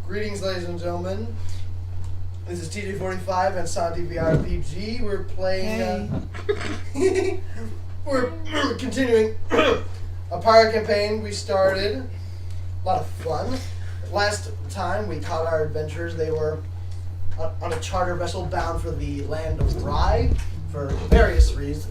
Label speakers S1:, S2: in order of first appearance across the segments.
S1: Greetings, ladies and gentlemen. This is TJ45 and Santi VRPG. We're playing. We're continuing a pirate campaign we started. A lot of fun. Last time we caught our adventurers. They were on a charter vessel bound for the land of Rye for various reasons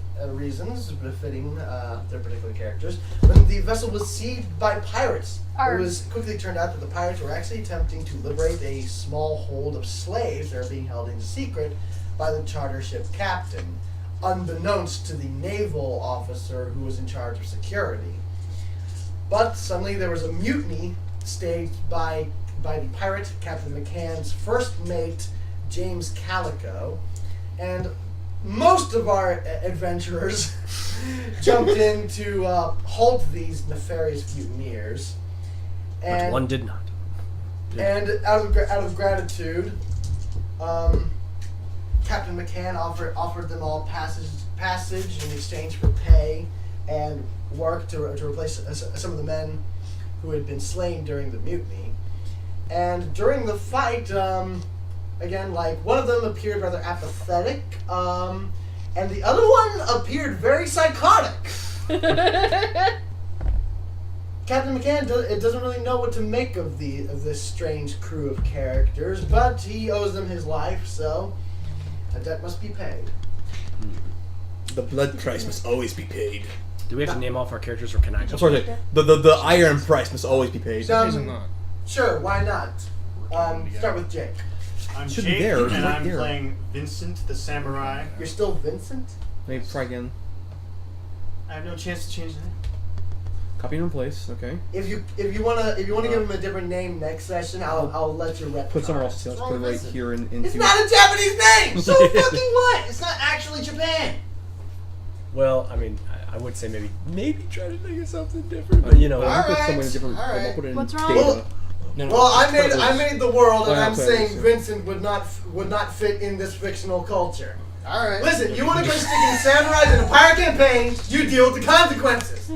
S1: befitting their particular characters. When the vessel was seized by pirates, it was quickly turned out that the pirates were actually attempting to liberate a small hold of slaves that are being held in secret by the charter ship captain, unbeknownst to the naval officer who was in charge of security. But suddenly there was a mutiny staged by the pirate Captain McCann's first mate, James Calico, and most of our adventurers jumped in to halt these nefarious mutineers.
S2: But one did not.
S1: And out of gratitude, Captain McCann offered them all passage in exchange for pay and work to replace some of the men who had been slain during the mutiny. And during the fight, again, like, one of them appeared rather apathetic, and the other one appeared very psychotic. Captain McCann doesn't really know what to make of this strange crew of characters, but he owes them his life, so a debt must be paid.
S3: The blood price must always be paid.
S2: Do we have to name off our characters, or can I just...
S3: Sorry, the iron price must always be paid.
S1: Sure, why not? Start with Jake.
S4: I'm
S3: Should
S4: Jake,
S3: be there,
S4: and
S3: right
S4: I'm
S3: there.
S4: playing Vincent the Samurai.
S1: You're still Vincent?
S3: Maybe try again.
S4: I have no chance to change the name.
S3: Copy and replace, okay.
S1: If you wanna give him a different name next session, I'll let you rep.
S3: Put somewhere else. Let's put it right here into...
S1: It's not a Japanese name! So fucking what? It's not actually Japan!
S2: Well, I mean, I would say maybe try to think of something different, but you know...
S3: I'll put
S1: Alright,
S3: somewhere different.
S1: alright.
S3: I'll put it in
S5: What's wrong?
S3: data.
S1: Well, I made the world, and
S3: Oh, yeah,
S1: I'm
S3: okay,
S1: saying
S3: so-
S1: Vincent would not fit in this fictional culture.
S4: Alright.
S1: Listen, you want to go sticking samurais in a pirate campaign, you deal with the consequences.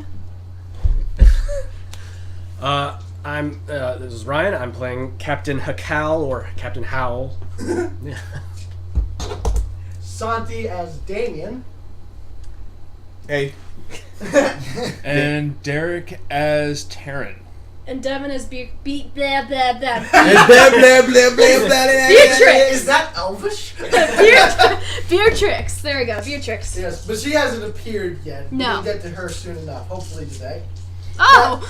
S2: This is Ryan. I'm playing Captain Hakal, or Captain Howl.
S1: Santi as Damien.
S3: Hey.
S6: And Derek as Taryn.
S5: And Devin is blah blah blah.
S3: blah, blah, blah, blah, blah.
S5: Beatrix!
S1: Is that Elvish?
S5: Beatrix. There we go, Beatrix.
S1: Yes, but she hasn't appeared yet.
S5: No.
S1: We'll get to her soon enough, hopefully today.
S5: Oh!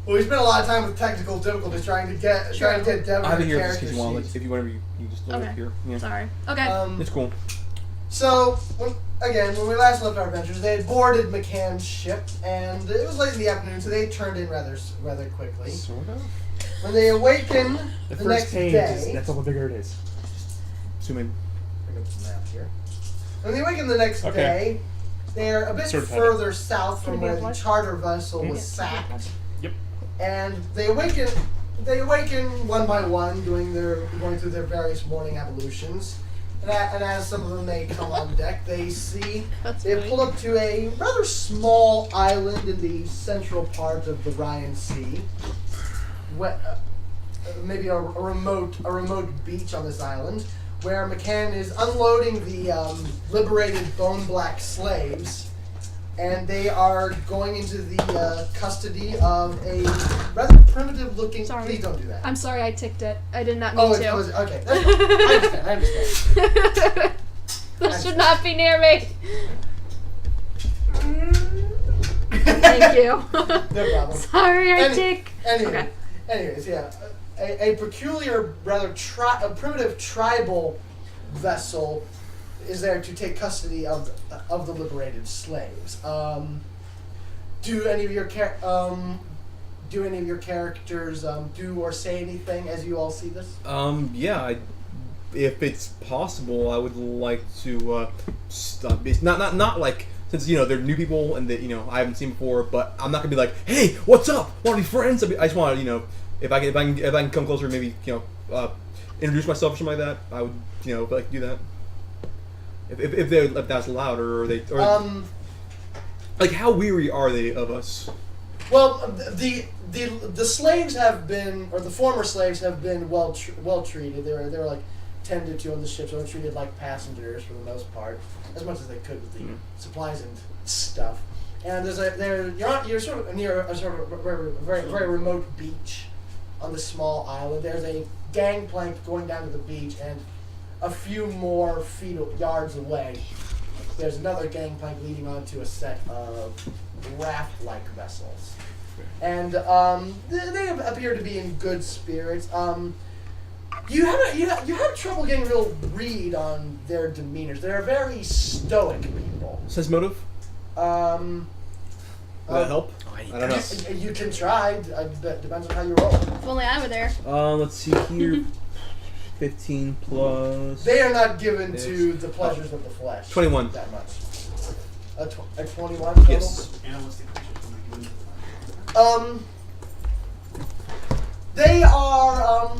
S1: Well, we spent a lot of time with technical difficulties trying to get Devin
S3: I have
S1: her
S3: it here
S1: character
S3: if you want.
S1: sheets.
S3: If you want, you just load it
S5: Okay.
S3: here. Yeah.
S5: Sorry. Okay.
S3: It's cool.
S1: So, when we last left our adventures, they had boarded McCann's ship, and it was late in the afternoon, so they turned in rather quickly.
S3: Sort of.
S1: When they awakened the next day,
S6: that's all the bigger it is.
S3: Zoom in.
S1: bring up the map here. When they awakened the next
S6: Okay.
S1: day, they're a bit
S6: Sort of
S1: further south from
S5: Can we
S1: where
S5: have
S1: the
S5: lunch?
S1: charter vessel was sacked.
S6: Yep.
S1: And they awaken one by one, going through their various morning evolutions. And as some of them may come on deck, they pull up to a rather small island in the central part of the Ryan Sea. Maybe a remote beach on this island, where McCann is unloading the liberated bone black slaves. And they are going into the custody of a rather primitive-looking...
S5: Sorry.
S1: Please don't do that.
S5: I'm sorry I ticked it. I did not mean
S1: Oh,
S5: to.
S1: it was... Okay, that's fine. I understand.
S5: That should not be near me. Thank you.
S1: No problem.
S5: Sorry, I tick.
S1: Anyway, Anyways, yeah. A peculiar, rather primitive tribal vessel is there to take custody of the liberated slaves. Do any of your characters do or say anything as you all see this?
S3: Yeah. If it's possible, I would like to stop. It's not like, since they're new people and that I haven't seen before. But I'm not gonna be like, hey, what's up? Want to be friends? I just want to if I can come closer, maybe introduce myself or something like that. I would like do that. If that's allowed, or like how weary are they of us?
S1: Well, the the slaves have been, or the former slaves have been well treated. They were like tended to on the ships. They were treated like passengers for the most part, as much as they could with the supplies and stuff. And you're sort of near a sort of very remote beach on this small island. There's a gangplank going down to the beach, and a few more yards away, there's another gangplank leading onto a set of raft-like vessels. And they appear to be in good spirits. You had trouble getting a real read on their demeanors. They're very stoic people.
S3: Sense motive? Will that help? I don't know.
S1: You can try. Depends on how you roll.
S5: If only I were there.
S3: Let's see here. 15 plus...
S1: They are not given to the pleasures of the flesh.
S3: 21.
S1: That much. A 21 total?
S3: Yes.
S1: They are,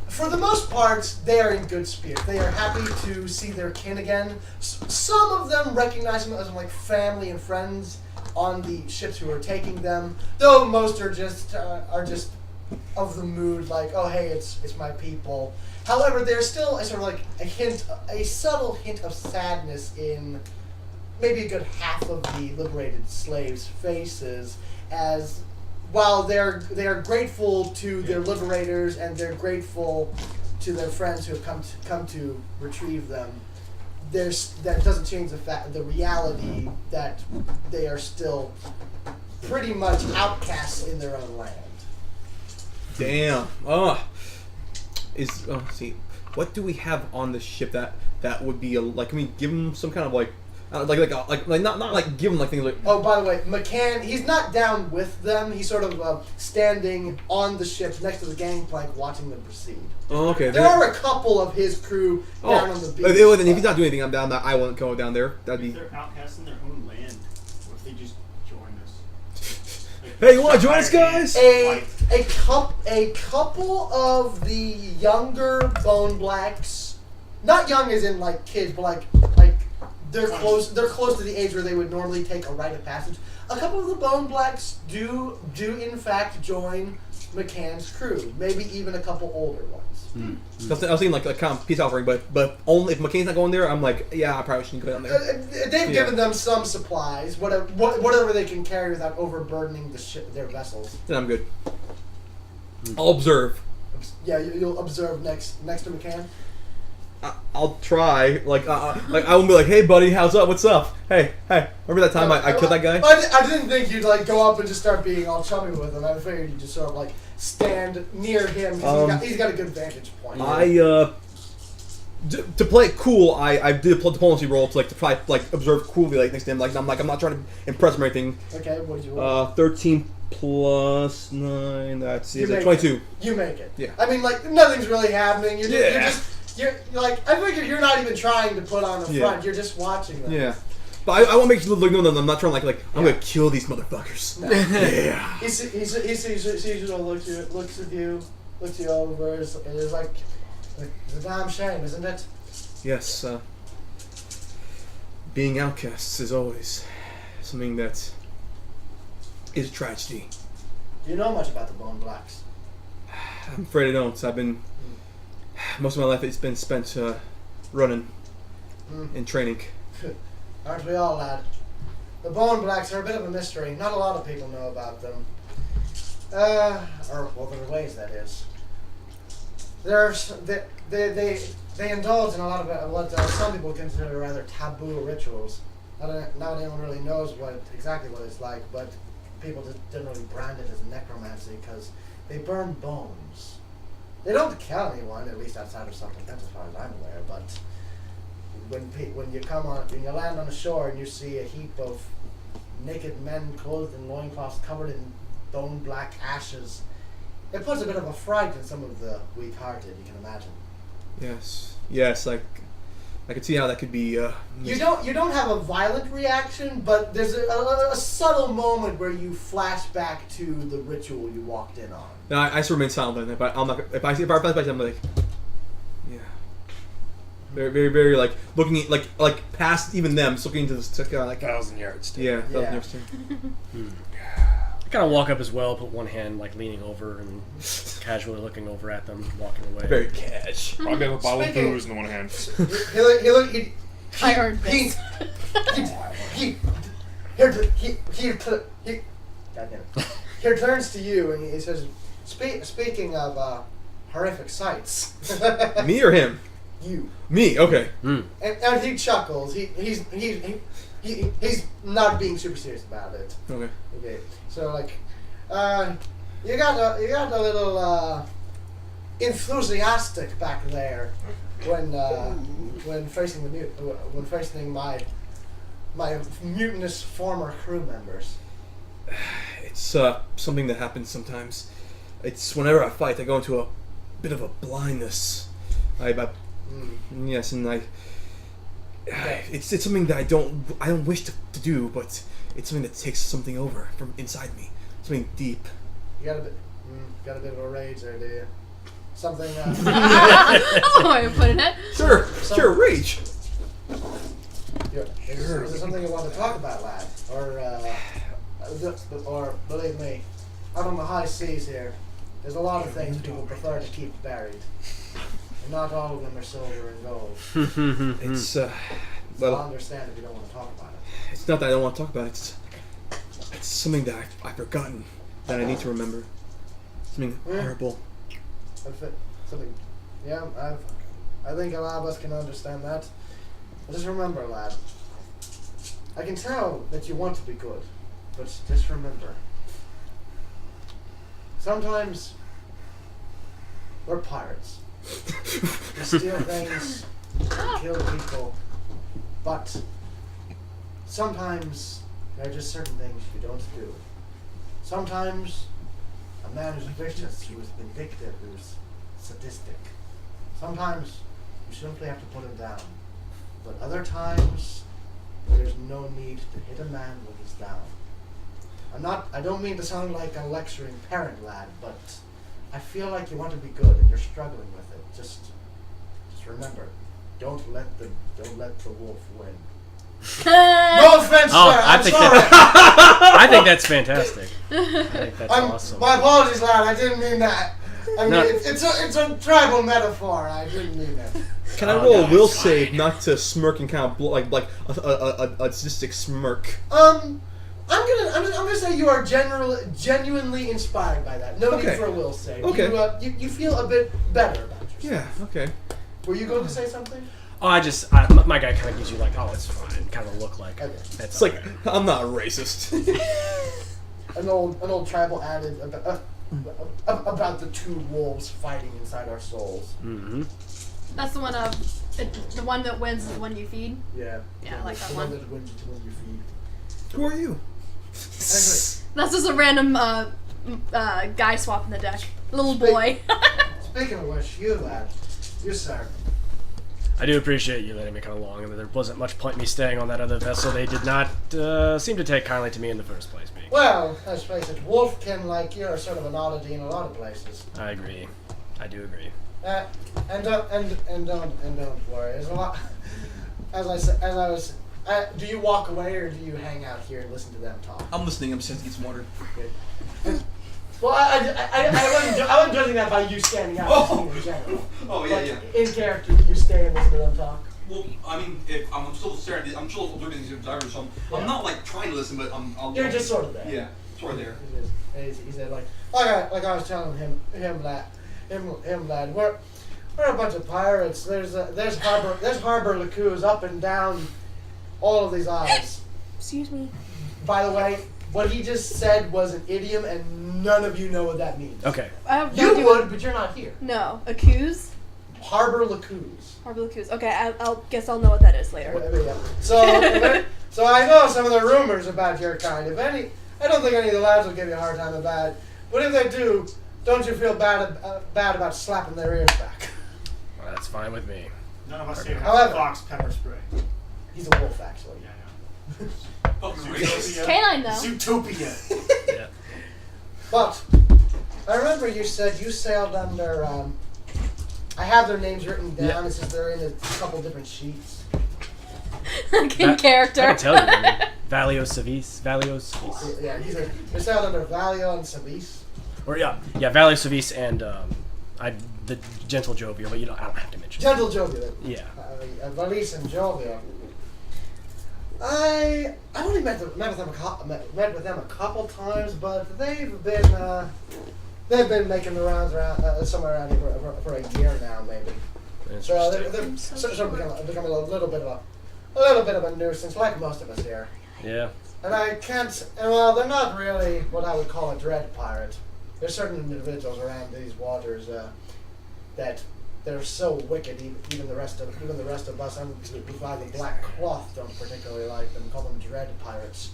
S1: for the most part, they are in good spirits. They are happy to see their kin again. Some of them recognize them as like family and friends on the ships who are taking them, though most are just of the mood, like, oh hey, it's my people. However, there's still a sort of like a subtle hint of sadness in maybe a good half of the liberated slaves' faces, as while they are grateful to their liberators and they're grateful to their friends who have come to retrieve them. That doesn't change the reality that they are still pretty much outcasts in their own land.
S3: Damn. See, what do we have on the ship that would be can we give him some kind of like not give him like things like.
S1: Oh, by the way, McCann, he's not down with them. He's sort of standing on the ship next to the gangplank, watching them proceed.
S3: Oh, okay.
S1: There are a couple of his crew down on the beach.
S3: Then if he's not doing anything, I'm down. I won't go down there. That'd be.
S4: If they're outcasts in their own land, what if they just join us?
S3: Hey, you want to join us, guys?
S1: A couple of the younger Bone Blacks, not young as in like kids, but like they're close to the age where they would normally take a rite of passage. A couple of the Bone Blacks do in fact join McCann's crew. Maybe even a couple older ones.
S3: I was thinking like a kind of peace offering, but only if McCain's not going there, I'm like, yeah, I probably shouldn't go down there.
S1: They've given them some supplies, whatever they can carry without overburdening their vessels.
S3: Then I'm good. I'll observe.
S1: Yeah, you'll observe next to McCann.
S3: I'll try. I won't be like, hey, buddy, how's up? What's up? Hey, remember that time I killed that guy?
S1: I didn't think you'd like go up and just start being all chummy with him. I figured you'd just sort of like stand near him because he's got a good vantage point.
S3: To play it cool, I did a diplomacy roll to try observe coolly next to him. I'm not trying to impress him or anything.
S1: Okay, what did you roll?
S3: 13 plus 9. That's 22.
S1: You make it.
S3: Yeah.
S1: I mean, nothing's really happening. You're like, I figure you're not even trying to put on a front. You're just watching them.
S3: Yeah. But I want to make you look no, I'm not trying I'm gonna kill these motherfuckers.
S1: No.
S3: Yeah.
S1: He sees you, looks at you over, and is like, it's a damn shame, isn't it?
S3: Yes. Being outcasts is always something that is a tragedy.
S1: Do you know much about the Bone Blacks?
S3: I'm afraid I don't. I've been most of my life it's been spent running and training.
S1: Aren't we all, lad? The Bone Blacks are a bit of a mystery. Not a lot of people know about them. Or their ways, that is. They indulge in a lot of what some people consider rather taboo rituals. Not anyone really knows exactly what it's like, but people just generally brand it as necromancy because they burn bones. They don't kill anyone, at least outside of self-defense, as far as I'm aware. But when you land on the shore and you see a heap of naked men clothed in loincloths covered in bone black ashes, it puts a bit of a fright in some of the weak-hearted. You can imagine.
S3: Yes, I could see how that could be.
S1: You don't have a violent reaction, but there's a subtle moment where you flash back to the ritual you walked in on.
S3: No, I still remain silent. But I'm not. If I flash back, I'm like, yeah, very, very, very looking at past even them, just looking into this
S6: 1,000 yards.
S3: Yeah, 1,000 yards.
S2: kind of walk up as well, put one hand like leaning over and casually looking over at them, walking away.
S3: Very cash.
S6: Probably have a bottle of
S1: Speaking-
S6: booze in the one hand.
S1: He
S5: I earned
S1: he,
S5: this.
S1: he goddamn it. He turns to you and he says, "Speaking of horrific sights,
S3: Me or him?
S1: you."
S3: Me. Okay.
S2: Mm.
S1: And he chuckles. He's not being super serious about it.
S3: Okay.
S1: Okay, so like, you got a little enthusiastic back there when facing my mutinous former crew members.
S3: It's something that happens sometimes. It's whenever I fight, I go into a bit of a blindness. Yes, and it's something that I don't wish to do, but it's something that takes something over from inside me. Something deep.
S1: You got a bit of a rage there, do you? Something.
S5: That's the way of putting it.
S3: Sure, rage.
S1: Is there something you want to talk about, lad? Or believe me, out on the high seas here, there's a lot of things people prefer to keep buried. And not all of them are silver and gold.
S3: It's
S1: So
S3: well,
S1: I understand if you don't want to talk about it.
S3: it's not that I don't want to talk about it. It's something that I've forgotten that I need to remember. Something horrible.
S1: Something. Yeah, I think a lot of us can understand that. But just remember, lad. I can tell that you want to be good, but just remember. Sometimes we're pirates. We steal things, we kill people, but sometimes there are just certain things you don't do. Sometimes a man who's vicious, who's vindictive, who's sadistic. Sometimes you simply have to put him down. But other times, there's no need to hit a man when he's down. I don't mean to sound like a lecturing parent, lad, but I feel like you want to be good and you're struggling with it. Just remember, don't let the wolf win. No offense,
S2: Oh,
S1: sir. I'm sorry.
S2: I think that's fantastic. I think that's awesome.
S1: My apologies, lad. I didn't mean that. I mean,
S2: No.
S1: it's a tribal metaphor. I didn't mean that.
S3: Can I roll a will save not to smirk and kind of like a sadistic smirk?
S1: I'm gonna say you are genuinely inspired by that. No
S3: Okay.
S1: need for a will save.
S3: Okay.
S1: You feel a bit better about yourself.
S3: Yeah. Okay.
S1: Were you going to say something?
S2: Oh, my guy kind of gives you like, oh, it's fine, kind of look like.
S1: Okay.
S2: That's
S3: It's like
S2: alright.
S3: I'm not racist.
S1: An old tribal adage about the two wolves fighting inside our souls.
S2: Mm-hmm.
S5: That's the one the one that wins is the one you feed.
S1: Yeah.
S5: Yeah, I like that
S1: the
S5: one.
S1: that wins you to win you feed.
S3: Who are you?
S5: That's just a random guy swapping the deck. Little boy.
S1: Speaking of which, you lad, you sir.
S2: I do appreciate you letting me come along, and there wasn't much point me staying on that other vessel. They did not seem to take kindly to me in the first place, being.
S1: Well, let's face it, wolfkin like you are sort of an oddity in a lot of places.
S2: I agree. I do agree.
S1: And don't worry. There's a lot. Do you walk away or do you hang out here and listen to them talk?
S3: I'm listening. I'm just to get some water.
S1: Okay. Well, I wasn't judging that by you standing out in general.
S3: Oh
S1: But in character, you stay and listen to them talk.
S3: Well, I mean, if I'm still staring, I'm still observing these observers, so I'm not like trying to listen, but I'll.
S1: You're just sort of there.
S3: Yeah, sort of there.
S1: He said like I was telling him lad, we're a bunch of pirates. There's Harbor Lacou's up and down all of these isles.
S5: Excuse me.
S1: By the way, what he just said was an idiom, and none of you know what that means.
S2: Okay.
S5: I have no
S1: You
S5: idea
S1: would, but you're not here.
S5: No. Accuse?
S1: Harbor Lacou's.
S5: Harbor Accuse. Okay, I'll guess I'll know what that is later.
S1: Yeah. So I know some of the rumors about your kind. If any, I don't think any of the lads will give you a hard time about it. But if they do, don't you feel bad about slapping their ears back?
S2: Well, that's fine with me.
S4: None of us here
S1: However-
S4: have fox pepper spray.
S1: He's a wolf, actually.
S4: Yeah,
S5: It's canine though.
S4: Zootopia.
S2: Yeah.
S1: But I remember you said you sailed under. I have their names written down.
S2: Yeah.
S1: It says they're in a couple different sheets.
S5: like in character.
S2: I can tell you. I mean, Valio Civis.
S1: Yeah, he's out under Valio and Savis.
S2: Or Valio Civis and the Gentle Jovial, but I don't have to mention.
S1: Gentle Jovial.
S2: Yeah.
S1: Valise and Jovial. I only met with them a couple times, but they've been making the rounds around somewhere around here for a year now, maybe. So they're sort of becoming a little bit of a nuisance, like most of us here.
S2: Yeah.
S1: And I can't. Well, they're not really what I would call a dread pirate. There's certain individuals around these waters that they're so wicked. Even the rest of us, and who fly the black cloth, don't particularly like them. Call them dread pirates.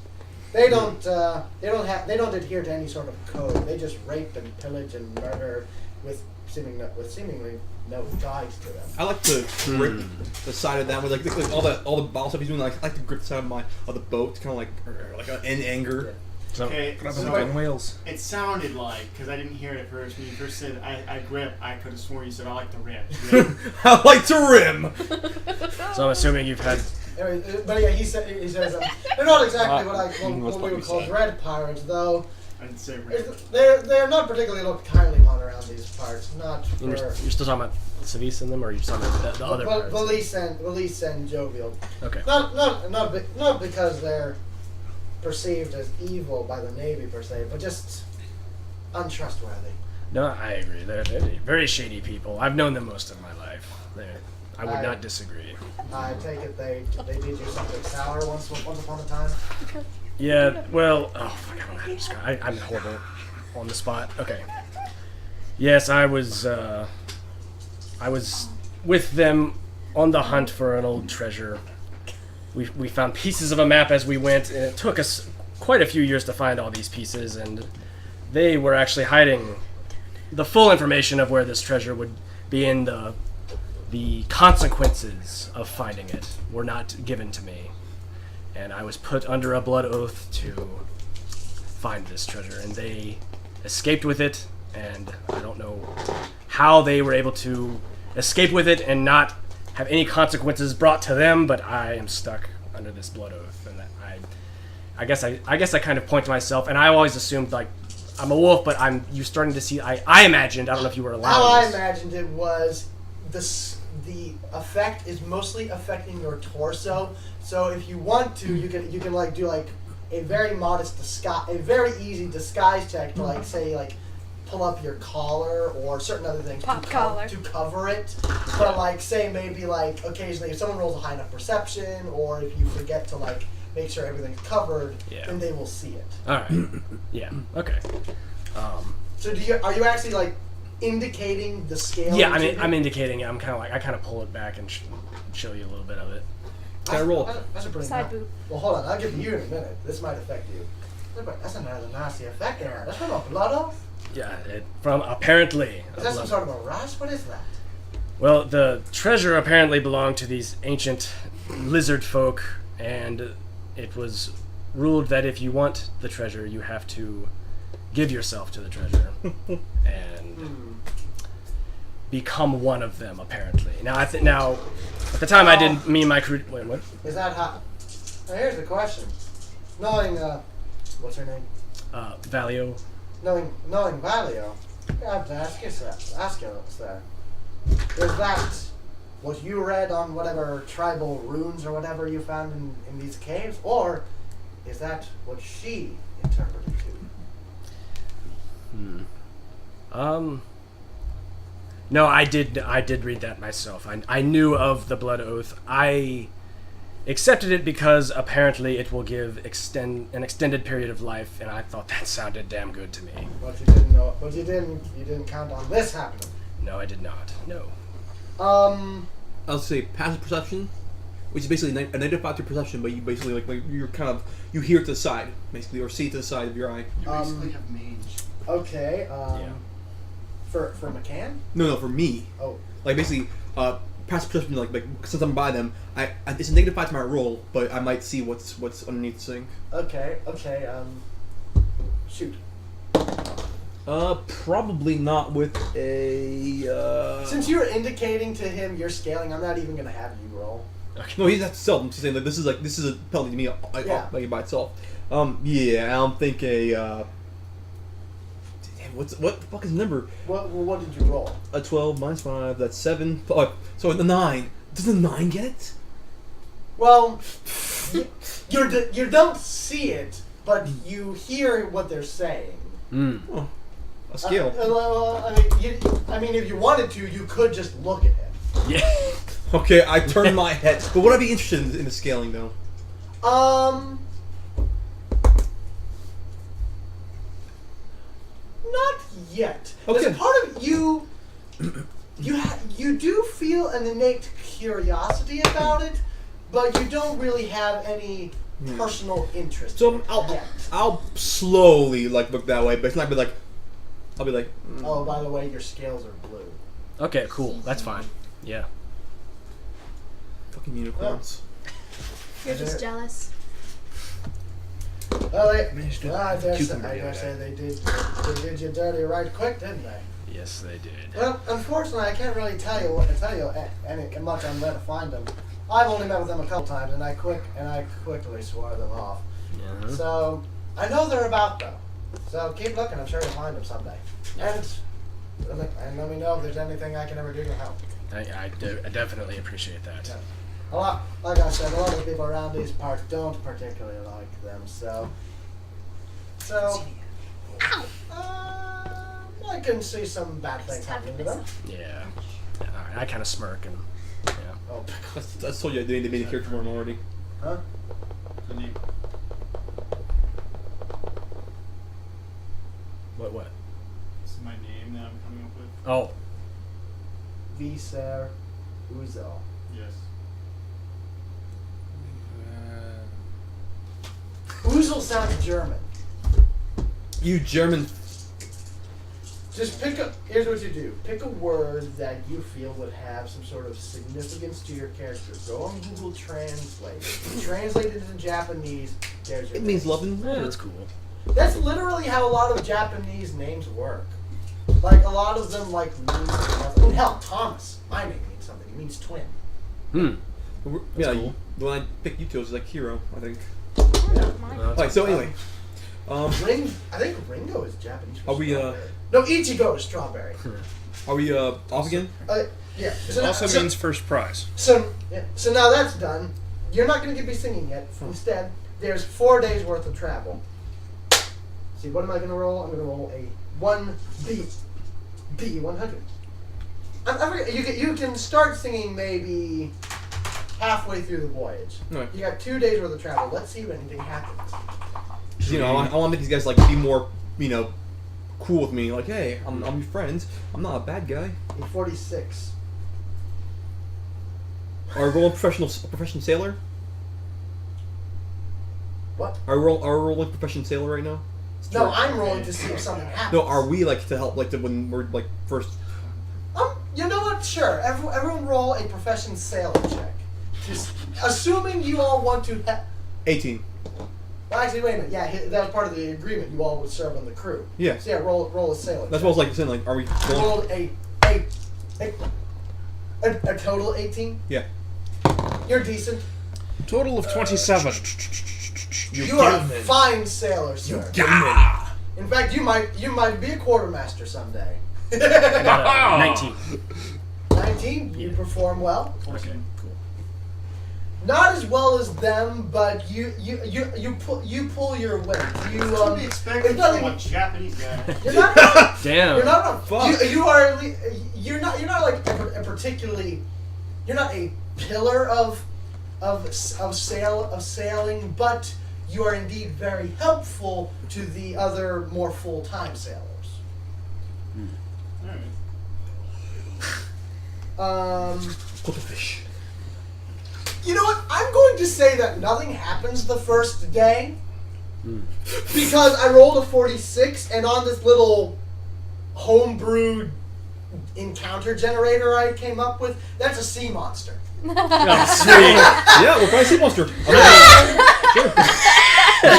S1: They don't adhere to any sort of code. They just rape and pillage and murder with seemingly no guides to them.
S3: I like to grip the side of that with like all the bottle stuff he's doing. I like to grip the side of the boat, kind of like in anger.
S2: So,
S4: Okay,
S2: so
S6: whales.
S4: it sounded like, because I didn't hear it at first, when you first said I grip, I could have sworn you said I like to rip.
S3: I like to rim.
S2: So I'm assuming you've had.
S1: Anyway, but yeah, he says they're not exactly what we would call dread pirates, though.
S4: I didn't say rip.
S1: They're not particularly looked kindly upon around these parts. Not for
S2: You're still talking about Civis in them, or are you talking about the other parts?
S1: Valise and Jovial.
S2: Okay.
S1: Not because they're perceived as evil by the Navy per se, but just untrustworthy.
S2: No, I agree. They're very shady people. I've known them most of my life. I would not disagree.
S1: I take it they did you something sour once upon a time.
S2: Yeah, well, oh, fuck, I don't know how to describe. I'm horrible on the spot. Okay. Yes, I was with them on the hunt for an old treasure. We found pieces of a map as we went, and it took us quite a few years to find all these pieces, and they were actually hiding the full information of where this treasure would be in the consequences of finding it were not given to me. And I was put under a blood oath to find this treasure, and they escaped with it, and I don't know how they were able to escape with it and not have any consequences brought to them, but I am stuck under this blood oath, and I guess I kind of point to myself, and I always assumed like I'm a wolf, but you starting to see. I imagined. I don't know if you were allowed.
S1: How I imagined it was the effect is mostly affecting your torso. So if you want to, you can like do like a very modest disguise, a very easy disguise check to like say like pull up your collar or certain other things to cover it. But like say maybe like occasionally if someone rolls a high enough perception or if you forget to like make sure everything's covered, then they will see it.
S2: All right. Yeah. Okay.
S1: So are you actually like indicating the scale?
S2: Yeah, I'm indicating it. I'm kind of like I kind of pull it back and show you a little bit of it.
S3: Can I roll?
S1: That's a pretty
S5: Side boob.
S1: Well, hold on. I'll give you in a minute. This might affect you. That's another nasty effect there. That's from a blood oath?
S2: Yeah, from apparently.
S1: Is that some sort of a rash? What is that?
S2: Well, the treasure apparently belonged to these ancient lizard folk, and it was ruled that if you want the treasure, you have to give yourself to the treasure and become one of them. Apparently, now at the time I didn't mean my crew. Wait, what?
S1: Is that how? Now here's the question. Knowing what's her name?
S2: Valio.
S1: Knowing Valio, I have to ask you there. Is that what you read on whatever tribal runes or whatever you found in these caves, or is that what she interpreted to?
S2: No, I did read that myself. I knew of the blood oath. I accepted it because apparently it will give an extended period of life, and I thought that sounded damn good to me.
S1: But you didn't know. But you didn't count on this happening.
S2: No, I did not. No.
S3: I'll say passive perception, which is basically a negative factor perception, but you basically like you're kind of you hear to the side basically or see to the side of your eye.
S4: You basically have mange.
S1: Okay.
S2: Yeah.
S1: For McCann?
S3: No, for me.
S1: Oh.
S3: Like basically, passive perception. Like since I'm by them, it's a negative factor to my roll, but I might see what's underneath the thing.
S1: Okay. Shoot.
S3: Probably not with a.
S1: Since you're indicating to him you're scaling, I'm not even gonna have you roll.
S2: Okay.
S3: No, he's not self. I'm just saying that this is a penalty to me like by itself. Yeah, I'm thinking damn, what the fuck is the number?
S1: What did you roll?
S3: A 12 minus 5, that's 7. Oh, so the 9. Does the 9 get it?
S1: Well, you don't see it, but you hear what they're saying.
S3: Oh, a scale.
S1: I mean, if you wanted to, you could just look at him.
S2: Yeah.
S3: Okay, I turn my head. But would I be interested in the scaling, though?
S1: Not yet.
S3: Okay.
S1: There's a part of you. You do feel an innate curiosity about it, but you don't really have any personal interest.
S3: So
S1: in it yet.
S3: I'll slowly look that way, but it's not be like. I'll be like.
S1: Oh, by the way, your scales are blue.
S2: Okay, cool. That's fine. Yeah.
S3: Fucking unicorns.
S5: You're just jealous.
S1: Well, I dare
S6: Cucumber the other
S1: say they did you dirty right quick, didn't they?
S2: Yes, they did.
S1: Well, unfortunately, I can't really tell you any much on where to find them. I've only met with them a couple times, and I quickly swore them off.
S2: Yeah.
S1: So I know they're about though. So keep looking. I'm sure you'll find them someday. And let me know if there's anything I can ever do to help.
S2: I definitely appreciate that.
S1: Yeah. A lot, like I said, a lot of the people around these parts don't particularly like them. So I can see some bad things happening to them.
S2: Yeah. Alright, I kind of smirk and yeah.
S1: Oh,
S3: I told you I didn't made a character for him already.
S1: huh?
S2: What?
S4: This is my name that I'm coming up with.
S2: Oh.
S1: Viser Uzo.
S4: Yes.
S1: Uzel sounds German.
S3: You German.
S1: Just here's what you do. Pick a word that you feel would have some sort of significance to your character. Go on Google Translate. Translate it into Japanese. There's your
S3: It means
S1: name.
S3: love and
S2: Yeah,
S3: war.
S2: that's cool.
S1: That's literally how a lot of Japanese names work. Like, a lot of them, like, mean something. I mean, hell, Thomas. My name means something. It means twin.
S3: Yeah,
S2: cool.
S3: the one I picked you to is like hero, I think.
S1: Yeah.
S3: Alright, so anyway.
S1: I think Ringo is Japanese for
S3: Are we,
S1: strawberry. No, Ichigo is strawberry.
S3: Are we off again?
S1: Yeah.
S6: It also means first prize.
S1: So now that's done. You're not going to get me singing yet. Instead, there's 4 days worth of travel. See, what am I going to roll? I'm going to roll a 1B100. You can start singing maybe halfway through the voyage.
S3: Right.
S1: You got 2 days worth of travel. Let's see if anything happens.
S3: You know, I want to make these guys like be more, cool with me. Like, hey, I'm your friend. I'm not a bad guy.
S1: In 46.
S3: Are we rolling professional sailor?
S1: What?
S3: Are we rolling professional sailor right now?
S1: No, I'm rolling to see if something happens.
S3: No, are we like to help when we're like first?
S1: You know what? Sure. Everyone roll a profession sailor check. Just assuming you all want to.
S3: 18.
S1: Well, actually, wait a minute. Yeah, that was part of the agreement. You all would serve on the crew.
S3: Yeah.
S1: So yeah, roll a sailor.
S3: That's what I was like saying. Like, are we?
S1: You
S3: Rolling?
S1: rolled a total 18.
S3: Yeah.
S1: You're decent.
S6: Total of 27.
S1: You are a fine sailor, sir. In fact, you might be a quartermaster someday.
S2: 19.
S1: 19. You perform well.
S2: Okay, cool.
S1: Not as well as them, but you pull your weight.
S4: What do you expect from a Japanese guy?
S1: You're not.
S2: Damn.
S1: You're not.
S3: Fuck.
S1: You are. You're not. You're not like a particularly. You're not a pillar of sailing, but you are indeed very helpful to the other more full-time sailors.
S4: Alright.
S3: Cook a fish.
S1: You know what? I'm going to say that nothing happens the first day because I rolled a 46, and on this little homebrewed encounter generator I came up with, that's a sea monster.
S2: Oh, sweet.
S3: Yeah, we'll find a sea monster.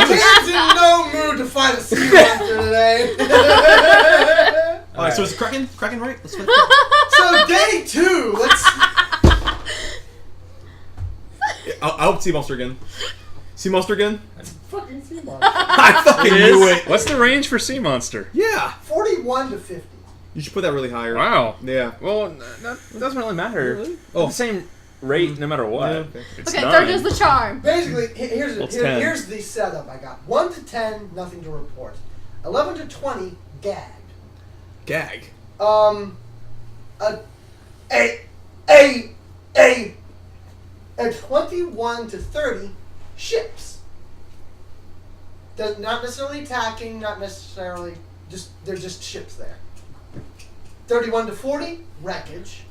S1: Kids in no mood to find a sea monster today.
S3: Alright, so it's Kraken, right? Let's find
S1: So day 2, let's.
S3: I hope Sea Monster again. Sea Monster again?
S1: Fucking sea monster.
S3: I fucking
S6: It
S3: knew
S6: is?
S3: it.
S6: What's the range for Sea Monster?
S3: Yeah.
S1: 41 to 50.
S3: You should put that really higher.
S6: Wow.
S3: Yeah.
S6: Well, that doesn't really matter.
S3: Really?
S6: Oh, the same rate no matter what.
S3: Yeah, okay.
S6: It's
S5: Okay,
S6: 9.
S5: third is the charm.
S1: Basically,
S6: What's 10?
S1: here's the setup I got. 1 to 10, nothing to report. 11 to 20, gagged.
S3: Gag.
S1: A 21 to 30, ships. Not necessarily attacking, not necessarily, they're just ships there. 31 to 40, wreckage.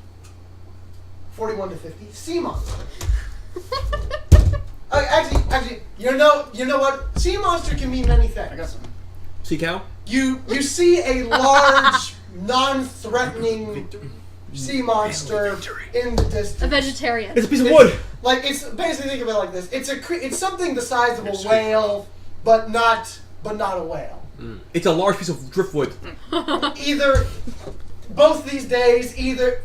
S1: 41 to 50, sea monster. Actually, you know what? Sea monster can mean many things.
S4: I got some.
S3: Sea cow?
S1: You see a large, non-threatening sea monster in the distance.
S5: A vegetarian.
S3: It's a piece of wood.
S1: Like, it's basically, think of it like this: it's something the size of a whale, but not a whale.
S3: It's a large piece of driftwood.
S1: Either both these days, either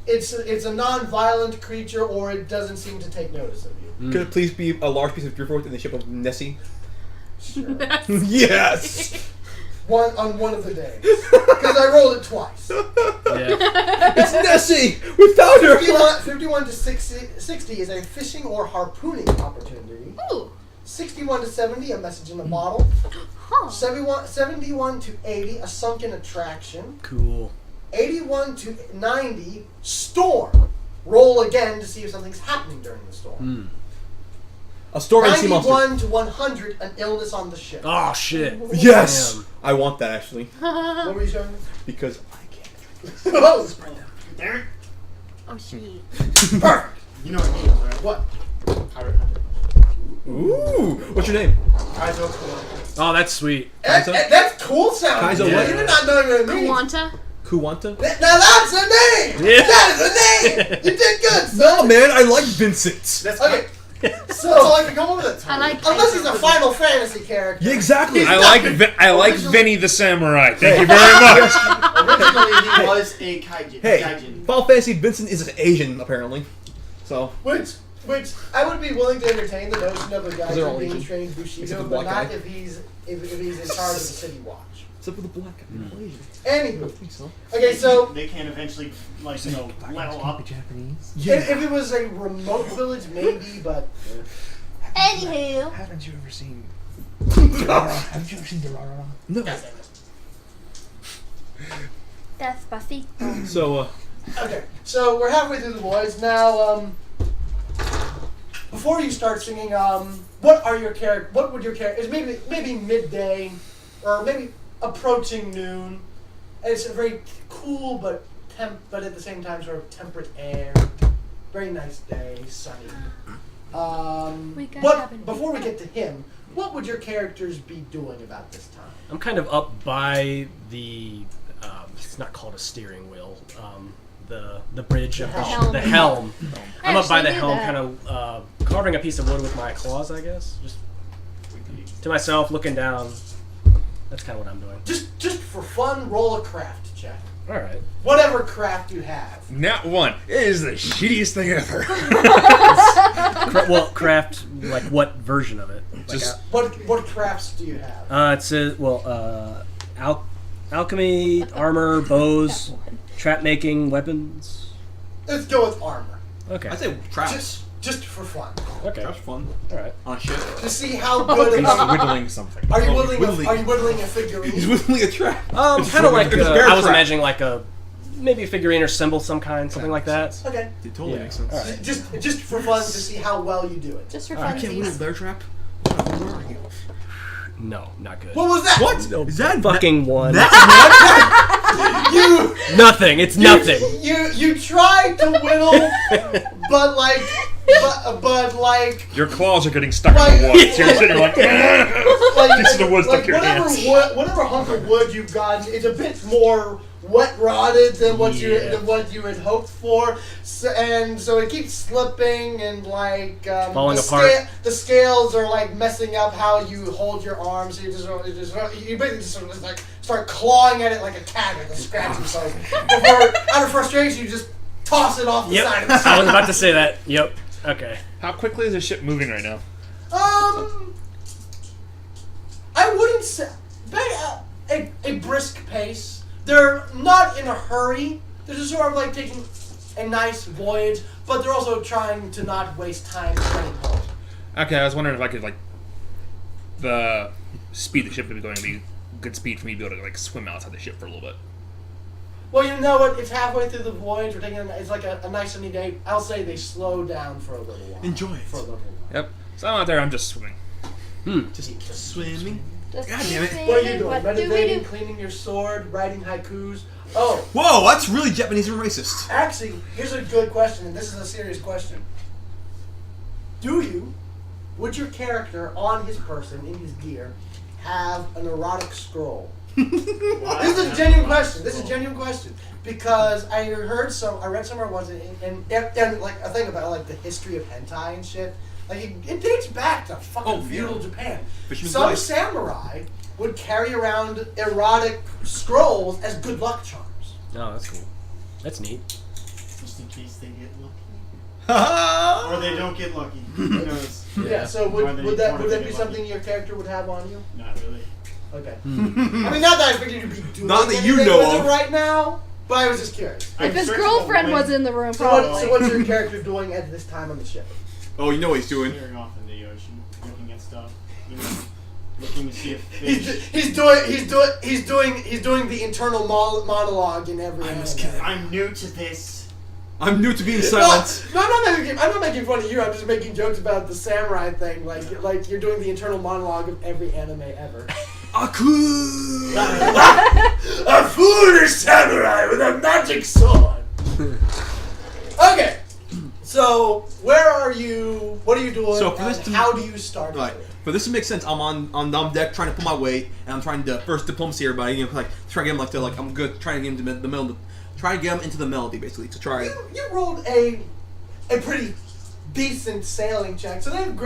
S1: it's a non-violent creature or it doesn't seem to take notice of you.
S3: Could it please be a large piece of driftwood in the shape of Nessie?
S1: Sure.
S3: Yes.
S1: One of the days, because I rolled it twice.
S2: Yeah.
S3: It's Nessie. We found her.
S1: 51 to 60 is a fishing or harpooning opportunity.
S5: Ooh.
S1: 61 to 70, a message in a bottle.
S5: Huh.
S1: 71 to 80, a sunken attraction.
S2: Cool.
S1: 81 to 90, storm. Roll again to see if something's happening during the storm.
S3: A storm and sea monster.
S1: 91 to 100, an illness on the ship.
S2: Oh shit.
S3: Yes.
S2: Damn.
S3: I want that actually
S1: What were you showing me?
S3: because I can't.
S1: Oh,
S4: There?
S5: Oh, shit.
S1: perfect.
S4: You know what it means, right?
S1: What?
S4: Pirate Hunter.
S3: Ooh. What's your name?
S1: Kaizo Kuwanta.
S2: Oh, that's sweet.
S3: Kaizo?
S1: That's cool sounding.
S3: Kaizo
S1: You
S3: what?
S1: did not know what it means.
S5: Kuwanta.
S3: Kuwanta?
S1: Now that's a name!
S2: Yeah.
S1: That is a name! You did good,
S3: No,
S1: son!
S3: man. I like Vincent.
S4: That's
S1: Okay,
S4: That's
S1: so,
S4: all I can come up with that
S5: I
S4: time.
S5: like
S1: unless he's a Final Fantasy character.
S3: Yeah, exactly.
S6: I like Vinny the Samurai. Thank you very much.
S4: Originally, he was a kaijin.
S3: Hey,
S4: Gaijin.
S3: Final Fantasy Vincent is an Asian apparently. So
S1: Which I would be willing to entertain the notion of a guy
S3: they're all
S1: being
S3: Asian.
S1: trained
S3: Except for
S1: Bushido,
S3: the
S1: but
S3: black
S1: not
S3: guy.
S1: if he's in charge of the city watch.
S3: except for the black guy. Asian.
S1: Anywho,
S3: I think so.
S1: okay, so
S4: They can eventually, like, level up.
S3: Japanese.
S1: if it was a remote village, maybe, but
S5: Anywho.
S6: Haven't you ever seen?
S3: Haven't you ever seen Durarara? No.
S5: Despacito.
S3: So
S1: okay. So we're halfway through the boys now. Before you start singing, what are your character? What would your character? It's maybe midday, or maybe approaching noon. And it's a very cool but at the same time sort of temperate air. Very nice day, sunny. Before we get to him, what would your characters be doing about this time?
S2: I'm kind of up by the. It's not called a steering wheel. The bridge of
S5: helm.
S2: the helm. I'm up by the
S5: actually knew
S2: helm,
S5: that.
S2: kind of carving a piece of wood with my claws, I guess. Just to myself, looking down. That's kind of what I'm doing.
S1: Just for fun, roll a craft check.
S2: All right.
S1: Whatever craft you have.
S6: Not one. It is the shittiest thing ever.
S2: Craft like what version of it? Like
S6: Just
S1: What crafts do you have?
S2: it's alchemy, armor, bows, trap making, weapons.
S1: Let's go with armor.
S2: Okay.
S3: I'd say traps.
S1: Just for fun.
S2: Okay.
S3: Traps fun.
S2: All right.
S3: On a ship.
S1: To see how good
S6: he's whittling something.
S1: are you
S3: Oh,
S1: whittling
S3: whittling.
S1: are you whittling a figurine?
S3: He's whittling a trap.
S2: Kind of like
S3: it's a bear
S2: I was
S3: trap.
S2: imagining like a maybe a figurine or symbol of some kind, something like that.
S1: Okay.
S3: It totally
S2: Yeah.
S3: makes sense.
S2: All right.
S1: Just for fun to see how well you do it.
S5: Just for
S2: Alright,
S3: Can't whittle
S5: funsies.
S3: bear trap.
S2: No, not good.
S1: What was that?
S3: What? Is that
S2: Fucking one.
S1: You
S2: Nothing. It's nothing.
S1: you tried to whittle, but like
S6: Your claws are getting stuck in the
S1: Like-
S6: wood. So you're sitting there like, Just the wood stuck to your
S1: whatever
S6: hands.
S1: whatever hunk of wood you've gotten, it's a bit more wet rotted than what
S2: Yeah.
S1: you had hoped for, so it keeps slipping and like
S2: Falling
S1: the
S2: apart.
S1: The scales are like messing up how you hold your arms. So you basically just sort of like start clawing at it like a cat or scratching. So out of frustration, you just toss it off the
S2: Yep.
S1: side of the
S2: I was
S1: ship.
S2: about to say that. Yep. Okay.
S6: How quickly is the ship moving right now?
S1: I wouldn't say a brisk pace. They're not in a hurry. They're just sort of like taking a nice voyage, but they're also trying to not waste time getting home.
S6: Okay, I was wondering if I could, like, the speed the ship would be going to be good speed for me to be able to, like, swim outside the ship for a little bit.
S1: Well, you know what? It's halfway through the voyage. We're taking it's like a nice sunny day. I'll say they slow down for a little while.
S3: Enjoy it.
S1: For a little while.
S6: Yep. So I'm out there, I'm just swimming.
S3: Just swimming.
S7: Just
S3: God damn it.
S1: What are you doing?
S7: What do we
S1: Meditating,
S7: do?
S1: cleaning your sword, writing haikus. Oh,
S3: Whoa, that's really Japanese and racist.
S1: actually, here's a good question, and this is a serious question. Would your character on his person, in his gear, have an erotic scroll? This is a genuine question. This is a genuine question because I read somewhere once, and like I think about like the history of hentai and shit. Like it dates back to fucking feudal Japan.
S3: Fisherman's
S1: Some
S3: wife.
S1: samurai would carry around erotic scrolls as good luck charms.
S2: Oh, that's cool. That's neat.
S4: Just in case they get lucky. Or they don't get lucky. Who knows?
S1: Yeah. So
S4: Or they
S1: would that
S4: wanna
S1: be
S4: get
S1: something
S4: lucky.
S1: your character would have on you?
S4: Not really.
S1: Okay. I mean, not that I figured you'd be doing
S3: Not that you
S1: anything
S3: know
S1: with
S3: of.
S1: it right now, but I was just curious.
S5: If his girlfriend was in the room,
S1: So
S5: probably.
S1: what's your character doing at this time on the ship?
S3: Oh, you know what he's doing.
S4: Staring off in the ocean, looking at stuff, you know, looking to see if fish.
S1: He's doing the internal monologue in every.
S3: I'm just
S1: anime.
S3: kidding.
S4: I'm new to this.
S3: I'm new to being
S1: No,
S3: silent.
S1: no, I'm not making fun of you. I'm just making jokes about the samurai thing. Like you're doing the internal monologue of every anime ever.
S3: Aku!
S1: A foolish samurai with a magic sword. Okay, so where are you? What are you doing?
S3: So for this
S1: and
S3: to-
S1: how do you start?
S3: Right.
S1: it?
S3: For this to make sense, I'm on deck trying to pull my weight, and I'm trying to first diplomacy everybody, you know, like try to get him like to like I'm good, trying to get him to the melody, try to get him into the melody basically to try.
S1: You rolled a pretty decent sailing check. So they've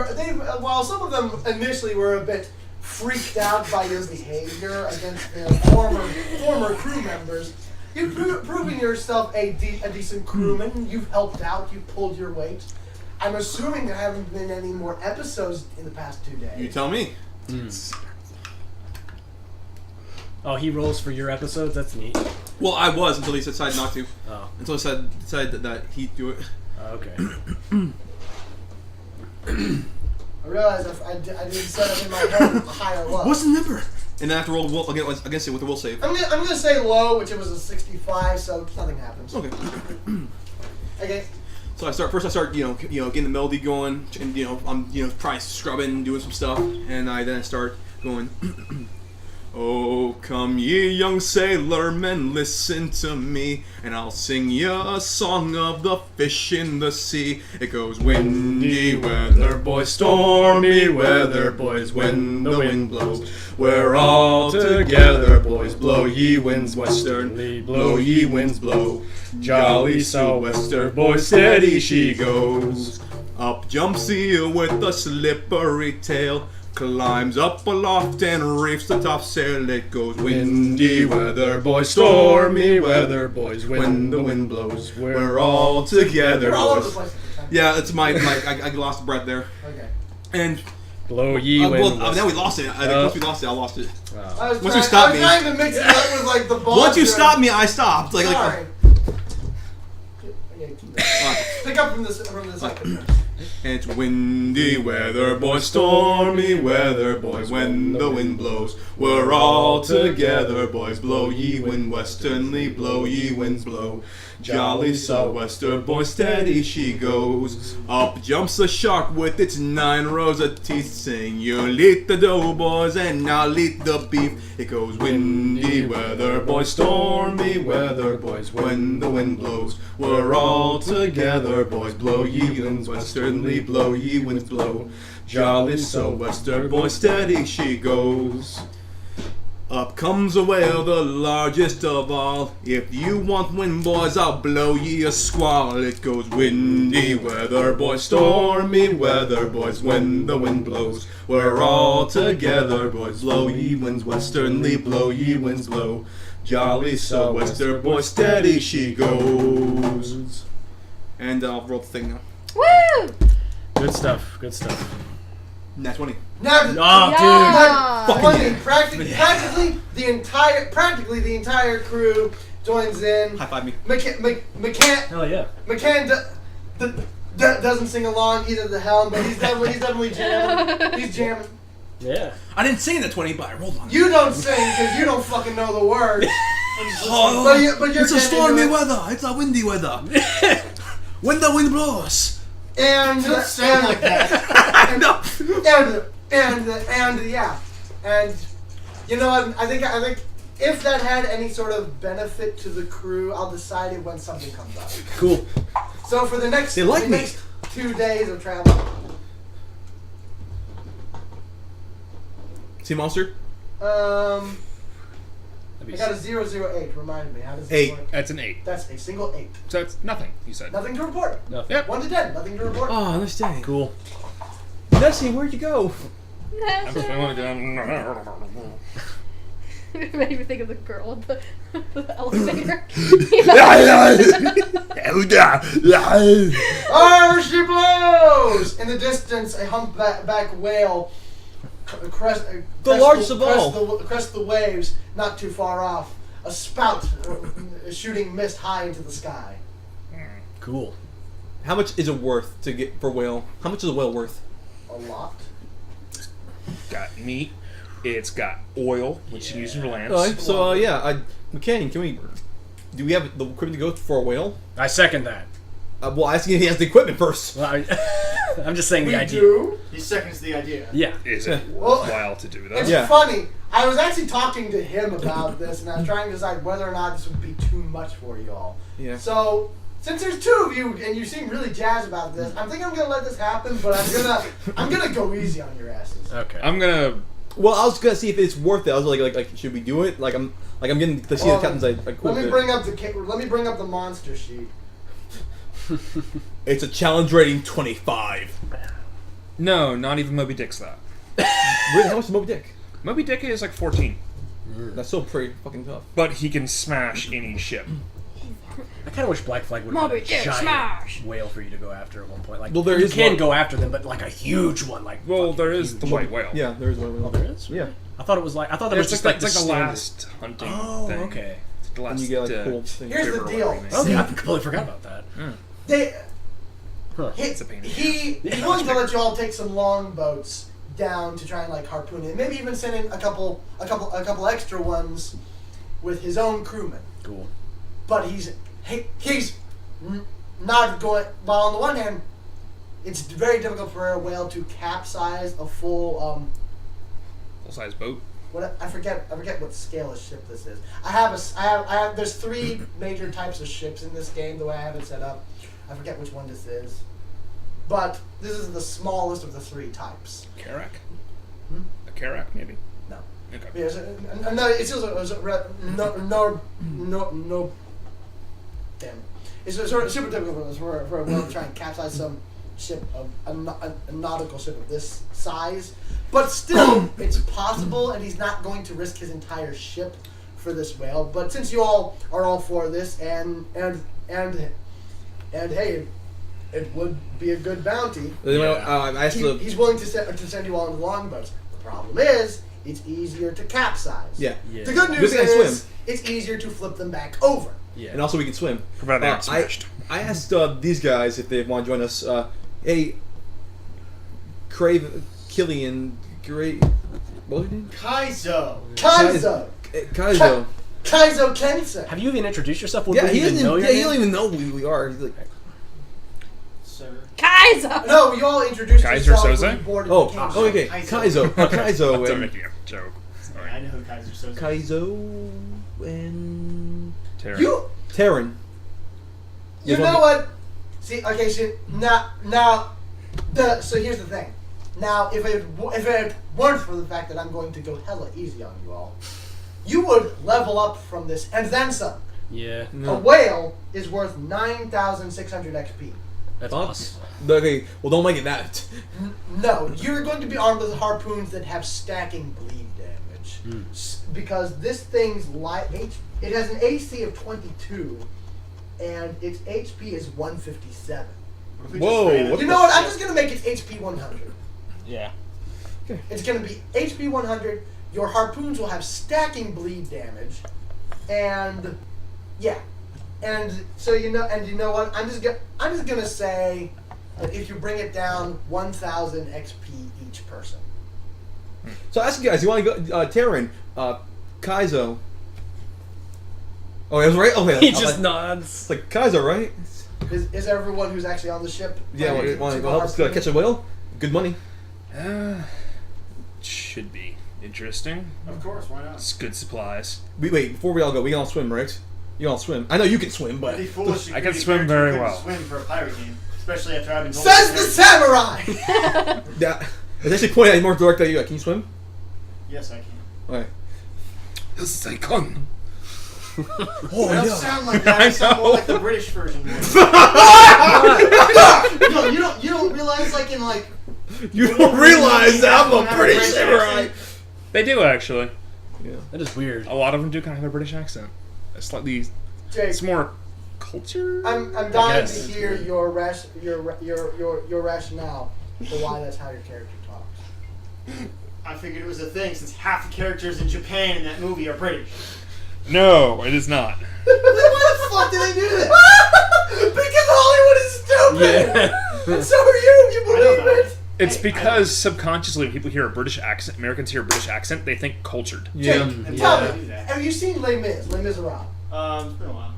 S1: while some of them initially were a bit freaked out by your behavior against their former crew members, you've proven yourself a decent crewman. You've helped out. You've pulled your weight. I'm assuming there haven't been any more episodes in the past 2 days.
S3: You tell me.
S2: Oh, he rolls for your episodes? That's neat.
S3: Well, I was until he decided not to.
S2: Oh,
S3: Until he decided that he'd do it.
S2: okay.
S1: I realized I didn't set up in my head high or low.
S3: What's the number? And then I have to roll the will against it with the will save.
S1: I'm gonna say low, which it was a 65, so nothing happens.
S3: Okay.
S1: Okay.
S3: So I start getting the melody going, and I'm trying scrubbing, doing some stuff, and then I start going. Oh, come ye young sailormen, listen to me, and I'll sing ya a song of the fish in the sea. It goes windy weather, boys, stormy weather, boys, when the wind blows. We're all together, boys, blow ye winds westerly, blow ye winds blow. Jolly sou'wester, boys, steady she goes. Up jumps the eel with a slippery tail, climbs up aloft and reefs the topsail. It goes windy weather, boys, stormy weather, boys, when the wind blows. We're all together,
S1: We're all over the
S3: boys.
S1: place at the time.
S3: Yeah, it's I lost breath there.
S1: Okay.
S3: And
S2: Blow ye wind.
S3: now we lost it. I think once we lost it, I lost it.
S1: I was
S3: Once you stop me-
S1: trying to mix it up with like the ball.
S3: Once you stopped me, I stopped. Like
S1: Sorry. Okay, keep that. Pick up from this second.
S3: And it's windy weather, boys, stormy weather, boys, when the wind blows. We're all together, boys, blow ye wind westernly, blow ye winds blow. Jolly sou'wester, boys, steady she goes. Up jumps the shark with its 9 rows of teeth, saying, you'll eat the dough, boys, and I'll eat the beef. It goes windy weather, boys, stormy weather, boys, when the wind blows. We're all together, boys, blow ye winds westernly, blow ye winds blow. Jolly sou'wester, boys, steady she goes. Up comes a whale, the largest of all. If you want wind, boys, I'll blow ye a squall. It goes windy weather, boys, stormy weather, boys, when the wind blows. We're all together, boys, blow ye winds westernly, blow ye winds blow. Jolly sou'wester, boys, steady she goes. And I'll roll the thing now.
S5: Woo!
S2: Good stuff. Good stuff.
S3: Nat 20.
S1: Now,
S2: Oh,
S5: Yeah.
S3: Fucking
S1: funny,
S3: yeah.
S1: practically the entire crew joins in.
S3: High five me.
S2: Hell yeah.
S1: McCann doesn't sing along either the helm, but he's definitely jamming. He's jamming.
S2: Yeah.
S3: I didn't sing the 20, but I rolled on it.
S1: You don't sing because you don't fucking know the words.
S3: Oh,
S1: but you're
S3: it's a
S1: getting
S3: stormy
S1: into it.
S3: weather. It's a windy weather. When the wind blows.
S1: And
S4: Don't sound like that.
S1: and yeah, and you know what? I think if that had any sort of benefit to the crew, I'll decide it when something comes up.
S2: Cool.
S1: So for the next,
S3: They like
S1: the
S3: me.
S1: next 2 days of travel,
S3: Sea monster?
S2: That'd
S1: I
S2: be
S1: got a 008. Remind me, how does
S3: Eight.
S1: it work?
S6: That's an 8.
S1: That's a single 8.
S6: So it's nothing, you said.
S1: Nothing to report.
S2: Nothing.
S6: Yep.
S1: 1 to 10. Nothing to report.
S3: Oh, nice day.
S2: Cool.
S3: Nessie, where'd you go?
S6: I'm just going down.
S5: It made me think of the girl at the elevator.
S1: Oh, she blows! In the distance, a humpback whale crest
S3: largest of all.
S1: crest the waves, not too far off. A spout shooting mist high into the sky.
S2: Cool.
S3: How much is it worth to get for whale? How much is a whale worth?
S1: A lot.
S6: Got meat. It's got oil, which you can use for lamps.
S3: Alright, so yeah, McCann, do we have the equipment to go for a whale?
S2: I second that.
S3: Well, asking if he has the equipment first.
S2: Well, I'm just saying
S1: We
S2: the idea.
S1: do.
S4: He seconds the idea.
S2: Yeah.
S6: Is it
S1: Well,
S6: worthwhile to do
S1: It's
S6: that?
S3: Yeah.
S1: funny. I was actually talking to him about this, and I was trying to decide whether or not this would be too much for you all.
S3: Yeah.
S1: So, since there's 2 of you, and you seem really jazzed about this, I think I'm gonna let this happen, but I'm gonna go easy on your asses.
S2: Okay.
S6: I'm gonna.
S3: Well, I was gonna see if it's worth it. I was like, should we do it? I'm getting to see the captain's like cool.
S1: Let me bring up the monster sheet.
S3: It's a challenge rating 25.
S6: No, not even Moby Dick's that.
S3: Really? How much is Moby Dick?
S6: Moby Dick is like 14.
S3: That's still pretty fucking tough.
S6: But he can smash any ship.
S2: I kind of wish Black Flag would have
S5: Moby
S2: a
S5: Dick
S2: giant
S5: smash.
S2: whale for you to go after at one point. Like,
S3: Well, there
S2: you
S3: is
S2: can
S3: one.
S2: go after them, but like a huge one. Like,
S6: Well,
S2: fucking
S6: there is
S2: huge.
S6: the white whale.
S3: Yeah, there is one.
S2: Oh, there is.
S3: Yeah.
S2: I thought it was like there was
S6: It's
S2: just
S6: like,
S2: like
S6: it's like the
S2: standard-
S6: last hunting
S2: Oh,
S6: thing.
S2: okay.
S6: It's the last,
S3: And you get like cool thing.
S1: Here's the
S6: river or
S1: deal.
S6: whatever you make.
S2: Okay, I completely forgot about that.
S1: They,
S2: Huh.
S6: It's a pain in the
S1: he's willing to let you all take some longboats down to try and like harpoon it. Maybe even send in a couple extra ones with his own crewmen.
S2: Cool.
S1: But he's not going. Well, on the one hand, it's very difficult for a whale to capsize a full
S6: Full-size boat.
S1: I forget what scale of ship this is. I have there's 3 major types of ships in this game the way I have it set up. I forget which one this is. But this is the smallest of the 3 types.
S6: Karak?
S1: Hmm?
S6: A Karak, maybe?
S1: No.
S6: Okay.
S1: Yeah, no, it's just no. Damn. It's sort of super difficult for a whale to try and capsize some ship of a nautical ship of this size, but still, it's possible, and he's not going to risk his entire ship for this whale. But since you all are all for this, and hey, it would be a good bounty.
S3: I asked the
S1: He's willing to send you all into longboats. The problem is, it's easier to capsize.
S3: yeah.
S2: Yeah.
S1: The good news
S3: Good thing I
S1: is,
S3: swim.
S1: it's easier to flip them back over.
S2: Yeah.
S3: And also we can swim.
S6: Provided they aren't smashed.
S3: I asked these guys if they want to join us. Hey, Killian, great. What was your name?
S4: Kaizo.
S1: Kaizo!
S3: Kaizo.
S1: Kaizo Kensa!
S2: Have you even introduced yourself? Would
S3: Yeah,
S2: we
S3: he
S2: even
S3: doesn't.
S2: know your
S3: Yeah, he
S2: name?
S3: don't even know who we are. He's like,
S4: Sir.
S5: Kaiser!
S1: No, you all introduced
S6: Kaiser
S1: yourselves
S6: Soze?
S1: when you boarded
S3: oh,
S1: the king ship.
S3: okay,
S4: Kaizo.
S3: Kaizo, Kaizo,
S6: I'm
S3: and
S6: making a joke.
S4: Sorry, I know who Kaiser Soze is.
S3: Kaizo and
S6: Terran.
S1: You
S3: Terran.
S1: You know what? See, okay, so so here's the thing. Now, if it weren't for the fact that I'm going to go hella easy on you all, you would level up from this and then some.
S2: Yeah.
S1: A
S3: No.
S1: whale is worth 9,600 XP.
S2: That's
S3: Huh?
S2: awesome.
S3: Okay, well don't make it that.
S1: No, you're going to be armed with harpoons that have stacking bleed damage. Because this thing's it has an AC of 22, and its HP is 157.
S4: What if we
S3: Whoa,
S4: just ran
S3: what
S1: You
S4: it?
S1: know what? I'm just gonna make its HP 100.
S6: Yeah.
S1: It's gonna be HP 100. Your harpoons will have stacking bleed damage, and yeah, and so you know what? I'm just gonna say that if you bring it down 1,000 XP each person.
S3: So ask you guys, you want to go, Terran, Kaizo. Oh, it was right. Oh, yeah.
S2: He just nods.
S3: It's like Kaizo, right?
S1: Is everyone who's actually on the ship?
S3: Yeah,
S1: planning
S3: want to
S1: go
S3: help us
S1: harpoon?
S3: catch a whale? Good money.
S6: Should be interesting.
S4: Of course, why not?
S6: It's good supplies.
S3: Wait, before we all go, we can all swim, right? You all swim. I know you can swim, but
S4: It'd be foolish.
S6: I
S4: if
S6: can
S4: you
S6: swim
S4: couldn't
S6: very well.
S4: Swim for a pirate game, especially after I've been told.
S1: Says the samurai.
S3: that it's actually pointing at more direct at you. Can you swim?
S4: Yes, I can.
S3: Alright.
S6: Yes, I can.
S3: Oh,
S4: I don't sound like that. I sound more like the British version. You don't realize like in like.
S3: You don't realize that I'm a
S4: Have a
S3: British
S4: British
S3: samurai.
S4: accent.
S6: They do actually.
S3: Yeah.
S2: That is weird.
S6: A lot of them do kind of have a British accent. A slightly.
S1: Jake,
S6: It's more culture.
S1: I'm dying to
S2: guess.
S1: hear your rationale for why that's how your character talks.
S4: I figured it was a thing since half the characters in Japan in that movie are British.
S6: No, it is not.
S1: Then why the fuck did they do that? Because Hollywood is stupid.
S2: Yeah.
S1: And so are you. You
S4: I know
S1: believe
S4: that.
S1: it.
S6: It's
S4: Hey,
S6: because subconsciously when people hear a British accent, Americans hear a British accent, they think cultured.
S3: Yeah.
S1: Jake,
S4: And
S1: tell
S4: why do
S1: me,
S4: that?
S1: have you seen Les Mis? Les Miserables.
S4: It's been a while.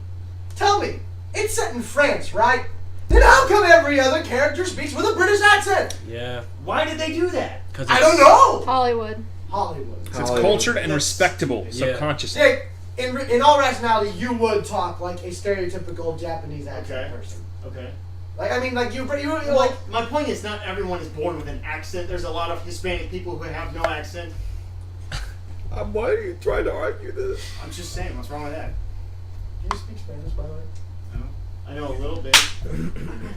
S1: Tell me, it's set in France, right? Then how come every other character speaks with a British accent?
S2: Yeah.
S4: Why did they do that?
S2: Because
S1: I don't know.
S5: Hollywood.
S1: Hollywood.
S6: It's
S3: Hollywood.
S6: cultured and
S1: That's-
S6: respectable
S2: Yeah.
S6: subconsciously.
S1: Jake, in all rationality, you would talk like a stereotypical Japanese accent
S4: Okay.
S1: person.
S4: Okay.
S1: Like, I mean, like you're
S4: Well,
S1: like.
S4: my point is not everyone is born with an accent. There's a lot of Hispanic people who have no accent.
S3: Why are you trying to argue this?
S4: I'm just saying, what's wrong with that?
S1: Do you speak Spanish, by the way?
S4: No. I know a little bit.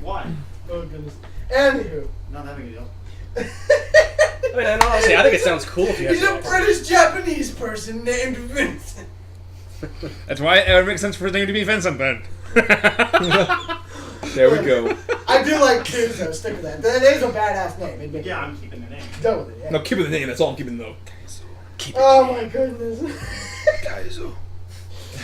S4: Why?
S1: Oh goodness. Anywho.
S4: Not that big a deal.
S2: I mean, honestly, I think it sounds cool if you have
S1: He's a
S2: an accent.
S1: British Japanese person named Vincent.
S6: That's why it would make sense for his name to be Vincent then.
S3: There we go.
S1: I do like kids though. Stick with that. That is a badass name. Admit
S4: Yeah,
S1: it.
S4: I'm keeping the name.
S1: Go with it. Yeah.
S3: No, keep it the name. That's all I'm keeping though.
S1: Oh my goodness.
S6: Kaizo.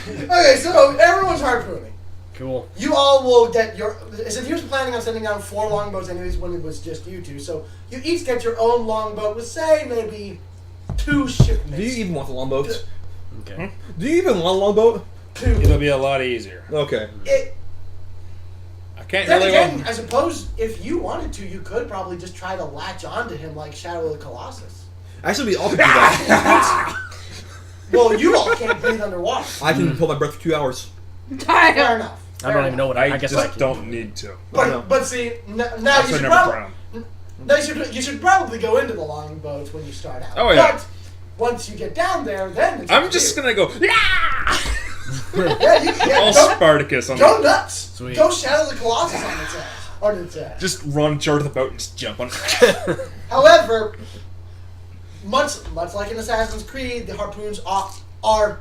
S1: Okay, so everyone's harpooning.
S2: Cool.
S1: You all will get your. As if he was planning on sending down 4 longboats, anyways, when it was just you two. So you each get your own longboat with, say, maybe 2 shipmates.
S3: Do you even want the longboat?
S2: Okay.
S3: Do you even want a longboat?
S1: 2.
S6: It'll be a lot easier.
S3: Okay.
S6: I can't
S1: Then
S6: really.
S1: again, I suppose if you wanted to, you could probably just try to latch onto him like Shadow of the Colossus.
S3: Actually, we all could do that.
S1: Well, you all can't breathe underwater.
S3: I can hold my breath for 2 hours.
S1: Fair enough.
S2: I don't even know what I guess I
S6: just
S2: can.
S6: don't need to.
S1: But see, now
S6: Also,
S1: you should
S6: never
S1: probably.
S6: drown.
S1: No, you should probably go into the longboats when you start out.
S6: Oh, yeah.
S1: But once you get down there, then it's
S6: I'm just gonna go. Yeah!
S1: Yeah,
S6: All
S1: go,
S6: Spartacus on
S1: go nuts.
S2: Sweet.
S1: Go Shadow the Colossus on its ass. On its ass.
S6: Just run charge the boat and just jump on.
S1: However, much like in Assassin's Creed, the harpoons are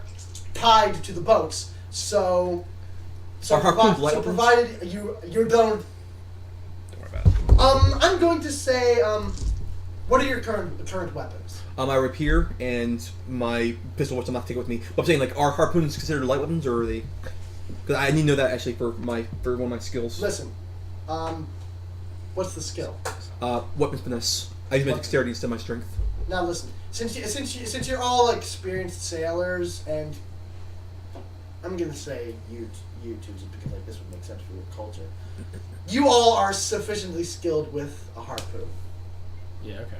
S1: tied to the boats. So
S3: Are harpoons light
S1: so
S3: weapons?
S1: provided you're done.
S6: Don't worry about it.
S1: I'm going to say what are your current weapons?
S3: My rapier and my pistol, which I'm not taking with me. But I'm saying, like, are harpoons considered light weapons, or are they? Because I need to know that actually for one of my skills.
S1: Listen, what's the skill?
S3: Weapons finesse. I use my dexterity instead of my strength.
S1: Now listen, since you're all experienced sailors, and I'm gonna say you two just because like this would make sense for your culture. You all are sufficiently skilled with a harpoon.
S2: Yeah, okay.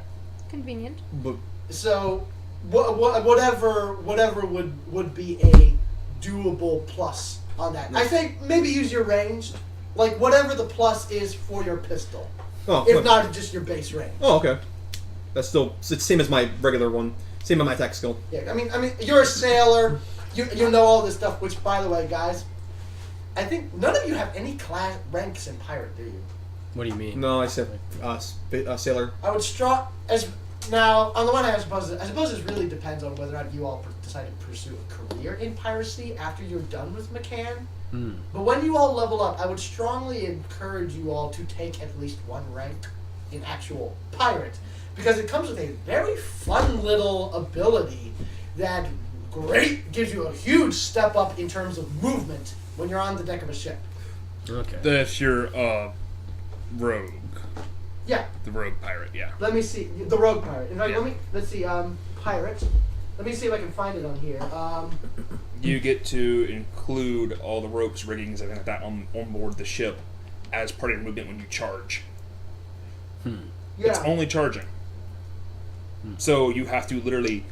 S5: Convenient.
S3: But
S1: So whatever would be a doable plus on that. I think maybe use your range, like whatever the plus is for your pistol,
S3: oh,
S1: if
S3: what?
S1: not just your base range.
S3: Oh, okay. That's still it's the same as my regular one. Same as my attack skill.
S1: Yeah, I mean, you're a sailor. You know all this stuff. Which, by the way, guys, I think none of you have any class ranks in pirate, do you?
S2: What do you mean?
S3: No, I said sailor.
S1: I would now. On the one hand, I suppose it really depends on whether or not you all decide to pursue a career in piracy after you're done with McCann. But when you all level up, I would strongly encourage you all to take at least one rank in actual pirate, because it comes with a very fun little ability that gives you a huge step up in terms of movement when you're on the deck of a ship.
S2: Okay.
S6: That's your rogue.
S1: Yeah.
S6: The rogue pirate. Yeah.
S1: Let me see the rogue pirate. In fact,
S6: Yeah.
S1: let's see pirate. Let me see if I can find it on here.
S6: You get to include all the ropes, riggings, everything like that on board the ship as part of your movement when you charge. It's
S1: Yeah.
S6: only charging. So you have to literally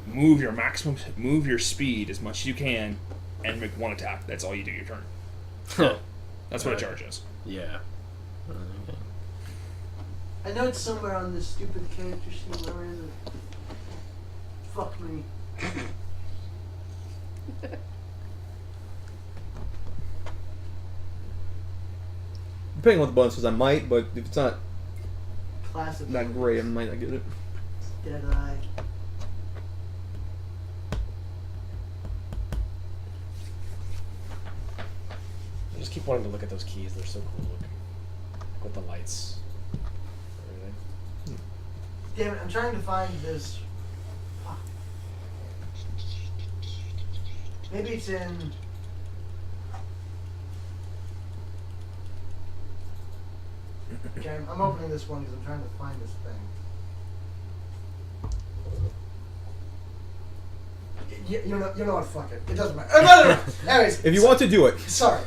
S6: move your speed as much as you can, and make one attack. That's all you do your turn. That's what a charge is.
S2: Yeah.
S1: I know it's somewhere on this stupid character sheet. Where is it? Fuck me.
S3: Depending on what the bonuses, I might, but if it's not
S1: Classic.
S3: that great, I might not get it.
S1: Deadeye.
S2: I just keep wanting to look at those keys. They're so cool looking. With the lights. Everything.
S1: Damn it! I'm trying to find this. Fuck. Maybe it's in. Okay, I'm opening this one because I'm trying to find this thing. You know what? Fuck it. It doesn't matter. Anyways,
S3: If you want to do it,
S1: sorry.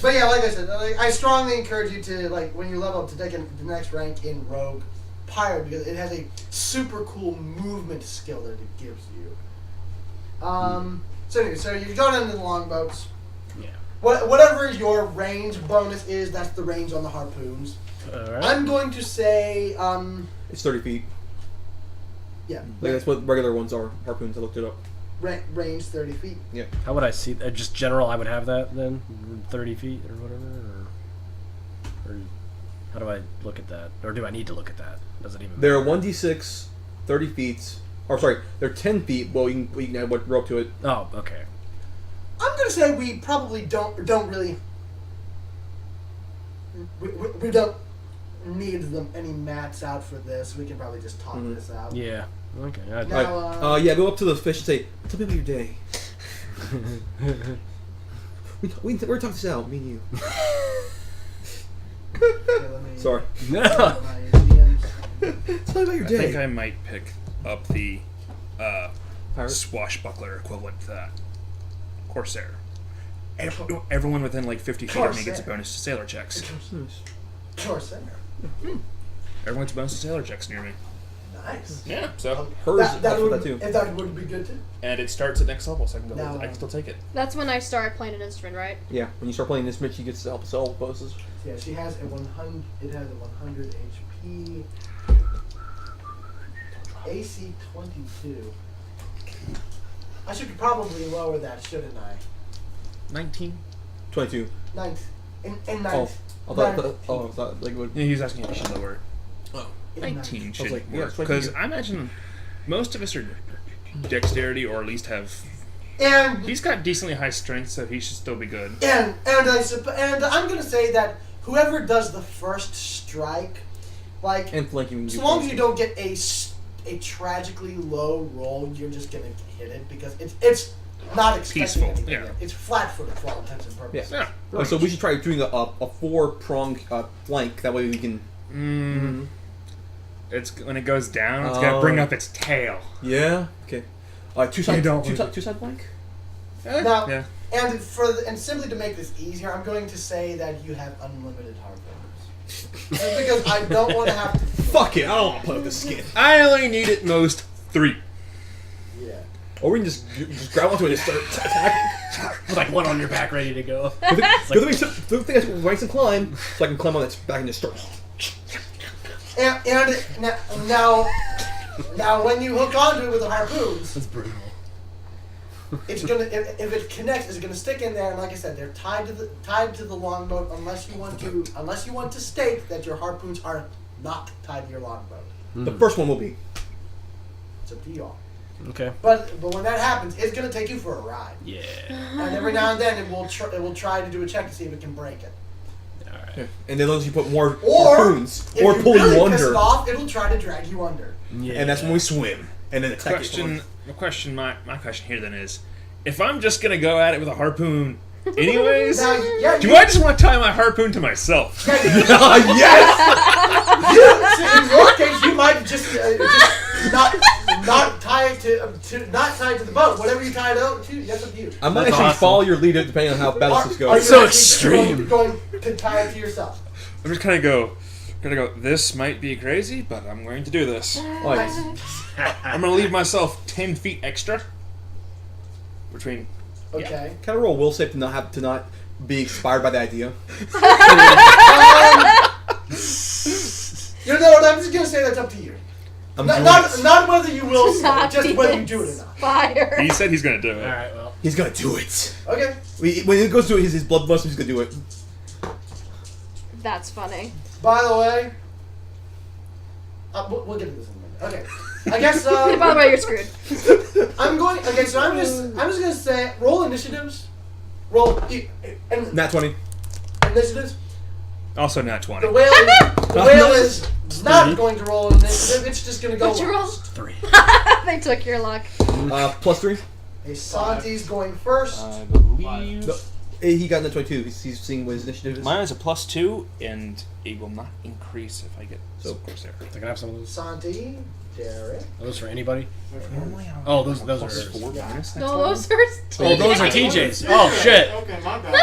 S1: But yeah, like I said, I strongly encourage you to, like, when you level up, to take the next rank in Rogue Pirate, because it has a super cool movement skill that it gives you. So anyway, so you go down to the longboats.
S2: Yeah.
S1: Whatever your range bonus is, that's the range on the harpoons.
S2: Alright.
S1: I'm going to say,
S3: it's 30 feet.
S1: yeah,
S3: Like that's what regular ones are. Harpoons. I looked it up.
S1: range 30 feet.
S3: Yeah.
S2: How would I see just general I would have that then? 30 feet or whatever? Or how do I look at that? Or do I need to look at that? Does it even
S3: They're
S2: matter?
S3: 1d6, 30 feet. Or sorry, they're 10 feet. Well, you can add what rope to it.
S2: Oh, okay.
S1: I'm gonna say we probably don't really. We don't need them any mats out for this. We can probably just talk this out.
S2: Yeah. Okay. I,
S1: Now,
S3: Alright, yeah, go up to the fish and say, "Tell me about your day." we're talking this out, me and you.
S1: okay, let me-
S3: Sorry.
S2: no.
S1: my DMs.
S3: Tell me about your
S6: I
S3: day.
S6: think I might pick up the
S3: Pirate?
S6: swashbuckler equivalent to that. Corsair. Everyone within like 50 feet of me gets a
S1: Corsair.
S6: bonus to sailor checks.
S1: Corsair.
S6: Everyone gets a bonus to sailor checks near me.
S1: Nice.
S6: Yeah, so.
S3: Hers
S1: That
S3: that
S1: would
S3: that too.
S1: if that would be good too.
S6: And it starts at next level, so I can go.
S1: No.
S6: I can still take it.
S5: That's when I start playing an instrument, right?
S3: Yeah, when you start playing this, Mitch, she gets to help us all with bonuses.
S1: Yeah, she has a 100. It has a 100 HP. AC 22. I should probably lower that, shouldn't I?
S6: 19.
S3: 22.
S1: Ninth. In
S3: Oh,
S1: ninth.
S3: I thought like what?
S6: Yeah, he was asking if you should lower it.
S1: In
S6: 19
S1: ninth.
S6: should
S3: like, yeah,
S6: work.
S3: it's 22.
S6: Because I imagine most of us are dexterity, or at least have.
S1: And
S6: He's got decently high strength, so he should still be good.
S1: and I'm gonna say that whoever does the first strike, like,
S3: And flanking.
S1: so long as you don't get a tragically low roll, you're just gonna hit it because it's not expecting
S6: Peaceful,
S1: anything.
S6: yeah.
S1: It's flat-footed for all intents and purposes.
S6: Yeah.
S3: Oh, so we should try doing a 4-prong flank. That way we can.
S6: It's when it goes down, it's gonna bring up its tail.
S3: Yeah. Okay. Two side. Two side flank.
S1: Now,
S6: Yeah.
S1: and simply to make this easier, I'm going to say that you have unlimited harpoons. Just because I don't want to have to.
S3: Fuck it! I don't want to play with this skin.
S6: I only need at most 3.
S1: Yeah.
S3: Or we can just grab onto it and start attacking.
S2: With like one on your back ready to go.
S3: The thing is, ranks and climb, so I can climb on its back and just start.
S1: And now when you hook onto it with the harpoons,
S2: That's brutal.
S1: it's gonna if it connects, it's gonna stick in there. And like I said, they're tied to the longboat unless you want to state that your harpoons are not tied to your longboat.
S3: The first one will be.
S1: It's up to y'all.
S2: Okay.
S1: But when that happens, it's gonna take you for a ride.
S2: Yeah.
S1: And every now and then it will try to do a check to see if it can break it.
S2: All right.
S3: Yeah. And then those you put more
S1: Or
S3: harpoons
S1: if
S3: or
S1: you
S3: pull
S1: really
S3: you
S1: piss it
S3: under,
S1: off, it'll try to drag you under.
S2: Yeah.
S3: and that's when we swim and then attack
S6: My question here then is, if I'm just gonna go at it with a harpoon, anyways,
S1: Now, yeah,
S6: do I just want to tie my harpoon to myself?
S3: Yes.
S1: in your case, you might just not tie it not tie it to the boat. Whatever you tie it out to, that's up to you.
S3: I might
S2: That's
S3: actually
S2: awesome.
S3: follow your lead depending on how bad this
S1: Are
S3: goes.
S1: you
S2: So
S1: actually
S2: extreme.
S1: Going to tie it to yourself.
S6: I'm just gonna go. This might be crazy, but I'm going to do this.
S3: Like,
S6: I'm gonna leave myself 10 feet extra between.
S1: Okay.
S3: kind of roll will save to not be inspired by the idea.
S1: You know what? I'm just gonna say that's up to you.
S3: I'm
S1: Not,
S3: doing
S1: not,
S3: it.
S1: not whether you will,
S5: Not
S1: just whether you do it or not.
S5: Fire.
S6: He said he's gonna do it.
S2: All right. Well.
S3: He's gonna do it.
S1: Okay.
S3: When it goes to his bloodlust, he's gonna do it.
S5: That's funny.
S1: By the way, we'll get to this in a minute. Okay. I guess.
S5: By the way, you're screwed.
S1: I'm going. Okay, so I'm just gonna say roll initiatives. Roll and
S3: Nat 20.
S1: initiatives.
S6: Also, not 20.
S1: The whale is not going to roll an initiative. It's just gonna go.
S5: What'd you roll?
S1: last.
S2: 3.
S5: They took your luck.
S3: Plus 3.
S1: Okay, Santi's going first.
S6: I believe.
S3: No. He got nat 22. He's seeing what his initiative is.
S6: Mine is a +2, and it will not increase if I get so close there.
S2: I can have some of those.
S1: Santi, Derek.
S2: Are those for anybody?
S6: Normally, I
S2: Oh, those are.
S6: +4 bonus next
S5: No,
S6: level.
S5: those are
S2: Oh, those are TJ's. Oh shit.
S4: Okay, my bad.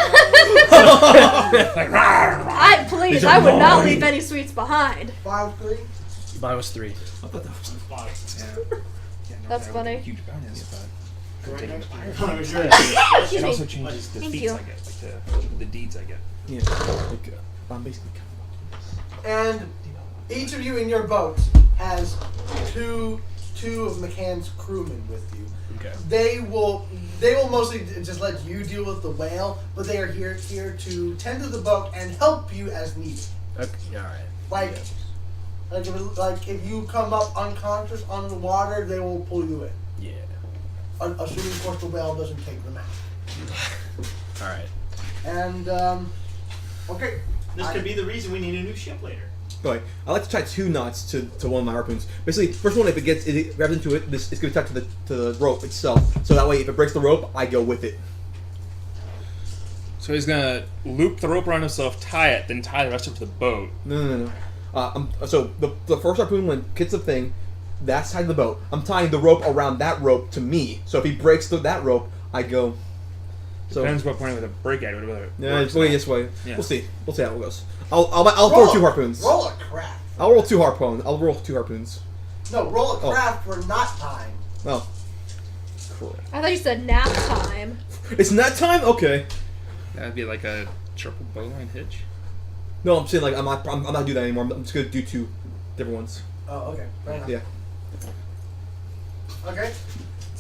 S5: Please, I would not leave any sweets behind.
S1: 5-3.
S2: Mine was 3.
S6: Yeah,
S5: That's
S6: that would be
S5: funny.
S6: a huge bonus, but taking the pirate.
S5: Excuse
S6: It also
S5: me.
S6: changes the
S5: Thank
S6: feats
S5: you.
S6: I get, like the deeds I get.
S3: Yeah. Like, I'm basically.
S1: And each of you in your boat has two of McCann's crewmen with you.
S2: Okay.
S1: They will mostly just let you deal with the whale, but they are here to tend to the boat and help you as needed.
S2: Okay. All right.
S1: Like if you come up unconscious on the water, they will pull you in.
S2: Yeah.
S1: Assuming, of course, the whale doesn't take them out.
S2: All right.
S1: And okay.
S4: This could be the reason we need a new ship later.
S3: Right. I like to tie 2 knots to one of my harpoons. Basically, first one, if it grabs into it, it's going to tie to the rope itself. So that way, if it breaks the rope, I go with it.
S6: So he's gonna loop the rope around himself, tie it, then tie the rest of it to the boat.
S3: No. So the first harpoon, when it hits the thing, that's tied to the boat. I'm tying the rope around that rope to me. So if he breaks that rope, I go. So
S6: Depends what point with a break at it. Whether it
S3: yeah,
S6: works
S3: it's way
S6: or
S3: this way.
S6: Yeah.
S3: We'll see. We'll see how it goes. I'll throw 2 harpoons.
S1: Roll a craft.
S3: I'll roll 2 harpoons. I'll roll 2 harpoons.
S1: No, roll a
S3: Oh.
S1: craft for not time.
S3: Oh. Crap.
S5: I thought you said nap time.
S3: It's nap time. Okay.
S6: That'd be like a triple bowline hitch.
S3: No, I'm saying like I'm not gonna do that anymore. I'm just gonna do 2 different ones.
S1: Oh, okay. Fair enough.
S3: Yeah.
S1: Okay.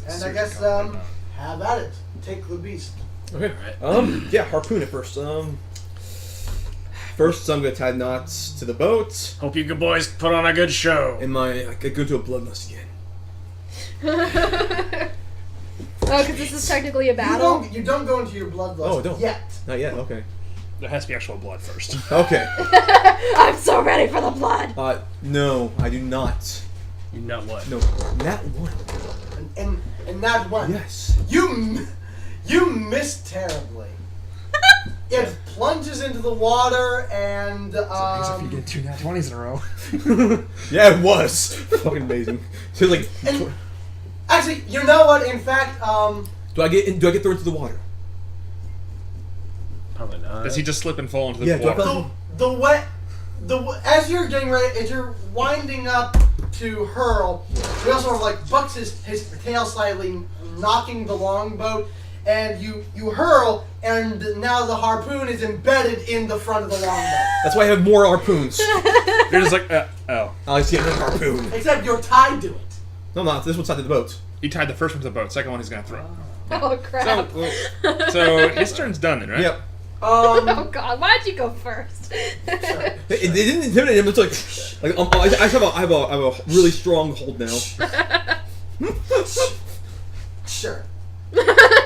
S1: And I
S6: Seriously,
S1: guess
S6: God,
S1: have at it. Take the beast.
S3: Okay.
S2: All right.
S3: Yeah, harpoon it first. First, I'm gonna tie knots to the boat.
S2: Hope you good boys put on a good show.
S3: And I could go to a bloodlust again.
S5: Oh, because this is technically a battle.
S1: You don't go into your bloodlust
S3: Oh, don't.
S1: yet.
S3: Not yet. Okay.
S6: There has to be actual blood first.
S3: Okay.
S5: I'm so ready for the blood.
S3: No, I do not.
S2: You not what?
S3: No, not one.
S1: And not one.
S3: Yes.
S1: You missed terribly. It plunges into the water and
S6: If you get 2 nat 20s in a row.
S3: Yeah, it was fucking amazing. So like,
S1: and actually, you know what? In fact,
S3: do I get thrown into the water?
S2: Probably not.
S6: Does he just slip and fall into the
S3: Yeah, do I
S6: water?
S3: feel-
S1: as you're getting ready, as you're winding up to hurl, he also like bucks his tail slightly, knocking the longboat, and you hurl, and now the harpoon is embedded in the front of the longboat.
S3: That's why I have more harpoons.
S6: You're just like, oh.
S3: I just get another harpoon.
S1: Except you're tied to it.
S3: No, I'm not. This one's tied to the boat.
S6: He tied the first one to the boat. Second one he's gonna throw.
S5: Oh crap.
S6: So his turn's done then, right?
S3: Yep.
S5: Oh god, why'd you go first?
S3: It didn't intimidate him. It's like I have a really strong hold now.
S1: Sure.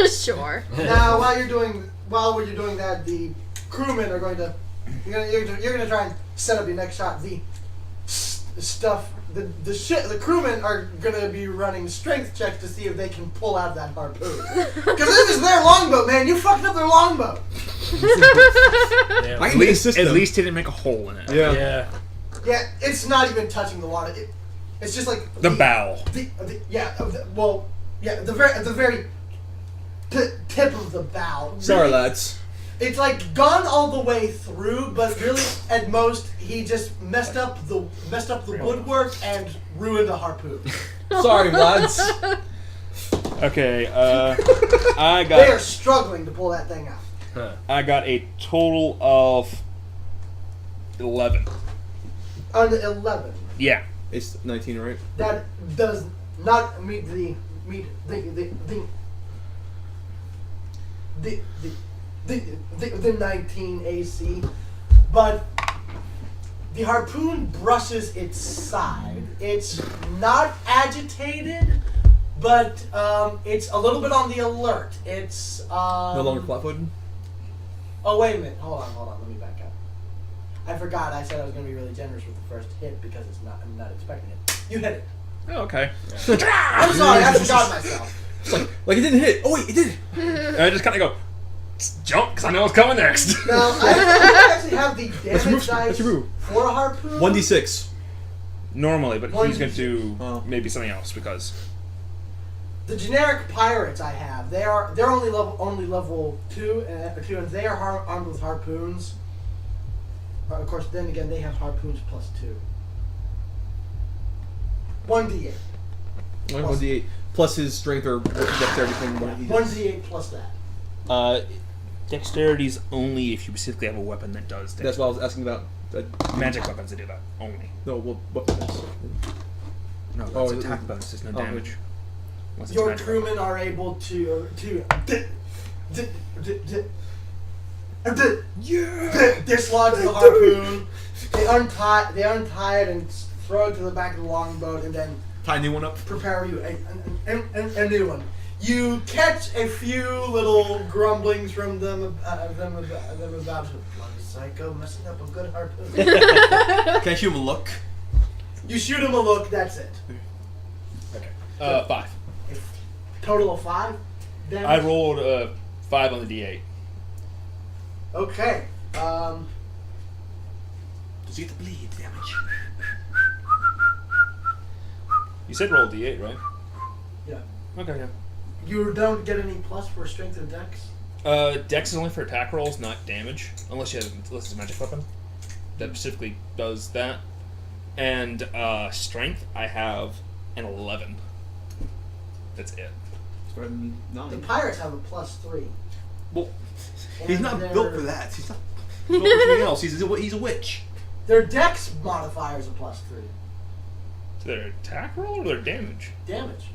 S5: Sure.
S1: Now, while you're doing that, the crewmen are going to you're gonna try and set up your next shot. The stuff the crewmen are gonna be running strength checks to see if they can pull out that harpoon. Because this is their longboat, man. You fucked up their longboat.
S2: Yeah.
S3: I can assist
S6: At
S3: them.
S6: least he didn't make a hole in it.
S3: Yeah.
S2: Yeah.
S1: Yeah, it's not even touching the water. It's just like
S6: The bow.
S1: The very tip of the bow.
S3: Sorry,
S1: Really,
S3: lads.
S1: it's like gone all the way through, but really, at most, he just messed up the woodwork and ruined a harpoon.
S3: Sorry, lads.
S6: Okay, I
S1: They are
S6: got
S1: struggling to pull that thing out.
S6: I got a total of 11.
S1: On the 11,
S6: Yeah.
S3: It's 19, right?
S1: that does not meet the 19 AC, but the harpoon brushes its side. It's not agitated, but it's a little bit on the alert. It's
S3: No longer flat-footed?
S1: Oh, wait a minute. Hold on. Let me back up. I forgot. I said I was going to be really generous with the first hit because I'm not expecting it. You hit it.
S6: Oh, okay.
S1: I'm sorry. I forgot myself.
S3: It's like it didn't hit. Oh, wait, it did.
S6: And I just kind of go, jump, because I know what's coming next.
S1: Now, I actually have the
S3: That's your
S1: damage
S3: move. That's your
S1: dice
S3: move.
S1: for a harpoon.
S3: 1d6.
S6: Normally, but he's going to do
S3: Oh.
S6: maybe something else because
S1: The generic pirates I have, they're only level 2, and they are armed with harpoons. Of course, then again, they have harpoons plus 2. 1d8.
S3: Only 1d8. Plus his strength or dexterity depending on what he does.
S1: 1d8 plus that.
S6: dexterity's only if you specifically have a weapon that does
S3: That's what I was asking about.
S6: magic weapons that do that only.
S3: No, well, weapon dice.
S6: No, that's
S3: Oh,
S6: attack bonus. There's no
S3: oh,
S6: damage. Unless it's
S1: Your
S6: magic
S1: crewmen are able to dislodge the harpoon. They untie it and throw it to the back of the longboat, and then
S3: Tie a new one up.
S1: prepare you a new one. You catch a few little grumblings from them about bloody psycho messing up a good harpoon.
S3: Can I shoot him a look?
S1: You shoot him a look. That's it.
S6: Okay. 5.
S1: Total of 5. Damage?
S6: I rolled 5 on the d8.
S1: Okay.
S3: Does he get the bleed damage?
S6: You said roll d8, right?
S1: Yeah.
S6: Okay, yeah.
S1: You don't get any plus for strength or dex.
S6: Dex is only for attack rolls, not damage, unless it's a magic weapon that specifically does that. And strength, I have an 11. That's it.
S3: It's better than
S1: The
S3: 9.
S1: pirates have a plus 3.
S3: Well,
S1: And
S3: he's not
S1: their-
S3: built for that. He's not built for anything else. He's a witch.
S1: Their dex modifier is a plus 3.
S6: To their attack roll or their damage?
S1: Damage.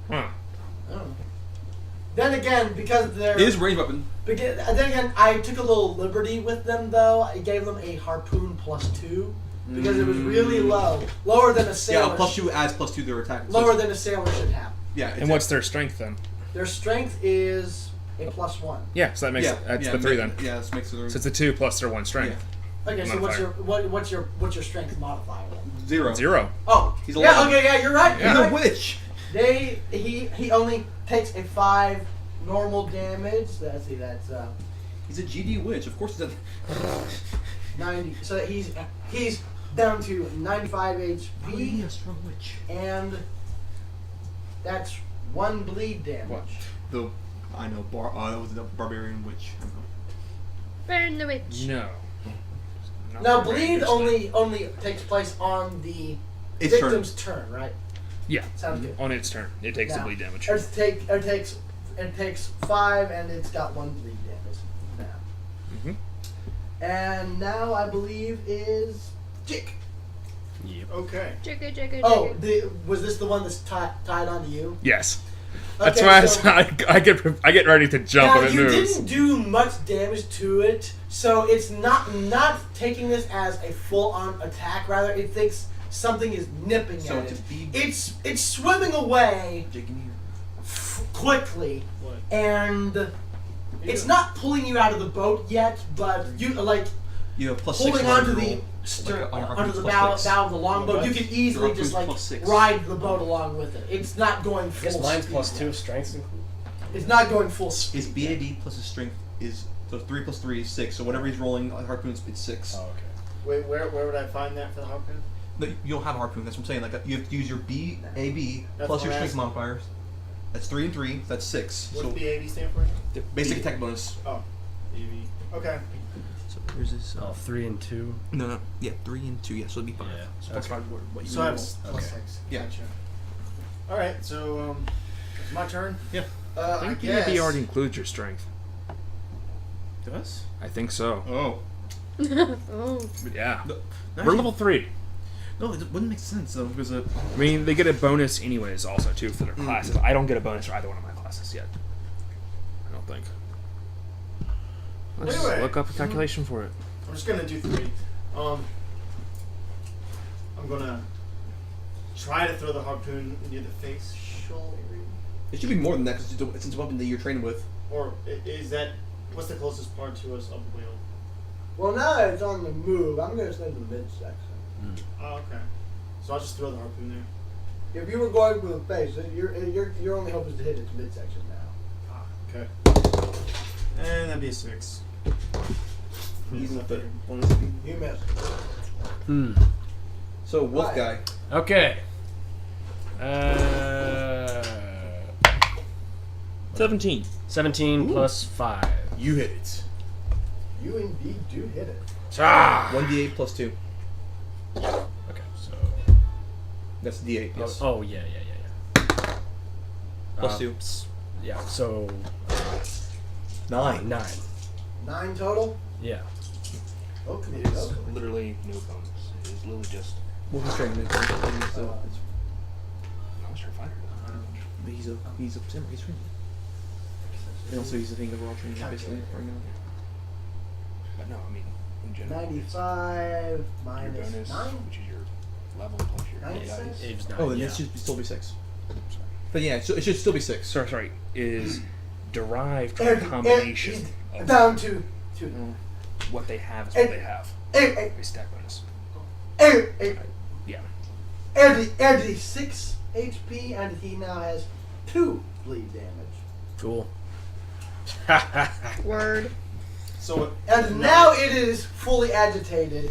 S6: Huh.
S1: I don't know. Then again, because they're
S3: It is a ranged weapon.
S1: then again, I took a little liberty with them though. I gave them a harpoon plus 2 because it was really low, lower than a sailor.
S3: Yeah, a plus 2 adds plus 2 to their attack. So
S1: Lower
S3: it's-
S1: than a sailor should have.
S3: Yeah.
S6: And what's their strength then?
S1: Their strength is a plus 1.
S6: Yeah, so that makes that's the 3 then.
S3: Yeah, this makes it
S6: So it's a 2 plus their 1 strength.
S1: Okay, so
S6: Modifier.
S1: what's your strength modifier then?
S3: 0.
S6: 0.
S1: Oh,
S3: He's
S1: yeah.
S3: 11.
S1: Okay, yeah, you're right.
S6: Yeah.
S1: You're
S3: He's a
S1: right.
S3: witch.
S1: He only takes a 5 normal damage. Let's see, that's
S3: He's a GD witch. Of course, he's a
S1: 90. So he's down to 95 HP,
S3: a strong witch.
S1: and that's 1 bleed damage.
S3: What? I know. That was the barbarian witch. I know.
S5: Burn the witch.
S6: No.
S1: Now bleed only takes place on the
S3: Its turn.
S1: victim's turn, right?
S6: Yeah.
S1: Sounds good.
S6: On its turn, it takes the
S1: Now,
S6: bleed damage.
S1: It takes 5, and it's got 1 bleed damage now.
S6: Mhm.
S1: And now I believe is Jick.
S2: Yep.
S4: Okay.
S5: Jigga, jigga,
S1: Oh,
S5: jigga.
S1: was this the one that's tied onto you?
S6: Yes. That's
S1: Okay,
S6: why
S1: so-
S6: I get ready to jump
S1: Now
S6: when it
S1: you
S6: moves.
S1: didn't do much damage to it, so it's not taking this as a full-on attack. Rather, it thinks something is nipping
S3: So
S1: at
S3: it's
S1: it.
S3: a B.
S1: It's swimming away
S3: Jake, give me your-
S1: quickly,
S4: What?
S1: and it's not pulling you out of the boat yet, but you like
S3: You have plus
S1: holding
S3: 6
S1: onto
S3: on
S1: the
S3: your roll. On your
S1: onto the
S3: plus
S1: bow,
S3: 6.
S1: bow of the longboat. You
S4: Your
S1: can easily just like
S3: plus 6.
S1: ride the boat along with it. It's not going
S2: I
S1: full
S2: guess mine's
S1: speed
S2: plus
S1: yet.
S2: 2, strength's included.
S1: It's not going full speed.
S3: His BAB plus his strength is so 3 plus 3 is 6. So whatever he's rolling on harpoons, it's 6.
S2: Oh, okay.
S4: Wait, where would I find that for the harpoon?
S3: No, you don't have a harpoon. That's what I'm saying. Like you have to use your BAB
S4: That's
S3: plus
S4: what
S3: your
S4: I'm
S3: strength
S4: asking.
S3: modifiers. That's 3 and 3. That's 6.
S4: What
S3: So
S4: does BAB stand for?
S3: the basic attack bonus.
S4: Oh, BAB. Okay.
S3: So here's this.
S2: Oh, 3 and 2.
S3: No. Yeah, 3 and 2. Yeah, so it'd be 5.
S2: Yeah.
S3: So plus
S2: Okay.
S3: 5 is what you
S4: So I have
S3: roll.
S4: plus
S2: Okay.
S4: 6.
S3: Yeah.
S4: Gotcha. All right. So it's my turn.
S3: Yeah.
S4: I
S6: I think
S4: guess.
S6: BAB already includes your strength.
S3: Does?
S6: I think so.
S3: Oh.
S5: Oh.
S6: But yeah.
S3: No,
S6: We're level 3.
S3: No, it wouldn't make sense though because
S6: I mean, they get a bonus anyways, also too for their classes. I don't get a bonus for either one of my classes yet. I don't think. Let's
S4: Anyway.
S6: look up a calculation for it.
S4: I'm just gonna do 3. I'm gonna try to throw the harpoon near the facial area.
S3: it should be more than that because it's a weapon that you're trained with.
S4: Or is that what's the closest part to us of the whale?
S1: Well, now it's on the move. I'm going to say the midsection.
S4: Oh, okay. So I'll just throw the harpoon there.
S1: If you were going for the face, your only hope is to hit its midsection now.
S4: Ah, okay. And that'd be a 6.
S3: Even with the bonus.
S1: You missed.
S2: Hmm.
S3: So wolf
S1: Right.
S3: guy.
S2: Okay.
S6: 17.
S2: 17 plus 5.
S3: You hit it.
S1: You indeed do hit it.
S2: Ah!
S3: 1d8 plus 2.
S2: Okay, so.
S3: That's d8. Yes.
S2: Oh, yeah.
S3: Plus 2.
S2: Yeah, so
S3: 9.
S2: 9.
S1: 9 total?
S2: Yeah.
S1: Okay.
S6: It's
S1: okay.
S6: literally no bonus. It is literally just.
S3: Well, he's trained. So it's,
S6: I'm not sure if I
S3: but he's a samurai. He's trained. And also he's the thing that we're all training basically right now.
S6: But no, I mean, in general.
S1: 95
S6: Your
S1: minus
S6: bonus,
S1: 9?
S6: which is your level plus your
S1: 96?
S6: dice.
S2: Abe's 9.
S3: Oh, then
S2: yeah.
S3: it should still be 6.
S6: Sorry.
S3: But yeah, it should still be 6.
S6: Sorry, is derived from a
S1: And
S6: combination of
S1: down to
S6: what they have is what they have.
S1: a
S6: A stack bonus. Yeah.
S1: Eddie 6 HP, and he now has 2 bleed damage.
S2: Cool.
S5: Word.
S4: So
S1: And now it is fully agitated.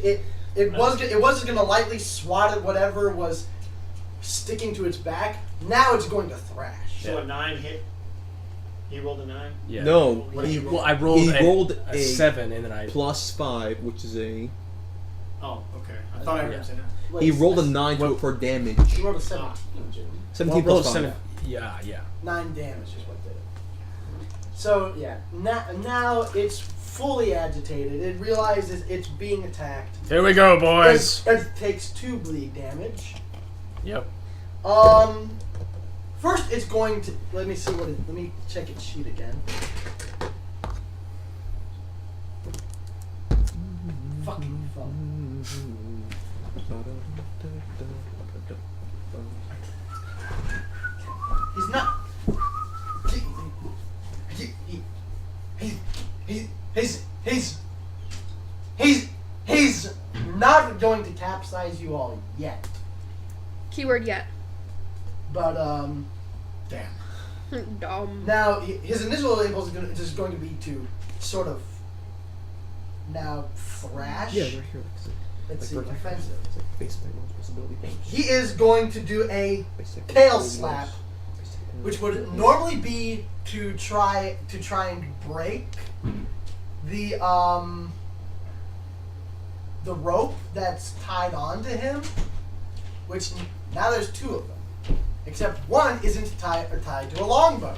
S1: It was gonna lightly swat at whatever was sticking to its back. Now it's going to thrash.
S4: So a 9 hit. He rolled a 9.
S2: Yeah.
S3: No,
S4: What did
S3: he,
S4: you roll?
S2: Well, I rolled,
S3: He rolled
S2: a
S3: a
S2: 7, and then I.
S3: plus 5, which is a.
S4: Oh, okay. I thought I heard him say that.
S1: Wait,
S3: He rolled a 9
S2: Well-
S3: for damage.
S1: He rolled a 17.
S3: 17
S2: rolled
S3: plus 5.
S2: 7. Yeah.
S1: 9 damage is what did it. So yeah, now it's fully agitated. It realizes it's being attacked.
S2: Here we go, boys.
S1: It takes 2 bleed damage.
S2: Yep.
S1: First it's going to let me check its sheet again. Fucking phone. He's not. He's not going to capsize you all yet.
S5: Keyword yet.
S1: But
S4: Damn.
S5: Dumb.
S1: now his initial impulse is going to be to sort of now thrash.
S3: Yeah, right here.
S1: Let's see,
S3: right here.
S1: offensive.
S3: It's like basic responsibility punch.
S1: He is going to do a
S3: Basic
S1: tail
S3: responsibility
S1: slap,
S3: bonus.
S1: which would normally be to try and break the rope that's tied onto him, which now there's 2 of them, except one isn't tied to a longboat.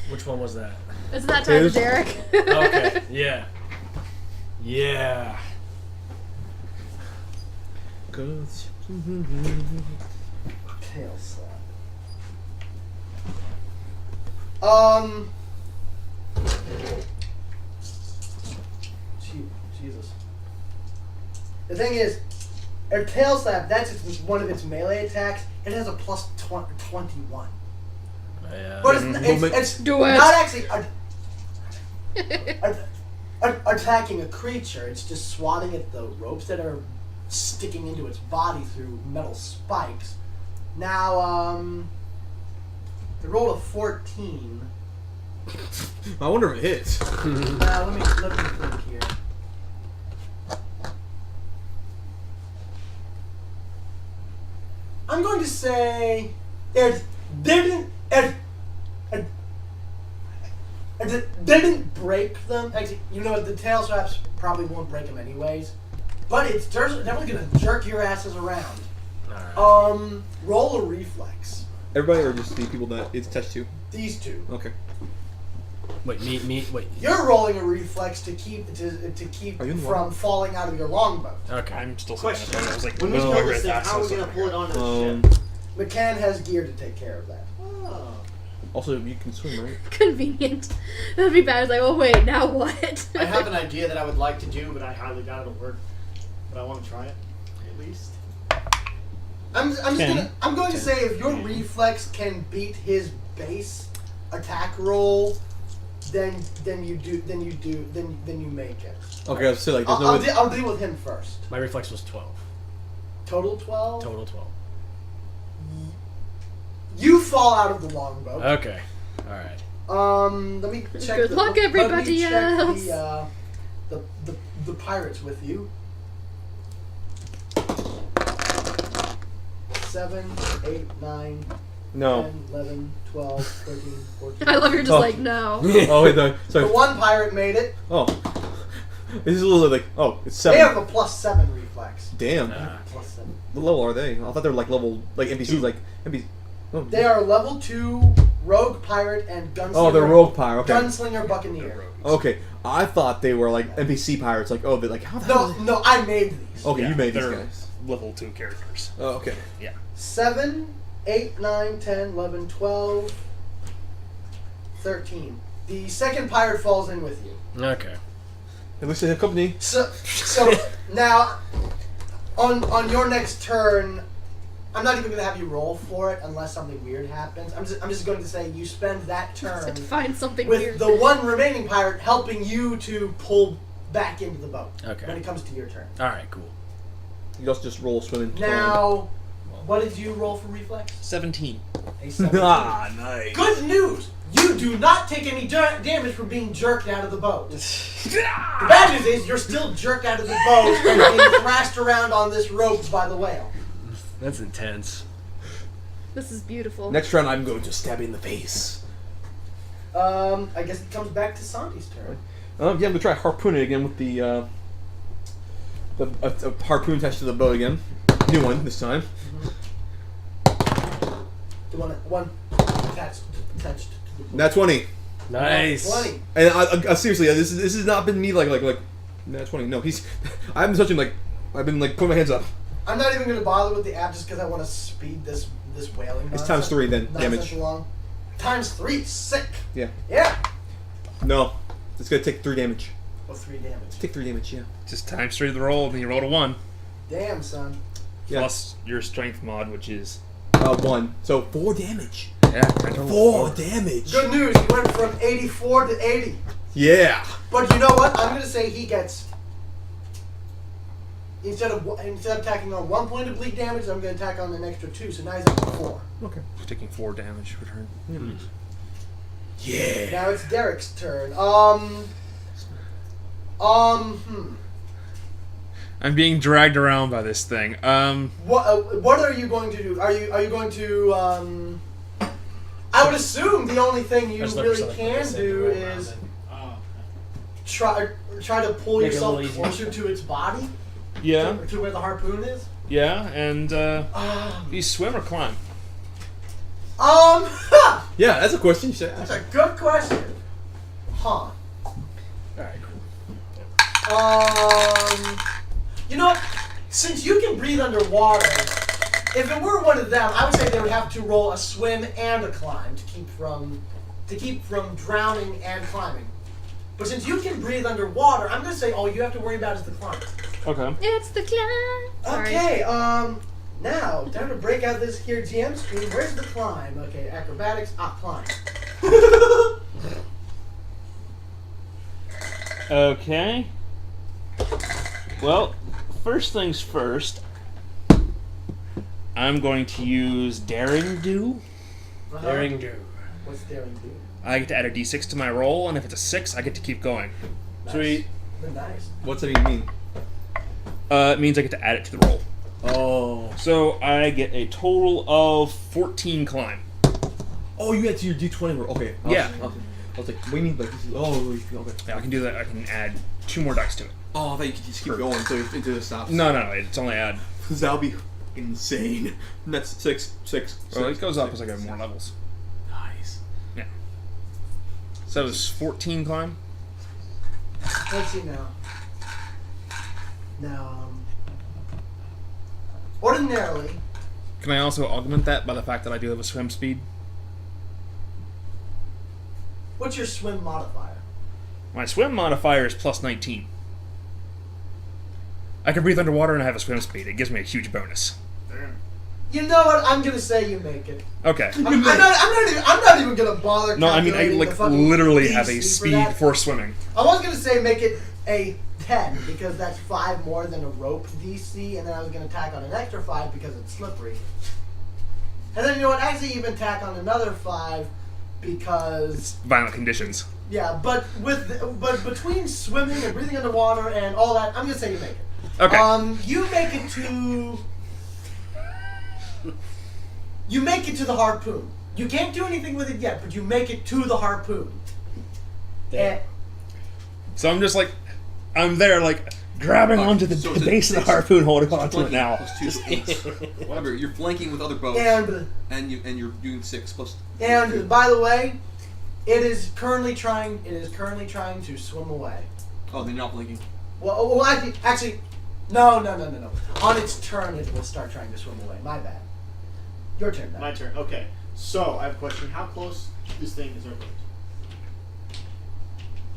S2: Which one was that?
S5: Isn't that time to
S3: Is-
S5: Derek?
S2: Okay. Yeah. Yeah.
S3: Cause-
S1: Tail slap. Jesus. The thing is, A tail slap, that's just one of its melee attacks. It has a plus 21.
S2: Yeah.
S1: But it's
S5: Do it.
S1: not actually attacking a creature. It's just swatting at the ropes that are sticking into its body through metal spikes. Now, it rolled a 14.
S3: I wonder if it hits.
S1: Let me think here. I'm going to say it didn't break them. Actually, you know what? The tail slaps probably won't break them anyways. But it's definitely going to jerk your asses around.
S2: Alright.
S1: Roll a reflex.
S3: Everybody or just the people that it's touched to?
S1: These two.
S3: Okay.
S2: Wait, wait.
S1: You're rolling a reflex to keep
S3: Are you in the
S1: from falling out of your longbow.
S2: Okay.
S6: I'm still
S4: Question.
S6: saying that. I was like,
S4: When we
S6: oh,
S4: build
S6: I
S4: this
S6: read
S4: thing,
S6: that,
S4: how are we
S6: so
S4: gonna pull it onto the
S3: Um,
S4: ship?
S1: McCann has gear to take care of that.
S4: Oh.
S3: Also, you can swim, right?
S5: Convenient. That'd be bad. It's like, oh wait, now what?
S4: I have an idea that I would like to do, but I highly doubt it'll work. But I want to try it, at least.
S1: I'm
S6: Ten.
S1: going to say if your reflex can beat his base attack roll, then you make it.
S3: Okay, so like there's no way.
S1: I'll deal with him first.
S2: My reflex was 12.
S1: Total 12.
S2: Total 12.
S1: You fall out of the longboat.
S2: Okay. Alright.
S1: Let me check.
S5: Good luck, everybody else.
S1: The pirates with you. 7, 8, 9,
S3: No.
S1: 10, 11, 12, 13, 14.
S5: I love you're just
S3: Oh.
S5: like, no.
S3: Oh wait, no.
S1: The
S3: Sorry.
S1: one pirate made it.
S3: Oh. This is a little like it's
S1: They
S3: 7.
S1: have a plus 7 reflex.
S3: Damn.
S1: Plus 7.
S3: What level are they? I thought they were like level like NPCs like NPCs. Oh.
S1: They are level 2 rogue pirate and gunslinger.
S3: Oh, they're rogue pirate. Okay.
S1: Gunslinger buccaneer.
S3: Okay. I thought they were like NPC pirates. Like oh, they're like how the hell?
S1: No, I made these.
S3: Okay,
S6: Yeah,
S3: you made these
S6: they're
S3: guys.
S6: level 2 characters.
S3: Oh, okay.
S1: 7, 8, 9, 10, 11, 12, 13. The second pirate falls in with you.
S2: Okay.
S3: At least they have company.
S1: So now, on your next turn, I'm not even going to have you roll for it unless something weird happens. I'm just going to say you spend that turn
S5: To find something
S1: with
S5: weird.
S1: the one remaining pirate helping you to pull back into the boat
S2: Okay.
S1: when it comes to your turn.
S2: Alright, cool.
S3: You also just roll swimming.
S1: Now, what did you roll for reflex?
S6: 17.
S1: A 17.
S3: Ah, nice.
S1: Good news! You do not take any damage from being jerked out of the boat. The bad news is you're still jerked out of the boat and being thrashed around on this rope by the whale.
S2: That's intense.
S5: This is beautiful.
S3: Next round, I'm going to stab you in the face.
S1: I guess it comes back to Santi's turn.
S3: Yeah, I'm gonna try harpooning again with the a harpoon attached to the boat again. New one this time.
S1: The one attached to the boat.
S3: Nat 20.
S2: Nice.
S1: 20.
S3: And I seriously, this has not been me like Nat 20. No, I haven't been touching like I've been like putting my hands up.
S1: I'm not even going to bother with the app just because I want to speed this whaling.
S3: It's
S1: nonsense-
S3: ×3 then
S1: nonsense
S3: damage.
S1: along. ×3, sick.
S3: Yeah.
S1: Yeah.
S3: No, it's gonna take 3 damage.
S1: Well, 3 damage.
S3: Take 3 damage. Yeah.
S6: Just times 3 the roll, and you rolled a 1.
S1: Damn, son.
S3: Yeah.
S6: Plus your strength mod, which is...
S3: 1. So 4 damage.
S6: Yeah,
S3: 4 damage.
S1: Good news, you went from 84 to 80.
S3: Yeah.
S1: But you know what? I'm going to say he gets... Instead of attacking on 1 point of bleed damage, I'm going to attack on an extra 2, so now he's up to 4.
S3: Okay.
S6: Taking 4 damage per turn.
S3: Yeah.
S1: Now it's Derek's turn.
S6: I'm being dragged around by this thing.
S1: What are you going to do? Are you going to I would assume the only thing you
S2: I just love
S1: really
S2: yourself like
S1: can
S2: this and
S1: do
S2: roll around
S1: is
S2: it.
S4: Oh.
S1: try to pull
S2: Make it a
S1: yourself
S2: little easier.
S1: closer to its body,
S6: Yeah,
S1: to where the harpoon is.
S6: yeah, and do you swim or climb?
S3: Yeah, that's a question you should
S1: That's
S3: ask.
S1: a good question. Huh.
S2: Alright, cool.
S1: You know what? Since you can breathe underwater, if it were one of them, I would say they would have to roll a swim and a climb to keep from drowning and climbing. But since you can breathe underwater, I'm going to say all you have to worry about is the climb.
S6: Okay.
S5: It's the climb. Sorry.
S1: Okay, now, time to break out this here GM screen. Where's the climb? Okay, acrobatics. Climb.
S6: Okay. Well, first things first. I'm going to use Daring Do.
S2: Daring do.
S1: What's daring do?
S6: I get to add a d6 to my roll, and if it's a 6, I get to keep going.
S2: Sweet.
S1: Nice.
S3: What's that even mean?
S6: It means I get to add it to the roll.
S3: Oh.
S6: So I get a total of 14 climb.
S3: Oh, you had to your D20 roll. Okay.
S6: Yeah.
S3: I was like, what do you mean? Like, this is, okay.
S6: Yeah, I can do that. I can add 2 more dice to it.
S3: Oh, I thought you could just keep going until it stops.
S6: No, it's only add.
S3: Because that would be insane. And that's 6.
S6: Well, it goes up as I go more levels.
S3: Nice.
S6: So it was 14 climb.
S1: Let's see now. Now, ordinarily,
S6: Can I also augment that by the fact that I do have a swim speed?
S1: what's your swim modifier?
S6: My swim modifier is plus 19. I can breathe underwater and I have a swim speed. It gives me a huge bonus.
S1: You know what? I'm gonna say you make it.
S6: Okay.
S1: I'm not even gonna bother.
S6: No, I mean, I
S1: calculating the
S6: like
S1: fucking
S6: literally have a
S1: DC
S6: speed
S1: that.
S6: for swimming.
S1: I was gonna say make it a 10 because that's 5 more than a rope DC, and then I was gonna tack on an extra 5 because it's slippery. And then you know what? Actually, even tack on another 5 because
S6: Violent conditions.
S1: yeah. But between swimming and breathing underwater and all that, I'm gonna say you make it.
S6: Okay.
S1: You make it to. You make it to the harpoon. You can't do anything with it yet, but you make it to the harpoon.
S2: There.
S6: So I'm just like, I'm there like grabbing onto the
S3: so it's a
S6: base of the
S3: six-
S6: harpoon, holding onto it
S3: Flanking
S6: now.
S3: plus 2 Whatever. You're flanking with other boats,
S1: And
S3: you're doing 6 plus.
S1: and by the way, it is currently trying to swim away.
S3: Oh, they're not flanking.
S1: Well, actually, no. On its turn, it will start trying to swim away. My bad. Your turn.
S4: My turn. Okay. So I have a question. How close to this thing is our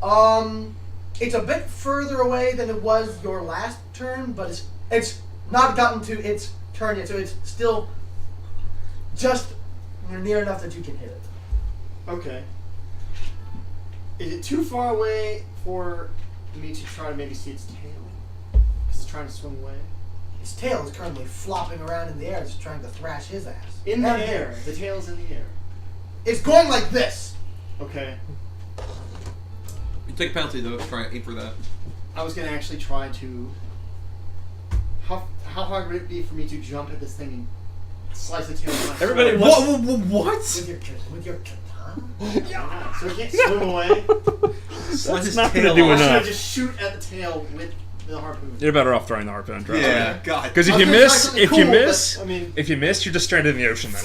S4: boat?
S1: It's a bit further away than it was your last turn, but it's not gotten to its turn yet, so it's still just near enough that you can hit it.
S4: Okay. Is it too far away for me to try to maybe see its tail? Because it's trying to swim away.
S1: Its tail is currently flopping around in the air, just trying to thrash his ass.
S4: In the
S1: And
S4: air. The tail's in the air.
S1: It's going like this.
S4: Okay.
S3: You take a penalty though. Try and aim for that.
S4: I was gonna actually try to. How hard would it be for me to jump at this thing and slice the tail? With my
S6: Everybody
S4: sword?
S3: What?
S1: With your katana?
S4: Yeah. So it can't swim away.
S6: That's not gonna do
S4: Or should I
S6: enough.
S4: just shoot at the tail with the harpoon?
S6: You're better off throwing the harpoon.
S3: Yeah. God.
S6: Because if
S1: I
S6: you
S1: was gonna
S6: miss,
S1: try something cool, but,
S6: if you miss, you're just stranded in the ocean then.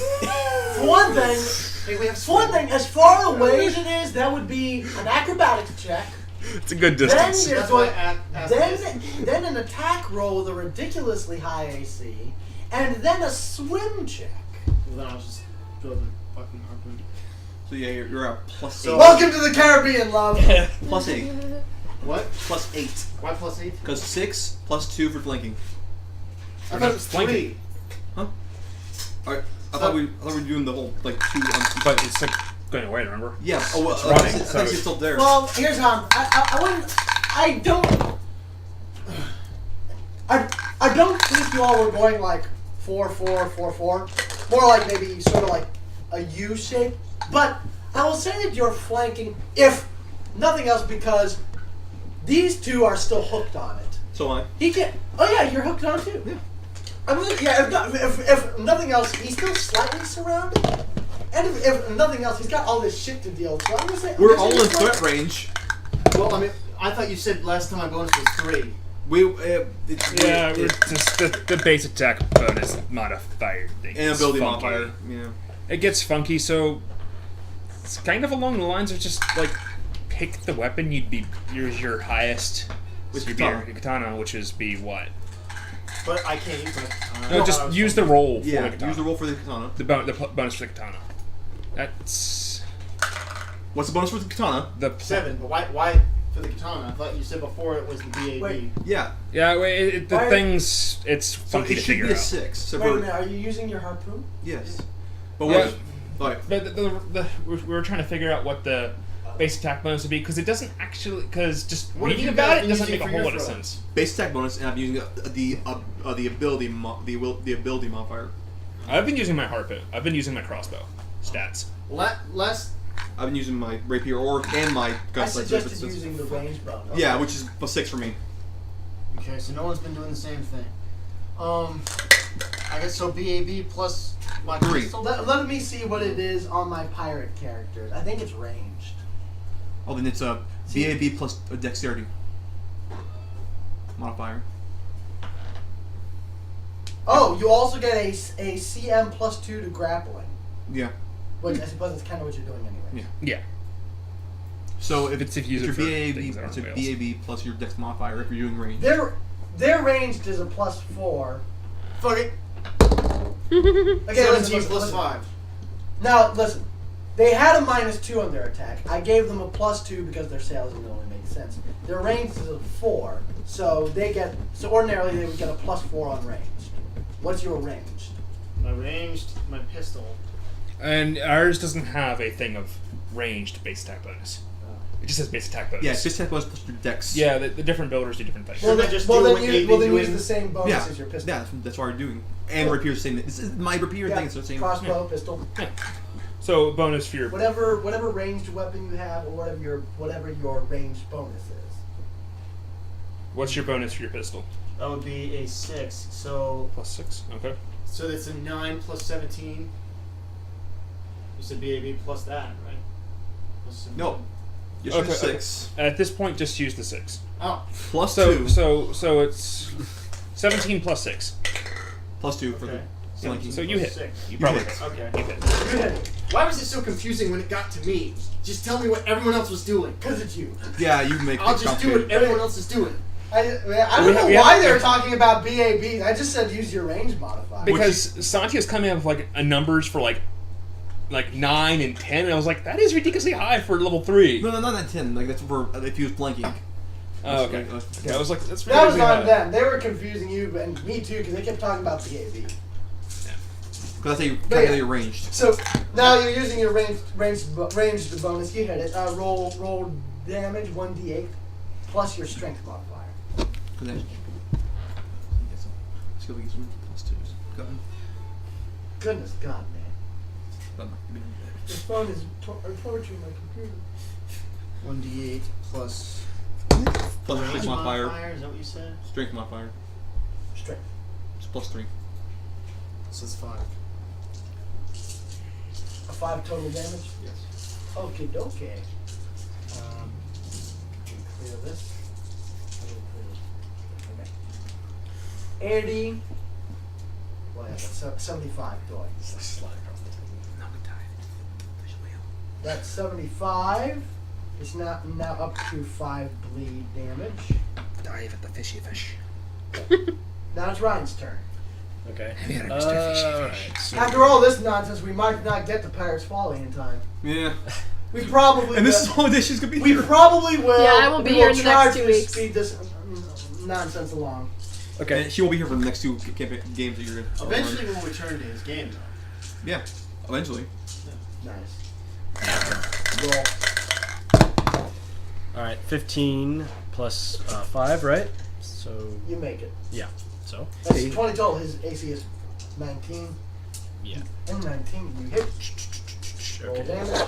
S1: For one thing,
S4: Hey, we have
S1: for one thing, as far away as it is, that would be an acrobatics check.
S6: It's a good
S1: Then
S6: distance.
S1: you're
S4: That's why
S1: going.
S4: I asked this.
S1: Then an attack roll with a ridiculously high AC, and then a swim check.
S4: Well, then I'll just throw the fucking harpoon.
S3: So yeah, you're at plus 8.
S4: So-
S1: Welcome to the Caribbean, love.
S3: Plus 8.
S4: What?
S3: Plus 8.
S4: Why plus 8?
S3: Because 6 plus 2 for flanking.
S4: I thought it was
S6: Flanking.
S4: 3.
S3: Alright. I thought we were doing the whole like 2
S6: But it's like going away, remember?
S3: Yeah. Oh well.
S6: It's
S3: I
S6: running,
S3: think
S6: so-
S3: it's still there.
S1: Well, here's how I wouldn't. I don't think you all were going like 4-4-4-4. More like maybe sort of like a U shape. But I will say that you're flanking, if nothing else, because these two are still hooked on it.
S3: So am I.
S1: He can't. Oh yeah, you're hooked on it too.
S3: Yeah.
S1: I mean, yeah. If nothing else, he's still slightly surrounded. And if nothing else, he's got all this shit to deal with. So I'm gonna say
S3: We're
S1: I'm
S3: all
S1: gonna
S3: in
S1: say
S3: threat range.
S4: Well, I mean, I thought you said last time my bonus was 3.
S6: Yeah, we're just the base attack bonus modifier thing.
S3: And
S6: is
S3: ability
S6: funky.
S3: modifier. Yeah.
S6: It gets funky, so it's kind of along the lines of just like pick the weapon use your highest
S3: With
S6: your
S3: katana.
S6: katana, which is be what?
S4: But I can't use my.
S6: No, just use the roll for
S3: Yeah.
S6: the katana.
S3: Use the roll for the katana.
S6: The bonus for the katana. That's
S3: What's the bonus for the katana?
S6: the
S4: 7. But why for the katana? I thought you said before it was the BAB.
S1: Wait.
S3: Yeah.
S6: Yeah, wait, the
S1: Why-
S6: things it's
S3: So
S6: funky
S3: it
S6: to
S3: should
S6: figure
S3: be a
S6: out.
S3: 6. So
S1: Wait a
S3: for,
S1: minute, are you using your harpoon?
S3: yes. But
S6: Yeah.
S3: what? Okay.
S6: But we were trying to figure out what the base attack bonus would be because it doesn't actually. Because just
S4: What have
S6: reading
S4: you
S6: about
S4: guys
S6: it
S4: been
S6: doesn't
S4: using
S6: make a
S4: for
S6: whole
S4: your
S6: lot of
S4: throws?
S6: sense.
S3: Base attack bonus, and I'm using the ability modifier.
S6: I've been using my harpoon. I've been using my crossbow stats.
S4: Last.
S3: I've been using my rapier and my
S1: I
S3: gunslinger.
S1: suggested using the range bonus.
S3: Yeah, which is a 6 for me.
S4: Okay, so no one's been doing the same thing. I guess so. BAB plus my
S3: 3.
S4: pistol.
S1: Let me see what it is on my pirate characters. I think it's ranged.
S3: Oh, then it's a BAB plus a dexterity modifier.
S1: Oh, you also get a CM plus 2 to grappling.
S3: Yeah.
S1: Which I suppose that's kind of what you're doing anyway.
S6: Yeah.
S3: So if
S6: It's if you use
S3: your
S6: it for things that
S3: BAB,
S6: aren't
S3: it's a
S6: whales.
S3: BAB plus your dex modifier if you're doing range.
S1: Their ranged is a plus 4. Fuck it. Okay,
S4: 17
S1: listen.
S4: plus 5.
S1: Now, listen. They had a minus 2 on their attack. I gave them a plus 2 because their sales and it only makes sense. Their range is a 4, so ordinarily they would get a plus 4 on ranged. What's your ranged?
S4: My ranged, my pistol.
S6: And ours doesn't have a thing of ranged base attack bonus. It just says base attack bonus.
S3: Yeah, it's base attack bonus plus your dex.
S6: Yeah, the different builders do different things.
S4: Well,
S1: Well,
S4: they just
S1: then,
S4: do
S1: well,
S4: what
S1: then,
S4: they've
S1: you,
S4: been
S1: well, then use
S4: doing.
S1: the same bonus
S3: Yeah,
S1: as your pistol.
S3: yeah, that's what we're doing. And rapier's the same. This is my rapier
S1: Yeah,
S3: thing. It's the same.
S1: crossbow, pistol,
S6: So bonus for your
S1: whatever ranged weapon you have, or whatever your ranged bonus is.
S6: what's your bonus for your pistol?
S4: That would be a 6. So
S6: +6. Okay.
S4: that's a 9 plus 17. You said BAB plus that, right? Plus 17.
S3: No. Just
S6: Okay,
S3: your 6
S6: At this point, just use the 6.
S4: Oh,
S3: plus
S6: So
S3: 2
S6: so it's 17 plus 6.
S3: plus 2 for
S4: okay.
S3: the flanking.
S6: So you hit.
S4: 6.
S6: You probably
S3: hit.
S6: hit.
S4: Okay.
S6: You hit.
S4: Why was it so confusing when it got to me? Just tell me what everyone else was doing.
S1: Because it's you.
S3: Yeah, you make.
S4: I'll
S3: the
S4: just do what
S3: complicated.
S4: everyone else is doing.
S1: I don't know
S6: we
S1: why
S6: have-
S1: they were talking about BABs. I just said use your range modifier.
S6: Because Santia's coming up with like a numbers for like 9 and 10, and I was like, that is ridiculously high for level 3.
S3: No, not that 10. Like that's for if you was flanking.
S6: Oh, okay. Okay, I was like, that's
S1: that was
S6: ridiculously
S1: on
S6: high.
S1: them. They were confusing you and me too because they kept talking about BAB.
S3: Because that's how you
S1: But
S3: calculate
S1: yeah.
S3: your ranged.
S1: So now you're using your ranged bonus. You hit it. Roll damage 1d8 plus your strength modifier.
S3: Because that's. Skill gets plus 2s. Go ahead.
S1: Goodness God, man.
S3: Bummer.
S1: This phone is torturing my computer.
S4: 1d8 plus.
S3: Plus your strength modifier.
S4: Is that what you said?
S3: Strength modifier.
S1: Strength.
S3: It's plus 3.
S4: So it's 5.
S1: A 5 total damage.
S3: Yes.
S1: Okay, okay. Clear this. Okay. 80. Well, yeah, that's 75 toys. That's 75. It's now up to 5 bleed damage.
S6: Dive at the fishy fish.
S1: Now it's Ryan's turn.
S2: Okay.
S6: Yeah,
S2: Alright. So
S1: After all this nonsense, we might not get to Pirates Folly in time.
S3: Yeah.
S1: We probably
S3: And this is
S1: will.
S3: all the dishes could be.
S1: We probably will.
S5: Yeah, I won't be
S1: We
S5: here
S1: will
S5: in the
S1: try
S5: next 2
S1: to
S5: weeks.
S1: Speed this nonsense along.
S2: okay.
S3: And she won't be here for the next 2 games that you're gonna.
S4: Eventually, we'll return to his game, though.
S3: Yeah. Eventually.
S1: Nice. Roll.
S2: Alright, 15 plus 5, right? So
S1: You make it.
S2: yeah. So
S1: That's 20 total. His AC is 19.
S2: yeah.
S1: And 19. You hit. Roll
S2: Okay.
S1: damage.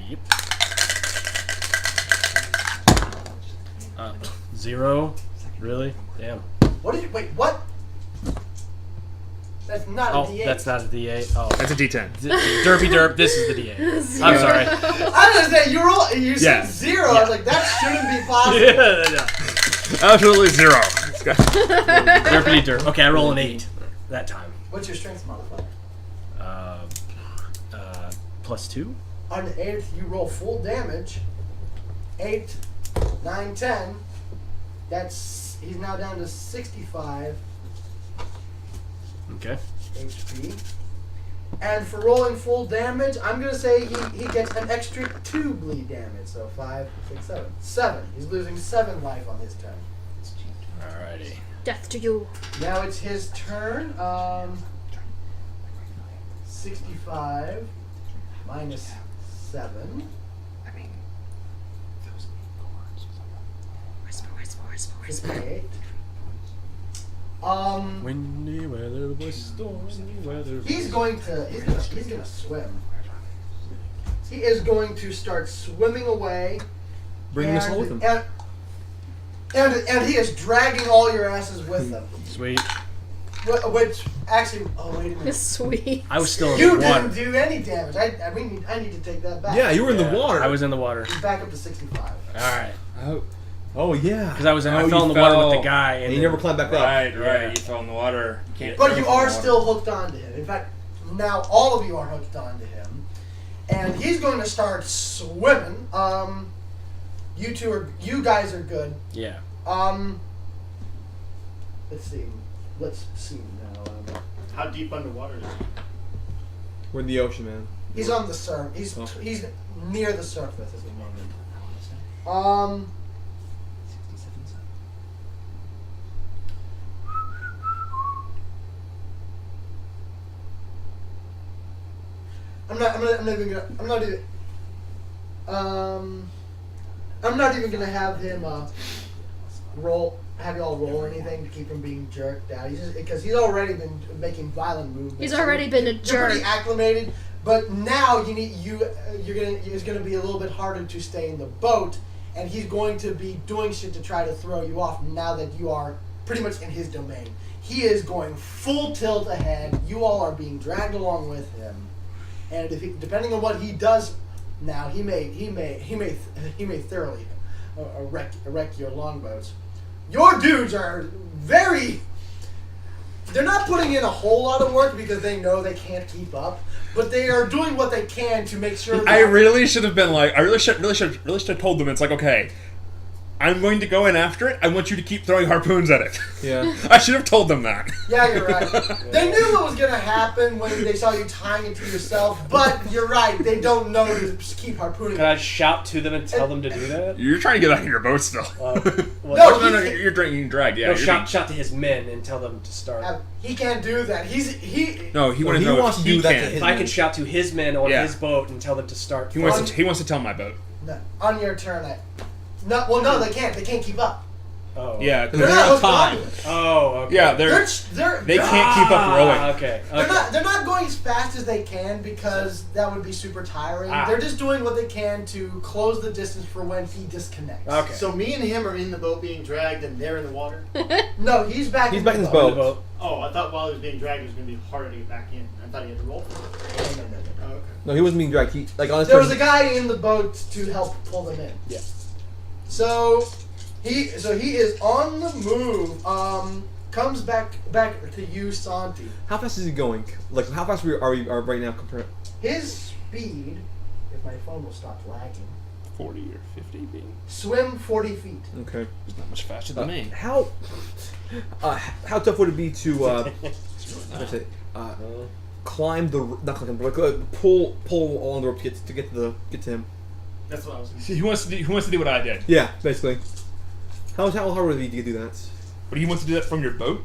S2: Yep. 0. Really? Damn.
S1: What did you. Wait, what? That's not
S2: Oh,
S1: a D8.
S2: that's not a D8. Oh.
S6: That's a D10.
S2: Derpy derp, this is the D8. I'm sorry.
S1: I don't understand. You said
S6: Yeah.
S1: 0. I was like, that shouldn't be possible.
S2: Yeah.
S6: Absolutely 0.
S2: Derpy derp. Okay, I roll an 8 that time.
S1: What's your strength modifier?
S2: +2.
S1: On the 8th, you roll full damage. 8, 9, 10. He's now down to 65
S2: Okay.
S1: HP. And for rolling full damage, I'm gonna say he gets an extra 2 bleed damage. So 5, 6, 7. 7. He's losing 7 life on his turn.
S2: Alrighty.
S5: Death to you.
S1: Now it's his turn. 65 minus 7.
S5: Whisper.
S1: 58.
S2: Windy weather, was stormy weather.
S1: He's gonna swim. He is going to start swimming away.
S3: Bring this all with him.
S1: And he is dragging all your asses with him.
S2: Sweet.
S1: Which actually, oh wait a minute.
S5: Sweet.
S2: I was still in
S1: You
S2: the water.
S1: didn't do any damage. I need to take that back.
S3: Yeah, you were in the
S2: Yeah,
S3: water.
S2: I was in the water.
S1: He's back up to 65.
S2: Alright.
S3: Oh yeah.
S2: Because I
S6: Oh,
S2: fell in
S6: you
S2: the water with
S6: fell.
S2: the guy.
S3: And
S2: And
S3: you
S2: then-
S3: never climbed back up.
S6: Right,
S2: Yeah.
S6: you fell in the water. You can't
S1: But
S6: throw
S1: you
S6: from the
S1: are
S6: water.
S1: still hooked onto him. In fact, now all of you are hooked onto him, and he's going to start swimming. You guys are good.
S2: Yeah.
S1: Let's see. Let's see now.
S4: How deep underwater is he?
S3: We're in the ocean, man.
S1: He's on the surface.
S3: Oh.
S1: He's near the surface at the moment. I'm not even gonna have him have y'all roll anything to keep him being jerked out. Because he's already been making violent movements.
S5: He's already been a
S1: You're
S5: jerk.
S1: pretty acclimated, but now it's gonna be a little bit harder to stay in the boat, and he's going to be doing shit to try to throw you off now that you are pretty much in his domain. He is going full tilt ahead. You all are being dragged along with him, and depending on what he does now, he may thoroughly wreck your longboats. Your dudes are they're not putting in a whole lot of work because they know they can't keep up, but they are doing what they can to make sure that
S6: I really should have been like, I really should have told them. It's like, okay, I'm going to go in after it. I want you to keep throwing harpoons at it.
S3: Yeah.
S6: I should have told them that.
S1: Yeah, you're right. They knew what was going to happen when they saw you tying it to yourself, but you're right. They don't know to just keep harpooning.
S2: Can I shout to them and tell them to do that?
S6: You're trying to get out of your boat still.
S1: No,
S6: no, you're getting dragged. Yeah,
S2: No,
S6: you're
S2: shout to his men and tell them to start.
S1: He can't do that.
S6: he
S3: Well,
S6: wanted
S3: he
S6: to know
S3: wants
S6: if
S3: to
S6: he
S3: do that to
S6: can.
S3: his-
S2: If I could shout to his men on
S6: Yeah.
S2: his boat and tell them to start.
S6: He wants to tell my boat.
S1: on your turn. No, they can't. They can't keep up.
S2: Oh.
S6: Yeah,
S1: They're
S3: They're
S1: not
S3: not
S1: hooked
S3: tied.
S1: onto it.
S2: Oh. Okay.
S6: yeah,
S1: They
S6: they can't keep up rowing.
S2: Okay.
S1: They're not going as fast as they can because that would be super tiring.
S2: Ah.
S1: They're just doing what they can to close the distance for when he disconnects.
S2: Okay.
S4: So me and him are in the boat being dragged, and they're in the water.
S1: No, he's back.
S3: He's
S1: in
S3: back
S1: the
S3: in his
S1: boat.
S3: boat.
S4: Oh, I thought while he was being dragged, it was going to be harder to get back in. I thought he had to roll for it.
S1: No.
S4: Oh, okay.
S3: No, he wasn't being dragged. He on his
S1: There
S3: turn.
S1: was a guy in the boat to help pull them in.
S2: Yeah.
S1: So he is on the move. Comes back to you, Santi.
S3: How fast is he going? Like, how fast are we right now compared?
S1: His speed, if my phone will stop lagging,
S6: 40 or 50 being
S1: swim 40 feet.
S3: Okay.
S6: not much faster than me.
S3: How tough would it be to how do I say, climb the not climb but pull all on the rope to get to him?
S4: That's what I was going to say.
S6: See, he wants to do what I did.
S3: Yeah, basically. How hard would it be to do that?
S6: But he wants to do that from your boat?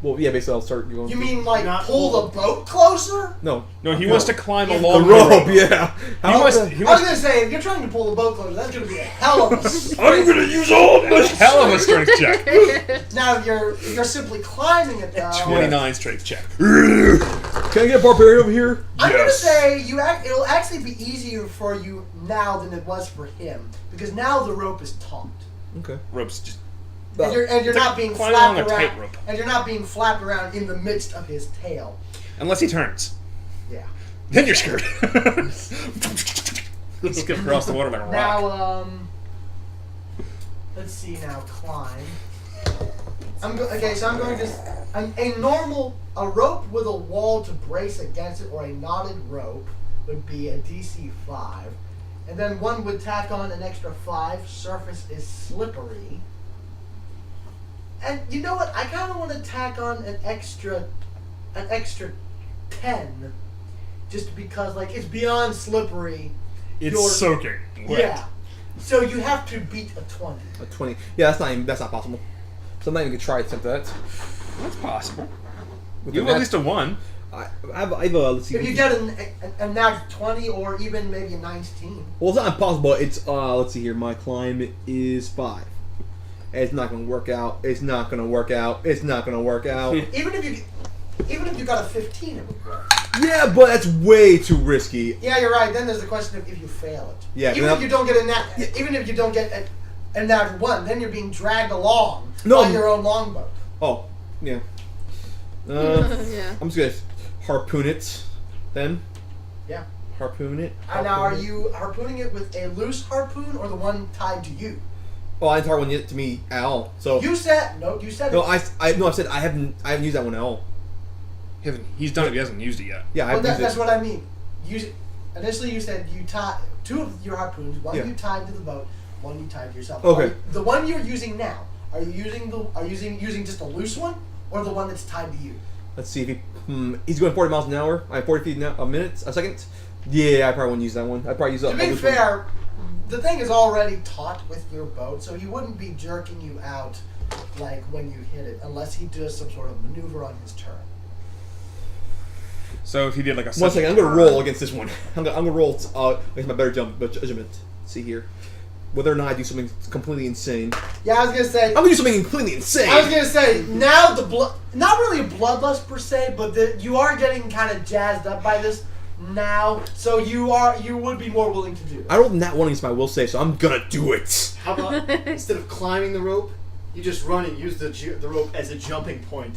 S3: Well, yeah, basically I'll start going.
S1: You mean like
S4: Not
S1: pull
S4: pull.
S1: the boat closer?
S3: No.
S6: No, he
S3: No.
S6: wants to climb
S1: Yeah,
S6: along
S3: The rope,
S6: the
S3: yeah.
S6: He wants,
S1: I was gonna say if you're trying to pull the boat closer, that's gonna be a hell of a.
S6: I'm gonna use all my hell of a strength check.
S1: Now you're simply climbing it down.
S6: 29 strength check.
S3: Can I get a barbarian over here?
S1: I'm gonna
S6: Yes.
S1: say it'll actually be easier for you now than it was for him because now the rope is taut.
S3: Okay.
S6: Rope's just
S1: And you're
S6: It's
S1: not
S6: like
S1: being
S6: climbing
S1: flapped
S6: along a
S1: around.
S6: tightrope.
S1: And you're not being flapped around in the midst of his tail.
S6: unless he turns,
S1: Yeah.
S6: then you're screwed. Skip across the water like a rock.
S1: Now, let's see now, climb. So I'm going to a rope with a wall to brace against it or a knotted rope would be a DC 5. And then one would tack on an extra 5. Surface is slippery. And you know what? I kind of want to tack on an extra 10 just because like it's beyond slippery.
S6: It's
S1: You're-
S6: soaking wet.
S1: Yeah. So you have to beat a 20.
S3: A 20. Yeah, that's not possible. So I'm not even gonna try to attempt that.
S6: That's possible.
S3: With
S6: You
S3: the
S6: have at
S3: nat-
S6: least a 1.
S3: I have let's see.
S1: If you get a nat 20 or even maybe a 19.
S3: Well, it's not impossible. It's let's see here. My climb is 5. It's not gonna work out. It's not gonna work out. It's not gonna work out.
S1: Even if you got a 15, it would work.
S3: Yeah, but that's way too risky.
S1: Yeah, you're right. Then there's the question of if you fail it.
S3: Yeah,
S1: Even
S3: then
S1: if you don't get even if you don't get a nat 1, then you're being dragged along
S3: No.
S1: by your own longboat.
S3: Oh, yeah.
S5: Yeah.
S3: I'm just gonna harpoon it, then.
S1: Yeah.
S3: Harpoon it.
S1: Now, are you harpooning it with a loose harpoon or the one tied to you?
S3: Oh, I didn't harpoon it to me at all. So
S1: You said no. You said
S3: no,
S1: it.
S3: I said I haven't used that one at all.
S6: He's done it, he hasn't used it yet.
S3: Yeah, I
S1: Well,
S3: haven't used
S1: that's
S3: it.
S1: what I mean. Initially, you said you tied 2 of your harpoons. One
S3: Yeah.
S1: you tied to the boat. One you tied to yourself.
S3: Okay.
S1: The one you're using now. Are you using just a loose one or the one that's tied to you?
S3: Let's see if he's going 40 miles an hour. I have 40 feet a second. Yeah, I probably wouldn't use that one. I'd probably use
S1: To
S3: a
S1: be
S3: loose one.
S1: fair, the thing is already taut with your boat, so he wouldn't be jerking you out like when you hit it, unless he does some sort of maneuver on his turn.
S6: So if he did like a
S3: 1 second, I'm gonna roll against this one. I'm gonna roll against my better judgment. Let's see here, whether or not I do something completely insane.
S1: Yeah, I was gonna say.
S3: I'm gonna do something completely insane.
S1: I was gonna say now the not really a bloodlust per se, but you are getting kind of jazzed up by this now, so you would be more willing to do it.
S3: I rolled that one against my will save, so I'm gonna do it.
S4: How about instead of climbing the rope, you just run and use the rope as a jumping point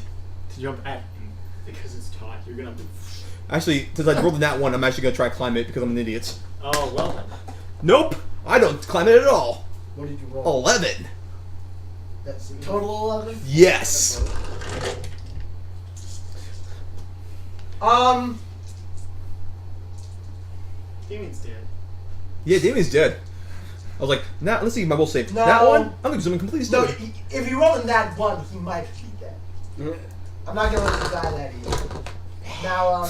S4: to jump at him because it's taut. You're gonna have to.
S3: Actually, since I rolled that one, I'm actually gonna try to climb it because I'm an idiot.
S4: Oh well. Then.
S3: Nope, I don't climb it at all.
S1: What did you roll?
S3: 11.
S1: That's total 11.
S3: Yes.
S4: Damien's dead.
S3: Yeah, Damien's dead. I was like, nah, let's see my will save.
S1: No.
S3: That one, I'm gonna do something completely
S1: No,
S3: stupid.
S1: if you roll in that one, he might be dead. I'm not gonna let you die that easy. Now,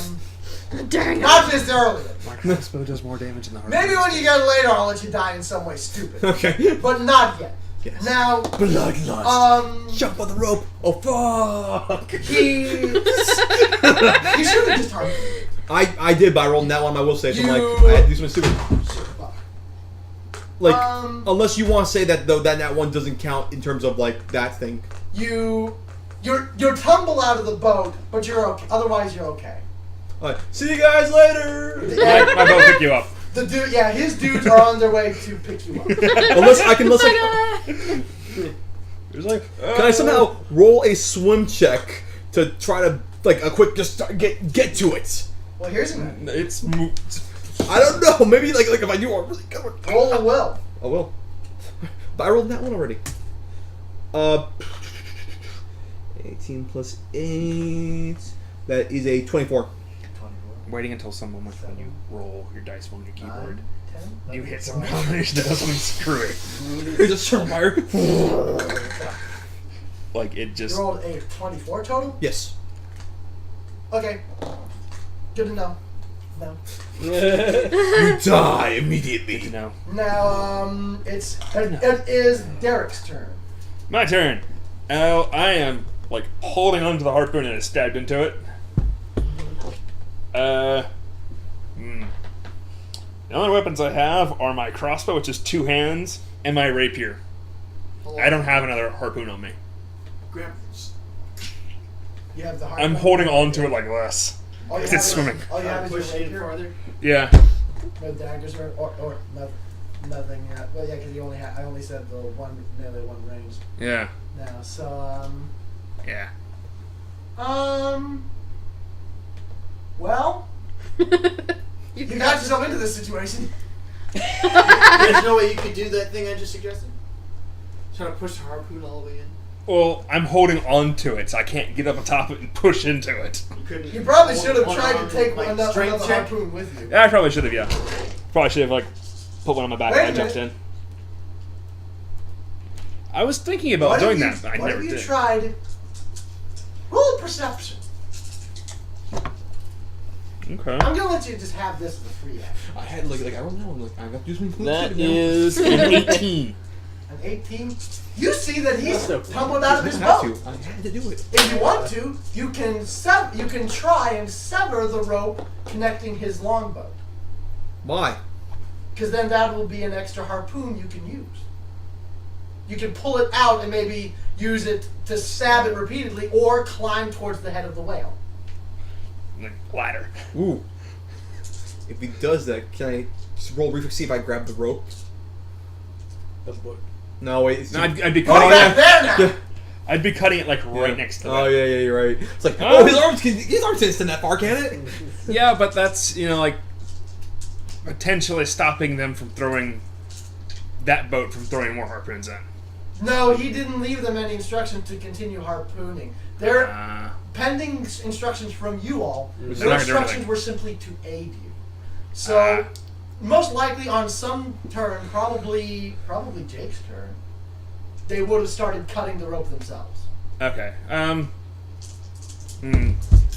S5: Dang it.
S1: not this early.
S6: My crossbow does more damage than the hard.
S1: Maybe when you get later, I'll let you die in some way stupid.
S3: Okay.
S1: But not yet.
S3: Yes.
S1: Now,
S3: Bloodlust. Jump on the rope. Oh fuck.
S1: he. You should have just harmed me.
S3: I did, but I rolled that one on my will save. So I'm
S1: You-
S3: like, I had to do something stupid.
S1: Shit, fuck.
S3: Like,
S1: Um,
S3: unless you want to say that though that one doesn't count in terms of like that thing.
S1: You're tumble out of the boat, but you're okay. Otherwise, you're okay.
S3: Alright, see you guys later.
S6: My boat pick you up.
S1: The dude, yeah, his dudes are on their way to pick you up.
S3: unless I can, unless like,
S6: It was like,
S3: can I somehow roll a swim check to try to like a quick just start, get to it?
S1: Well, here's a
S6: It's
S3: I don't know. Maybe like if I do a really good one.
S1: roll a will.
S3: I will. But I rolled that one already. 18 plus 8. That is a 24.
S6: waiting until some moment when you roll your dice on your keyboard.
S1: 10,
S6: You
S1: 11,
S6: hit some
S1: 12.
S6: combination that does something screwy.
S3: Here's a surefire.
S6: Like it
S1: You
S6: just.
S1: rolled a 24 total?
S3: Yes.
S1: Okay. Good to know. No.
S3: You die immediately.
S6: You know.
S1: Now, it is Derek's turn.
S6: My turn. Oh, I am like holding onto the harpoon and it stabbed into it. The only weapons I have are my crossbow, which is 2 hands, and my rapier. I don't have another harpoon on me.
S4: Grab.
S1: You have the heart.
S6: I'm holding on to it like this.
S1: All you
S6: It's
S1: have is-
S6: swimming.
S1: All you have is
S4: Push
S1: your
S4: it in
S1: rapier.
S4: farther.
S6: Yeah.
S1: No daggers or nothing. Yeah. Well, yeah, because I only said the one melee, one range.
S6: Yeah.
S1: Now, so
S6: Yeah.
S1: well, you got yourself into this situation.
S4: There's no way you could do that thing I just suggested. Try to push the harpoon all the way in.
S6: Well, I'm holding on to it, so I can't get up on top of it and push into it.
S4: You couldn't.
S1: You probably
S4: hold
S1: should have
S4: one
S1: tried
S4: arm,
S1: to take
S4: like,
S1: another
S4: strength check.
S1: harpoon with you.
S6: Yeah, I probably should have, yeah. Probably should have, like, put one on my back
S1: Wait a
S6: and I jumped in.
S1: minute.
S6: I was thinking about doing that, but I
S1: what
S6: never
S1: have you
S6: did.
S1: tried? Roll a perception.
S6: Okay.
S1: I'm gonna let you just have this as a free action.
S3: I had like I don't know. Like I got to do something.
S6: That is an 18.
S1: An 18. You see that he's
S2: So-
S1: tumbled out of his
S3: I had
S1: boat.
S3: to. I had to do it.
S1: If you want to, you can try and sever the rope connecting his longboat.
S3: Why?
S1: Because then that will be an extra harpoon you can use. You can pull it out and maybe use it to stab it repeatedly or climb towards the head of the whale.
S6: Like ladder.
S3: Ooh. If he does that, can I just roll reflex see if I grab the rope? No, wait. It's
S6: No, I'd be
S1: Oh,
S6: cutting
S1: back
S6: it.
S1: there now!
S3: Yeah.
S6: I'd be cutting it like right next to
S3: Oh
S6: it.
S3: yeah, you're right. It's like,
S6: Oh.
S3: oh, his arms can't extend that far, can it?
S6: Yeah, but that's like potentially stopping them from throwing that boat from throwing more harpoons in.
S1: No, he didn't leave them any instructions to continue harpooning. They're pending instructions from you all.
S6: Which is
S1: Their
S6: not gonna do
S1: instructions
S6: anything.
S1: were simply to aid you. So, most likely on some turn, probably Jake's turn, they would have started cutting the rope themselves.
S6: Okay.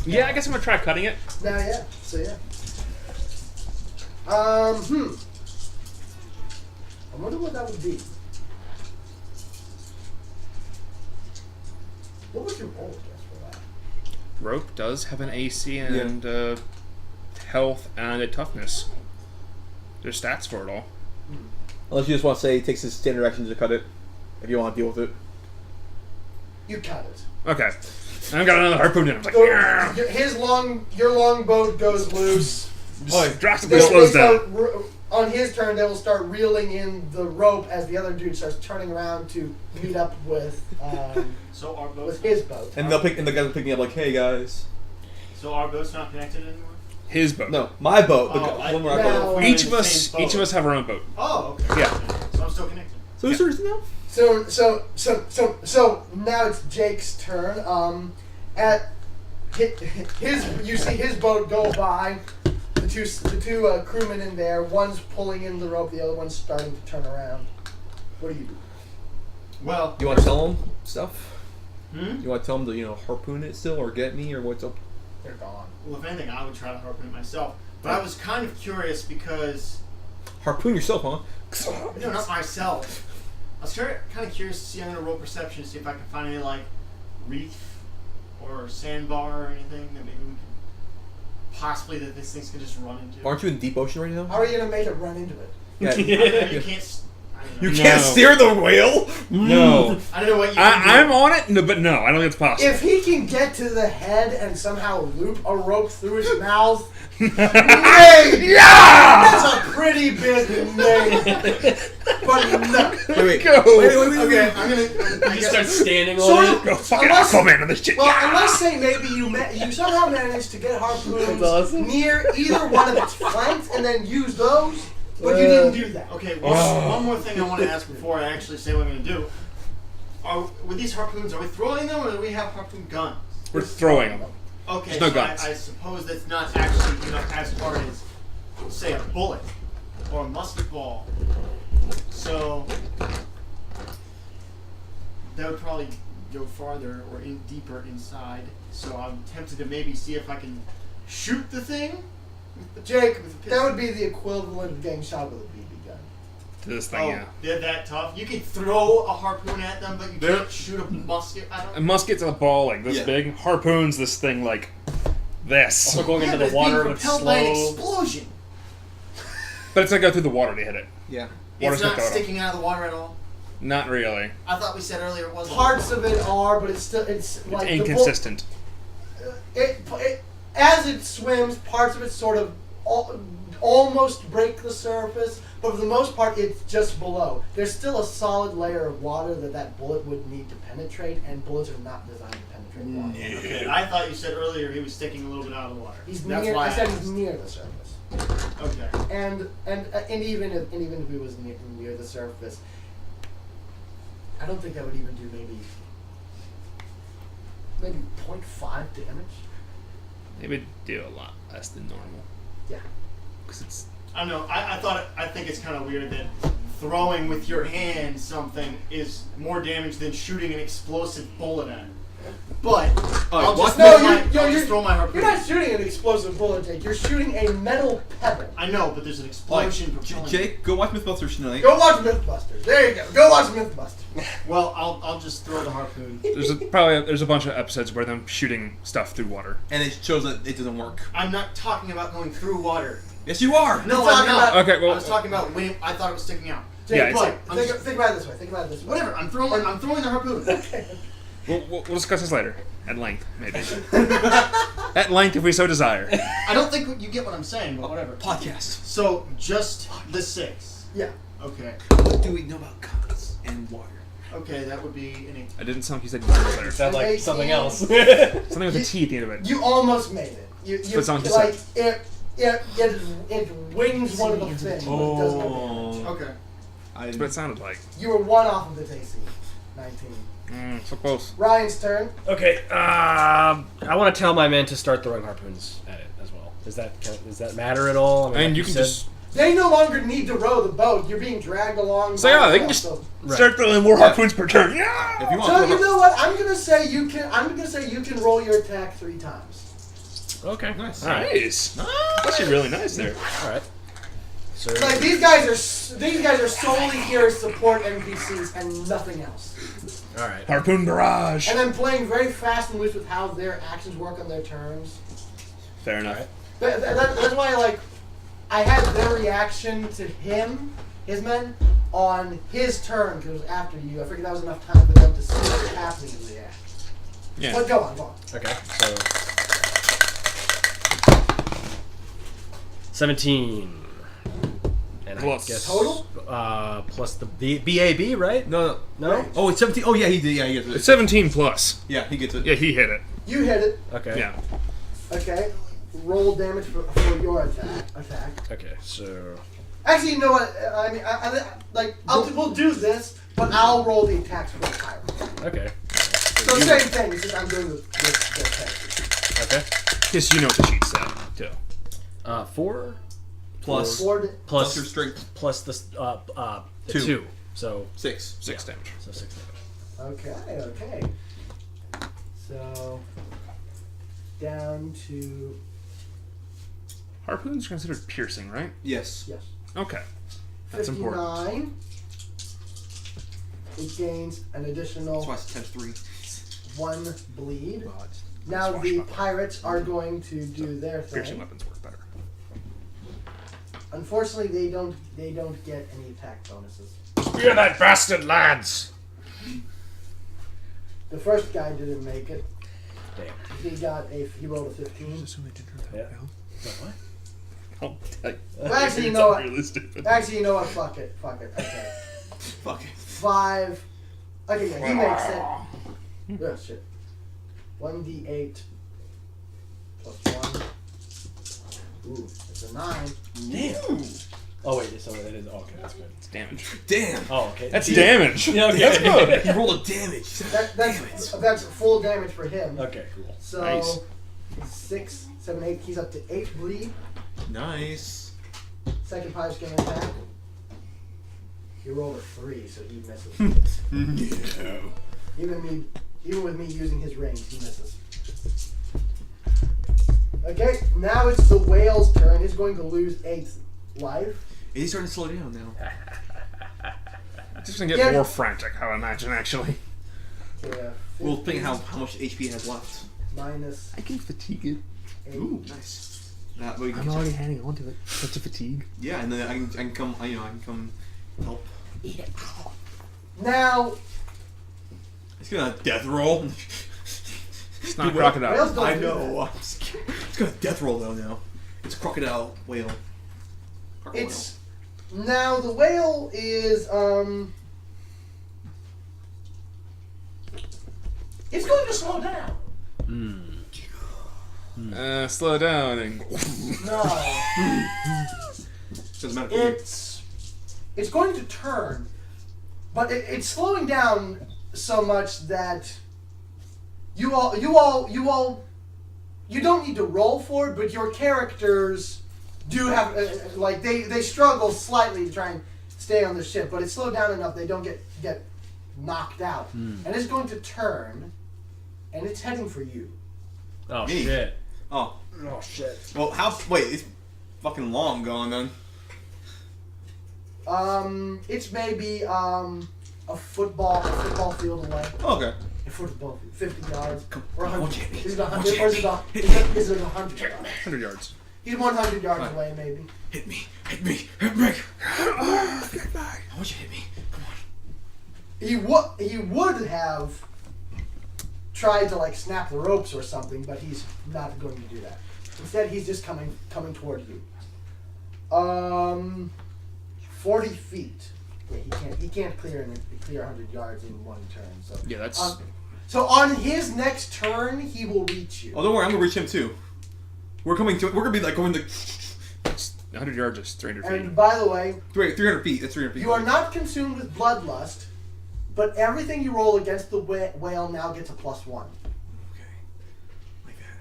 S6: Yeah, I guess I'm gonna try cutting it.
S1: Now, yeah. So yeah. I wonder what that would be. What would you roll, I guess, for that?
S6: Rope does have an AC and health and a toughness. There's stats for it all.
S3: Unless you just want to say he takes his standard action to cut it, if you want to deal with it.
S1: You cut it.
S6: Okay. And I've got another harpoon in. I'm like,
S1: So,
S6: "Yeah."
S1: your longboat goes loose.
S6: Just drastically
S1: They
S6: slows
S1: start
S6: down.
S1: on his turn, they will start reeling in the rope as the other dude starts turning around to meet up with
S4: So our boat's
S1: with his boat.
S3: And the guys will pick me up like, hey guys.
S4: So our boat's not connected anymore.
S6: His boat.
S3: No, my boat. The
S4: Oh,
S3: one where I
S1: now-
S3: go.
S6: Each of
S4: The
S6: us,
S4: same boat.
S6: each of us have our own boat.
S4: Oh, okay.
S6: Yeah.
S4: So I'm still connected.
S3: So is there now?
S1: So now it's Jake's turn. At his, you see his boat go by. The two crewmen in there. One's pulling in the rope. The other one's starting to turn around. What do you do?
S4: Well,
S3: You want to tell him stuff?
S4: Hmm?
S3: You want to tell him to harpoon it still or get me or what's up?
S1: They're gone.
S4: Well, if anything, I would try to harpoon it myself. But I was kind of curious because
S3: Harpoon yourself, huh?
S4: no, not myself. I was kind of curious to see. I'm gonna roll perception to see if I can find any like reef or sandbar or anything that maybe we could possibly that this thing's gonna just run into.
S3: Aren't you in deep ocean right now?
S1: How are you gonna make it run into it?
S3: Yeah.
S4: You can't. I don't know.
S3: You
S6: No.
S3: can't steer the whale.
S6: No.
S4: I don't know what you can do.
S6: I'm on it, no, but no, I don't think it's possible.
S1: If he can get to the head and somehow loop a rope through his mouth,
S6: Yeah!
S1: that's a pretty big name. But no.
S3: Wait.
S6: Go!
S4: Okay, I'm gonna. I
S2: You
S4: guess
S2: start standing
S1: Sort
S2: on
S1: of-
S2: it.
S6: Go fucking
S1: Unless-
S6: Aquaman on this shit.
S1: Well,
S6: Yeah!
S1: unless say maybe you somehow managed to get harpoons
S2: That's awesome.
S1: near either one of its flanks and then use those, but you didn't do that.
S4: Okay,
S6: Oh.
S4: one more thing I want to ask before I actually say what I'm going to do. With these harpoons, are we throwing them or do we have harpoon guns?
S6: We're throwing them.
S4: Okay,
S6: There's no
S4: so
S6: guns.
S4: I suppose that's not actually as hard as, say, a bullet or a musket ball. So that would probably go farther or deeper inside. So I'm tempted to maybe see if I can shoot the thing.
S1: Jake,
S4: With a
S1: that
S4: pistol.
S1: would be the equivalent of getting shot with a BB gun.
S6: To this thing,
S4: Oh,
S6: yeah.
S4: they're that tough. You can throw a harpoon at them, but you can't shoot a musket at
S6: A
S4: them.
S6: musket's a ball like this
S3: Yeah.
S6: big. Harpoon's this thing like this.
S2: Also going into
S4: but
S2: the
S4: it's
S2: water
S4: being
S2: with
S4: propelled by an
S2: slow.
S4: explosion.
S6: But it's gonna go through the water to hit it.
S3: Yeah.
S6: Water's
S4: It's
S6: gonna
S4: not
S6: go to it.
S4: sticking out of the water at all.
S6: Not really.
S4: I thought we said earlier it was.
S1: Parts of it are, but it's like
S6: It's
S1: the bull-
S6: inconsistent.
S1: As it swims, parts of it sort of almost break the surface, but for the most part, it's just below. There's still a solid layer of water that bullet would need to penetrate, and bullets are not designed to penetrate water.
S4: Okay, I thought you said earlier he was sticking a little bit out of the water.
S1: He's
S4: That's
S1: near.
S4: why
S1: I said
S4: asked.
S1: he's near the surface,
S4: Okay.
S1: and even if he was near the surface, I don't think that would even do maybe 0.5 damage.
S6: It would do a lot less than normal.
S1: Yeah.
S6: Because it's
S4: I don't know. I think it's kind of weird that throwing with your hand something is more damage than shooting an explosive bullet at it. But I'll
S3: watch
S4: just
S1: No,
S4: I'll just throw my harpoon.
S1: You're not shooting an explosive bullet, Jake. You're shooting a metal pebble.
S4: I know, but there's an explosion. propelling it.
S3: Jake, go watch Mythbusters tonight.
S1: Go watch Mythbusters. There you go. Go watch Mythbusters.
S4: Well, I'll just throw the harpoon.
S6: There's a bunch of episodes where them shooting stuff through water.
S3: And it shows that it doesn't work.
S4: I'm not talking about going through water.
S3: Yes, you are.
S4: No,
S1: You're
S4: I'm
S1: talking
S4: not.
S1: about-
S6: Okay, well,
S4: I was talking about when I thought it was sticking out.
S1: Jake,
S6: Yeah,
S4: But I'm
S1: think,
S4: just,
S1: think about it this way. Think about it this way.
S4: whatever. I'm throwing the harpoon.
S1: Okay.
S6: we'll discuss this later at length, maybe. At length, if we so desire.
S4: I don't think you get what I'm saying, but whatever.
S3: Podcast.
S4: So just the 6.
S1: Yeah.
S4: Okay.
S3: What do we know about comets and water?
S4: Okay, that would be an 8.
S6: I didn't sound like you said water there.
S2: Sound like
S1: 18.
S2: something else.
S6: Something with a T at the end of it.
S1: You almost made it. You
S6: But someone just
S1: like it wings one of the things, but it does no damage.
S4: Okay.
S6: That's what it sounded like.
S1: You were 1 off of its AC. 19.
S6: So close.
S1: Ryan's turn.
S2: Okay, I want to tell my men to start throwing harpoons at it as well. Does that matter at all? I mean,
S6: And
S2: like
S6: you can
S2: said-
S6: just
S1: They no longer need to row the boat. You're being dragged along.
S6: So,
S1: by
S6: yeah,
S1: the
S6: they can
S1: boat,
S6: just-
S1: so-
S2: Right.
S6: start throwing more harpoons per turn. Yeah.
S3: If you want,
S1: So
S3: to
S1: you know what? I'm gonna say you can roll your attack 3 times.
S2: Okay.
S3: Nice.
S2: All right.
S6: Nice. Actually, really nice there.
S2: All right. So
S1: Like these guys are solely here as support NPCs and nothing else.
S2: all right.
S6: Harpoon barrage.
S1: And I'm playing very fast and loose with how their actions work on their turns.
S6: Fair enough.
S1: That's why I had their reaction to his men, on his turn because it was after you. I figured that was enough time for them to see what was happening and react.
S6: Yeah.
S1: But go on.
S2: Okay. So 17. And
S6: Plus.
S2: I guess
S1: Total?
S2: Plus the BAB, right?
S3: No.
S2: No.
S3: Oh, it's 17. Oh, yeah, he did. Yeah, he gets it.
S6: 17 plus.
S3: Yeah, he gets it.
S6: Yeah, he hit it.
S1: You hit it.
S2: Okay.
S6: Yeah.
S1: Okay. Roll damage for your attack.
S2: Okay. So
S1: Actually, you know what? I mean, we'll do this, but I'll roll the attacks for the pirate.
S2: okay.
S1: So same thing. It's just I'm doing this attack.
S2: Okay.
S6: Guess you know what the sheet said, too.
S2: 4
S3: Plus
S2: plus
S3: your strength.
S2: plus the
S3: Two.
S2: 2. So
S3: 6.
S6: 6 damage.
S2: so 6 damage.
S1: Okay. So down to
S6: Harpoons are considered piercing, right?
S3: Yes.
S1: yes.
S6: Okay. That's important.
S1: 59. It gains an additional
S3: That's why it's times 3.
S1: 1 bleed.
S6: Well, it's-
S1: Now the
S6: swashbuckler.
S1: pirates are going to do their
S6: Piercing
S1: thing.
S6: weapons work better.
S1: Unfortunately, they don't get any attack bonuses.
S2: Spear that bastard, lads!
S1: The first guy didn't make it.
S2: Damn.
S1: He rolled a 15.
S2: Yeah. What?
S6: Oh,
S1: Well, actually, you know what? Actually, you know what? Fuck it. Okay.
S3: Fuck it.
S1: 5. Okay, yeah, he makes it. Oh, shit. 1d8 plus 1. Ooh, it's a 9.
S2: Damn. Oh wait, so it is. Okay, that's good.
S6: It's damage.
S3: Damn.
S2: Oh, okay.
S6: That's damage.
S2: Yeah, okay.
S6: That's good.
S3: He rolled a damage.
S1: That's full damage for him.
S2: Okay, cool.
S1: So
S6: Nice.
S1: 6, 7, 8. He's up to 8 bleed.
S3: Nice.
S1: Second pirate's gonna attack. He rolled a 3, so he misses.
S3: No.
S1: Even with me using his range, he misses. Okay, now it's the whale's turn. He's going to lose 8 life.
S3: He's starting to slow down now.
S6: It's just gonna get
S1: Yeah.
S6: more frantic, I would imagine, actually.
S1: Yeah,
S3: We'll think how much HP it has left.
S1: minus
S6: I can fatigue it.
S1: 8.
S3: Ooh, nice. That way we can
S6: I'm already hanging on to it. Such a fatigue.
S3: Yeah, and then I can come. I can come help.
S1: Now,
S3: It's gonna death roll.
S6: It's not a
S3: Dude,
S6: crocodile.
S1: whales don't
S3: I
S1: do
S3: know.
S1: that.
S3: I'm scared. It's gonna death roll though now. It's a crocodile whale. Crocodile
S1: It's now the whale is it's going to slow down.
S6: Slow down and.
S1: No,
S3: Doesn't matter. For you.
S1: it's going to turn, but it's slowing down so much that you don't need to roll for it, but your characters do have they struggle slightly to try and stay on the ship, but it's slowed down enough they don't get knocked out, and it's going to turn and it's heading for you.
S2: Oh
S3: Me.
S2: shit.
S3: Oh.
S2: Oh shit.
S3: Well, wait, it's fucking long gone then.
S1: It's maybe a football field away.
S3: Okay.
S1: A football field, 50 yards or
S3: Won't
S1: 100.
S3: you hit me?
S1: Is it 100
S3: Won't you
S1: or is
S3: hit
S1: it
S3: me?
S1: is it 100 yards?
S6: 100 yards.
S1: He's 100 yards
S3: Fine.
S1: away, maybe.
S3: Hit me. Hit me. Hit me. I want you to hit me. Come on.
S1: He would have tried to like snap the ropes or something, but he's not going to do that. Instead, he's just coming toward you. 40 feet. Yeah, he can't clear 100 yards in one turn. So
S6: Yeah, that's.
S1: so on his next turn, he will reach you.
S3: Oh, don't worry. I'm gonna reach him too. We're gonna be like going to
S6: 100 yards is 300 feet.
S1: And by the way,
S3: 300 feet. That's 300 feet.
S1: you are not consumed with bloodlust, but everything you roll against the whale now gets a +1.
S3: Okay. Like that.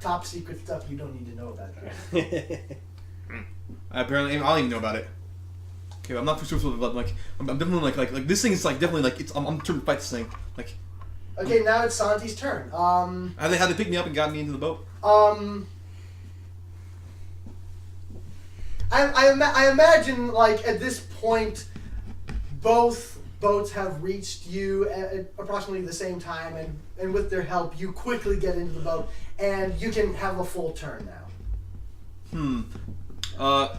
S1: Top secret stuff you don't need to know about that.
S3: Apparently, I don't even know about it. Okay, but I'm not too sure about like. I'm definitely like this thing is like definitely like it's. I'm trying to fight this thing. Like.
S1: Okay, now it's Santi's turn.
S3: How they pick me up and got me into the boat?
S1: I imagine like at this point, both boats have reached you at approximately the same time, and with their help, you quickly get into the boat, and you can have a full turn now.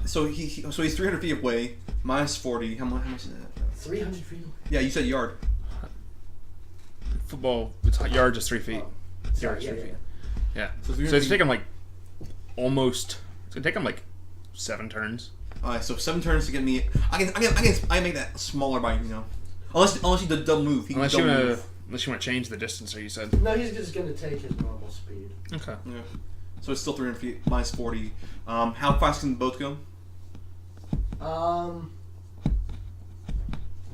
S3: So he's 300 feet away, minus 40. How much is that?
S1: 300 feet.
S3: Yeah, you said yard.
S6: Football, it's yards is 3 feet.
S1: Sorry,
S6: Yards,
S1: yeah,
S6: 3
S1: yeah.
S6: feet. Yeah.
S3: So
S6: So,
S3: 300
S6: it's
S3: feet.
S6: taking like almost. It's gonna take him like 7 turns.
S3: Alright, so 7 turns to get me. I can make that smaller by unless he does double move. He can
S6: Unless you
S3: double
S6: wanna,
S3: move.
S6: unless you wanna change the distance, or you said.
S1: No, he's just gonna take his normal speed.
S6: Okay.
S3: Yeah. So it's still 300 feet, minus 40. How fast can the boat go?
S1: I'm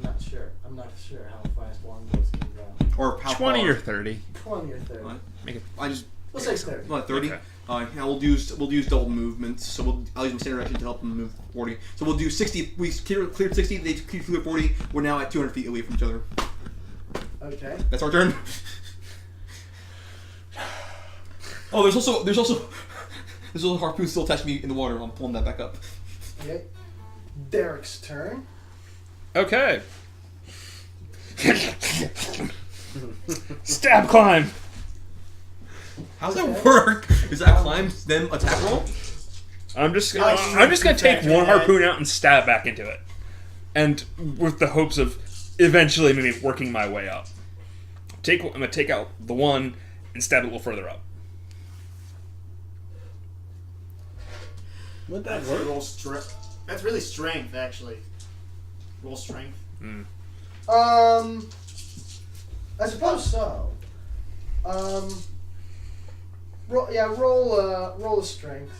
S1: not sure. I'm not sure how fast longboats can go.
S3: Or how
S6: 20
S3: far?
S6: or 30.
S1: 20 or 30.
S3: What?
S6: Make it.
S3: I just
S1: We'll say 30.
S3: 30.
S6: Okay.
S3: Yeah, we'll use double movement. So I'll use my standard action to help them move 40. So we'll do 60. We cleared 60. They cleared 40. We're now at 200 feet away from each other.
S1: Okay.
S3: That's our turn. Oh, there's also a harpoon still attached to me in the water. I'm pulling that back up.
S1: Okay. Derek's turn.
S6: Okay. Stab climb.
S3: How's
S1: Okay.
S3: that work? Is that climb then attack roll?
S6: I'm just gonna take one harpoon out and stab back into it, and with the hopes of eventually maybe working my way up. I'm gonna take out the one and stab it a little further up.
S2: Would that
S4: That's
S2: work?
S4: roll strength. That's really strength, actually. Roll strength.
S1: I suppose so. Roll a strength.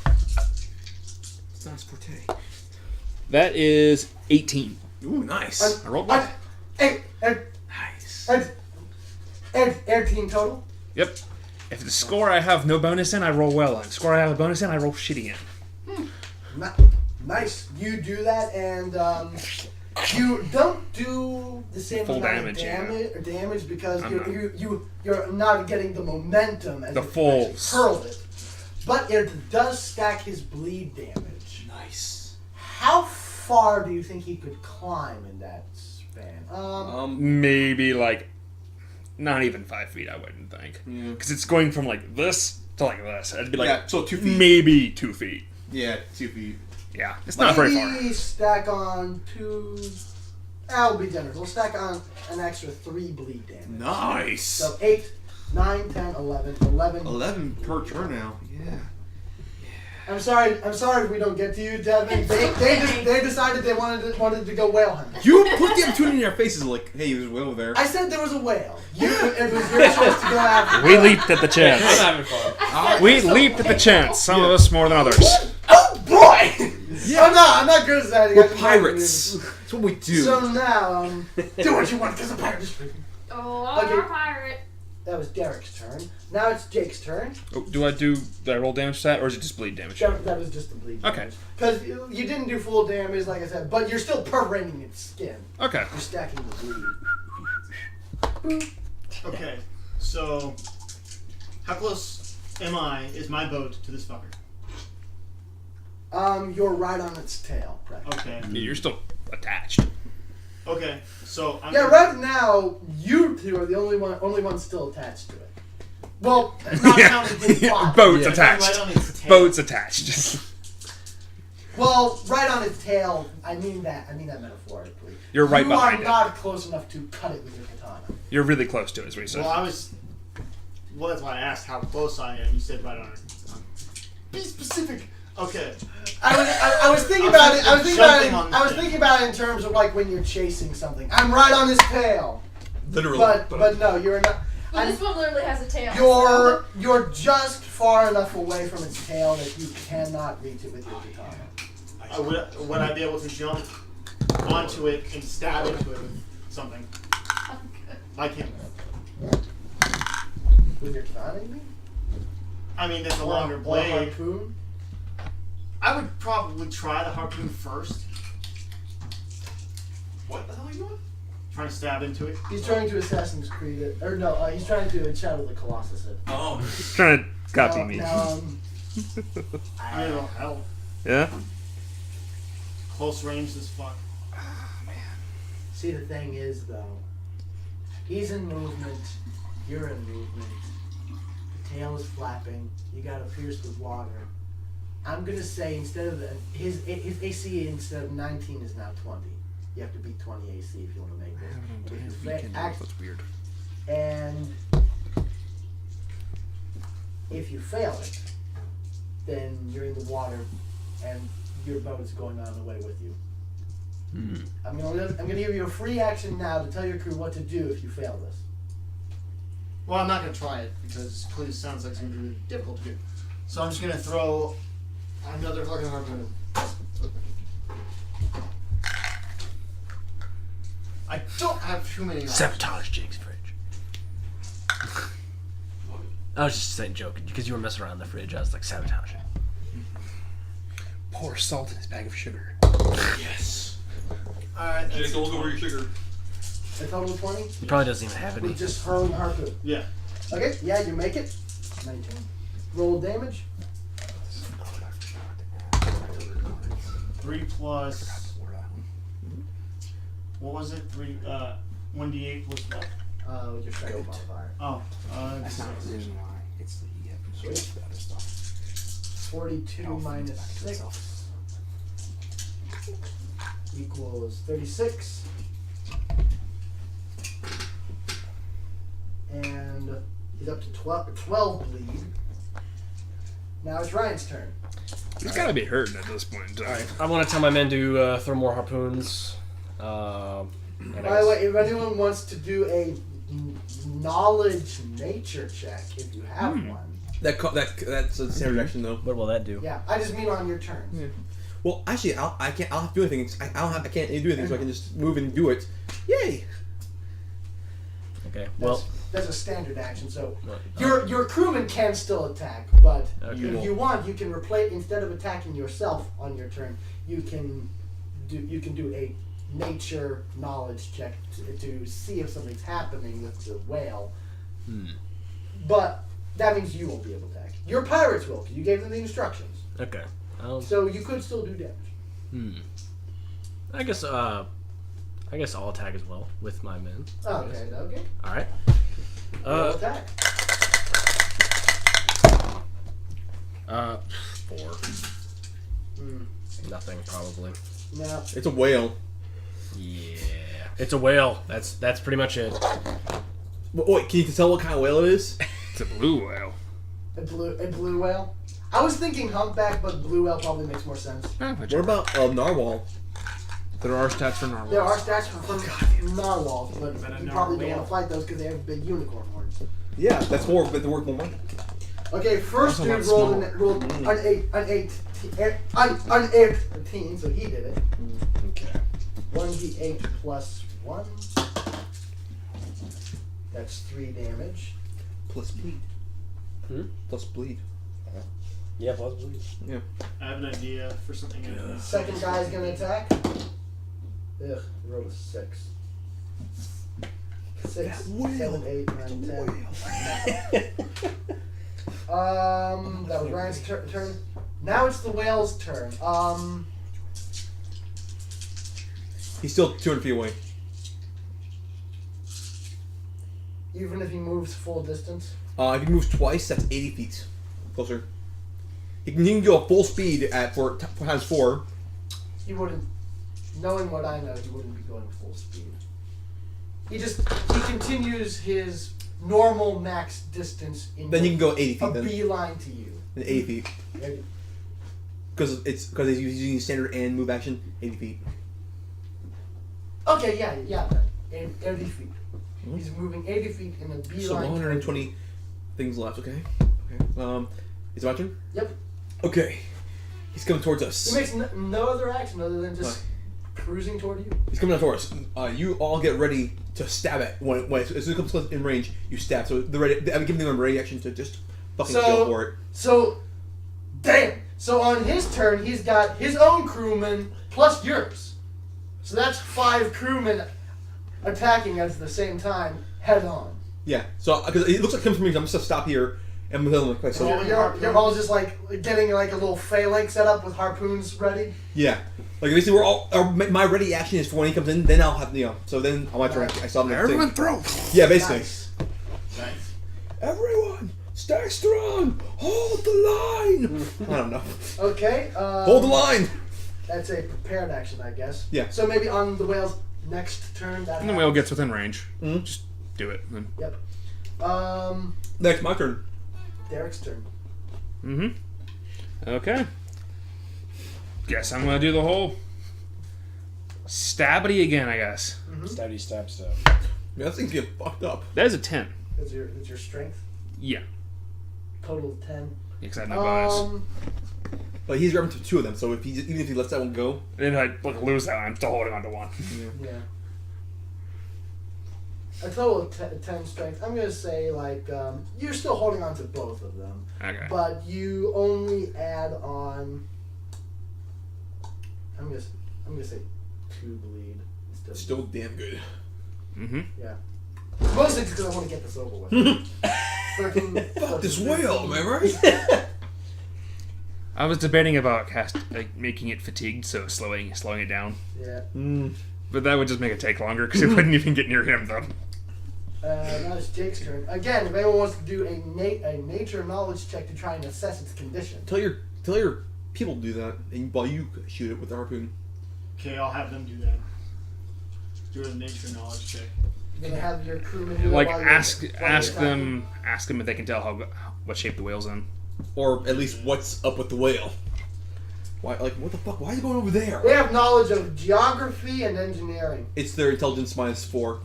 S3: It's not his forte.
S6: That is 18.
S3: Ooh, nice.
S6: I rolled well.
S3: Nice.
S1: 18 total.
S6: Yep. If the score I have no bonus in, I roll well. And the score I have a bonus in, I roll shitty in.
S1: Nice. You do that, and you don't do the same
S6: Full
S1: amount
S6: damage,
S1: of damage because
S6: I'm not.
S1: you're not getting the momentum as
S6: The
S1: if you
S6: full
S1: actually hurl it. But it does stack his bleed damage.
S3: Nice.
S1: How far do you think he could climb in that span?
S6: Maybe like not even 5 feet, I wouldn't think.
S3: Yeah.
S6: Because it's going from like this to like this. It'd be like
S3: Yeah, so 2 feet.
S6: maybe 2 feet.
S3: Yeah, 2 feet.
S6: Yeah, it's not very far.
S1: Maybe stack on 2. I'll be generous. We'll stack on an extra 3 bleed damage.
S3: Nice.
S1: So 8, 9, 10, 11.
S3: 11 per turn now. Yeah.
S1: I'm sorry if we don't get to you, Devin. They decided they wanted to go whale hunting.
S3: You put the opportunity in our faces like, hey, there's a whale there.
S1: I said there was a whale. It was your choice to go after.
S6: We leaped at the chance.
S2: I'm having fun.
S6: We leaped at the chance. Some of us more than others.
S1: Oh boy! I'm not criticizing.
S3: We're pirates. That's what we do.
S1: So now, do what you want because the pirate is speaking.
S5: Oh, I'm
S1: Okay.
S5: a pirate.
S1: That was Derek's turn. Now it's Jake's turn.
S6: Oh, do I roll damage to that, or is it just bleed damage?
S1: That was just the bleed.
S6: Okay.
S1: Because you didn't do full damage, like I said, but you're still perforating its skin.
S6: Okay.
S1: You're stacking the bleed.
S4: Okay. So, how close is my boat to this fucker?
S1: You're right on its tail. Right.
S4: Okay.
S6: You're still attached.
S4: Okay. So I'm
S1: Yeah, right now you two are the only one still attached to it. Well, not counting his body.
S6: Boat's
S3: Yeah.
S6: attached.
S4: Right on its tail.
S6: Boat's attached.
S1: Well, right on its tail. I mean that metaphorically.
S6: You're right
S1: you
S6: behind
S1: are
S6: it.
S1: not close enough to cut it with your katana.
S6: You're really close to it, is what he said.
S4: Well, that's why I asked how close I am. You said right on it. Be specific. Okay.
S1: I was thinking about it. I was thinking about it in terms of like when you're chasing something. I'm right on his tail.
S3: Literally.
S1: But no, you're not.
S5: But this one literally has a tail.
S1: You're just far enough away from its tail that you cannot reach it with your katana.
S4: Would I be able to jump onto it and stab into it with something? Like him.
S1: With your katana, you mean?
S4: I mean, that's a
S1: Or
S4: longer
S1: or
S4: blade.
S1: harpoon?
S4: I would probably try the harpoon first. What the hell are you doing? Trying to stab into it.
S1: He's trying to Assassin's Creed it. Or no, he's trying to Shadow of the Colossus it.
S3: Oh.
S6: Trying to copy me.
S1: Now,
S4: I don't know, hell.
S6: Yeah?
S4: Close range as fuck.
S1: see, the thing is, though, he's in movement, you're in movement, the tail is flapping, you gotta pierce the water. I'm gonna say instead of his AC instead of 19 is now 20. You have to beat 20 AC if you want to make this.
S6: That's weird.
S1: And if you fail it, then you're in the water, and your boat is going on the way with you. I'm gonna give you a free action now to tell your crew what to do if you fail this.
S4: Well, I'm not gonna try it because it clearly sounds like it's gonna be really difficult to do. So I'm just gonna throw another fucking harpoon. I don't have too many options.
S2: Sabotage Jake's fridge. I was just saying, joking, because you were messing around in the fridge. I was like, sabotage it.
S6: Pour salt in his bag of sugar.
S3: Yes.
S4: Alright,
S3: Jake, don't look over your sugar.
S1: A total of 20?
S2: He probably doesn't even have any.
S1: With just hurling the harpoon.
S4: yeah.
S1: Okay, yeah, you make it. 19. Roll damage.
S4: 3 plus. What was it? 1d8 plus what?
S1: With your strength modifier.
S4: Oh,
S6: That's not the reason why. It's the other stuff.
S1: 42 minus 6 equals 36. And he's up to 12 bleed. Now it's Ryan's turn.
S6: He's gotta be hurting at this point in time.
S2: I want to tell my men to throw more harpoons. And I
S1: By the way, if anyone wants to do a knowledge nature check, if you have one.
S3: That's the same reaction though.
S2: what will that do?
S1: Yeah, I just mean on your turns.
S3: Yeah. Well, actually, I'll have to do anything. I can't do anything, so I can just move and do it. Yay!
S2: Okay. Well,
S1: That's a standard action, so
S2: What?
S1: your crewman can still attack, but
S2: Okay.
S1: if you want, you can replace instead of attacking yourself on your turn. You can do a nature knowledge check to see if something's happening with the whale. But that means you won't be able to attack. Your pirates will, because you gave them the instructions.
S2: okay.
S1: So you could still do damage.
S2: I guess I'll attack as well with my men.
S1: Okay.
S2: All right.
S1: Roll attack.
S2: 4. Nothing probably.
S1: Now,
S3: It's a whale.
S2: Yeah. It's a whale. That's pretty much it.
S3: Wait, can you tell what kind of whale it is?
S6: It's a blue whale.
S1: a blue whale. I was thinking humpback, but blue whale probably makes more sense.
S3: What about narwhal?
S6: There are stats for narwhals.
S1: There are stats from narwhals, but
S4: But a
S1: you probably don't
S4: narwhal.
S1: want to fight those because they have big unicorn horns.
S3: Yeah, that's more. But they're worth more money.
S1: Okay, first
S6: Also
S1: dude
S6: not
S1: rolled an 18, so he did it.
S2: Okay.
S1: 1d8 plus 1. That's 3 damage.
S3: Plus bleed. Plus bleed.
S2: Yeah, possibly.
S3: Yeah.
S4: I have an idea for something.
S1: Second guy's gonna attack. Ugh, he rolled a 6. 6,
S3: That whale.
S1: 7, 8, 9, 10. That was Ryan's turn. Now it's the whale's turn.
S3: He's still 200 feet away.
S1: Even if he moves full distance.
S3: If he moves twice, that's 80 feet closer. He can go full speed at times 4.
S1: He wouldn't, knowing what I know, he wouldn't be going full speed. He continues his normal max distance in
S3: Then you can go 80 feet.
S1: a
S3: Then
S1: beeline to you.
S3: 80 feet. Because he's using standard and move action. 80 feet.
S1: Okay, yeah, then. 80 feet. He's moving 80 feet in a beeline.
S3: So 120 things left. Okay. Is it my turn?
S1: Yep.
S3: Okay. He's coming towards us.
S1: He makes no other action other than just cruising toward you.
S3: He's coming down towards us. You all get ready to stab it. As soon as it comes close in range, you stab. So they're ready. I'm giving them a ready action to just fucking go for it.
S1: So, damn. So on his turn, he's got his own crewman plus yours. So that's 5 crewmen attacking us at the same time, head on.
S3: Yeah. So because it looks like it comes from me, I'm just gonna stop here and I'm gonna like so.
S1: You're all just like getting like a little phalanx set up with harpoons ready.
S3: Yeah. Like basically, we're all. My ready action is for when he comes in. Then I'll have So then on my turn, I saw him.
S6: Everyone throw.
S3: Yeah, basically.
S1: Nice.
S4: Nice.
S3: Everyone, stay strong. Hold the line. I don't know.
S1: Okay.
S3: Hold the line.
S1: That's a prepared action, I guess.
S3: Yeah.
S1: So maybe on the whale's next turn. That
S6: And the whale gets within range.
S3: Mhm.
S6: Just do it. Then.
S1: Yep.
S3: Next, my turn.
S1: Derek's turn.
S6: Mm-hmm. Okay. Guess I'm gonna do the whole stabbity again, I guess.
S2: Stabby stab stab.
S3: Yeah, that thing's getting fucked up.
S6: That is a 10.
S1: That's your strength.
S6: Yeah.
S1: Total of 10.
S6: Because I have no bonus.
S3: But he's grabbing 2 of them, so even if he lets that one go,
S6: And if I lose that one, I'm still holding on to one.
S1: Yeah. A total of 10 strength. I'm gonna say like you're still holding on to both of them,
S6: Okay.
S1: but you only add on. I'm gonna say 2 bleed instead of
S3: still damn good.
S6: Mm-hmm.
S1: yeah. Mostly because I want to get this over with. 13,
S3: Fuck this
S1: 15.
S3: whale, am I right?
S6: I was debating about making it fatigued, so slowing it down.
S1: Yeah.
S6: But that would just make it take longer because it wouldn't even get near him though.
S1: Now it's Jake's turn. Again, if anyone wants to do a nature knowledge check to try and assess its condition.
S3: Tell your people to do that, and while you shoot it with the harpoon.
S4: Okay, I'll have them do that. Do a nature knowledge check.
S1: You're gonna have your crewman do it
S6: Like
S1: while you're-
S6: ask
S1: while you're
S6: them if they can tell what shape the whale's in.
S3: Or at least what's up with the whale. Why? Like, what the fuck? Why is it going over there?
S1: They have knowledge of geography and engineering.
S3: It's their intelligence -4.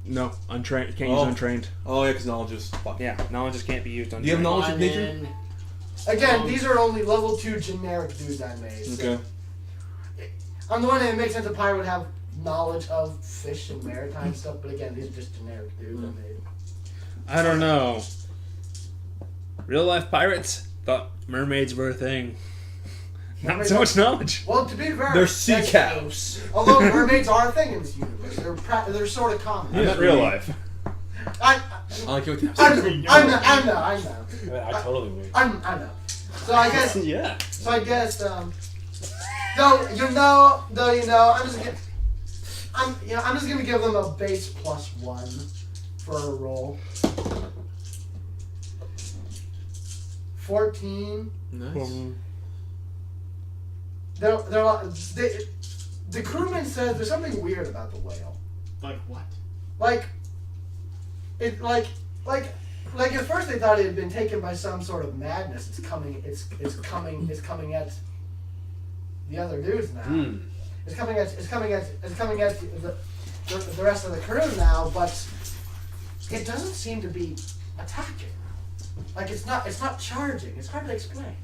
S6: No, untrained. Can't
S3: Oh.
S6: use untrained.
S3: Oh yeah, because knowledge is fuck.
S6: Yeah, knowledge just can't be used
S3: Do you have
S6: untrained.
S3: knowledge of
S4: I'm
S3: nature?
S4: in.
S1: Again, these are only level 2 generic dudes I made. So
S3: Okay.
S1: on the one hand, it makes sense a pirate would have knowledge of fish and maritime stuff, but again, these are just generic dudes I made.
S6: I don't know. Real life pirates thought mermaids were a thing. Not
S1: Mermaids
S6: so
S1: are-
S6: much knowledge.
S1: Well, to be fair,
S3: They're sea
S1: that's
S3: cows.
S1: true. Although mermaids are a thing in this universe, they're sort of common.
S6: Not real life.
S1: I
S3: like it with
S1: I
S3: that.
S1: know.
S2: I totally would.
S1: I know. So I guess.
S2: Yeah.
S1: So I guess. Though I'm just gonna. I'm just gonna give them a base +1 for a roll. 14.
S3: Nice.
S1: The crewman says there's something weird about the whale.
S4: Like what?
S1: Like at first they thought it had been taken by some sort of madness. It's coming at the other dudes now. It's coming at the rest of the crew now, but it doesn't seem to be attacking. Like it's not charging. It's hard to explain.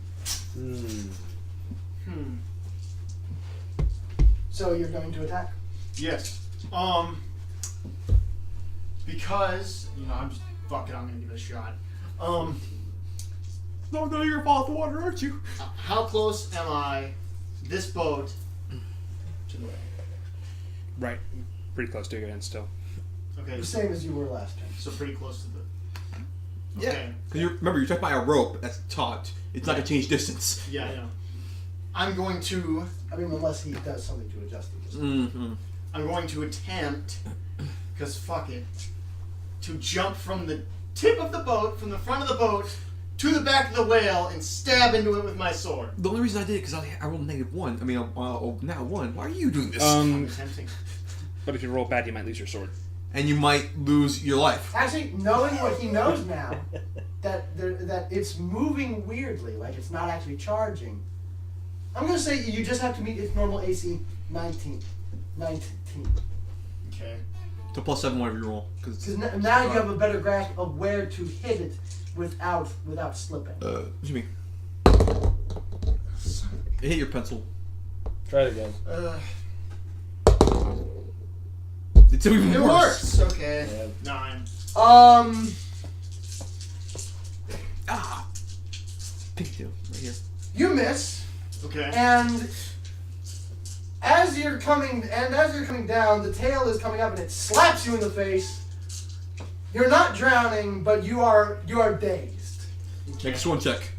S1: So you're going to attack?
S4: Yes. Because I'm just fuck it. I'm gonna give it a shot. No, you're off the water, aren't you? How close am I? This boat to the whale.
S6: Right. Pretty close to it still.
S4: Okay.
S1: The same as you were last turn.
S4: So pretty close to the.
S3: Yeah.
S4: Okay.
S3: Because remember, you're trapped by a rope that's taut. It's not gonna change distance.
S4: Yeah, I know. I'm going to.
S1: I mean, unless he does something to adjust the distance.
S3: Mm-hmm.
S4: I'm going to attempt, because fuck it, to jump from the tip of the boat, from the front of the boat, to the back of the whale and stab into it with my sword.
S3: The only reason I did it because I rolled -1. I mean, now 1. Why are you doing this?
S4: I'm attempting.
S6: But if you roll bad, you might lose your sword.
S3: And you might lose your life.
S1: Actually, knowing what he knows now, that it's moving weirdly, like it's not actually charging. I'm gonna say you just have to meet its normal AC 19.
S4: Okay.
S3: So +7 whatever you roll.
S1: Because now you have a better grasp of where to hit it without slipping.
S3: What do you mean? It hit your pencil.
S2: Try it again.
S3: It's even
S4: It
S3: worse.
S4: works. Okay.
S2: Yeah.
S4: 9.
S3: Ah. Pigtail right here.
S1: You miss,
S4: Okay.
S1: and as you're coming down, the tail is coming up and it slaps you in the face. You're not drowning, but you are dazed.
S3: Make a sword check.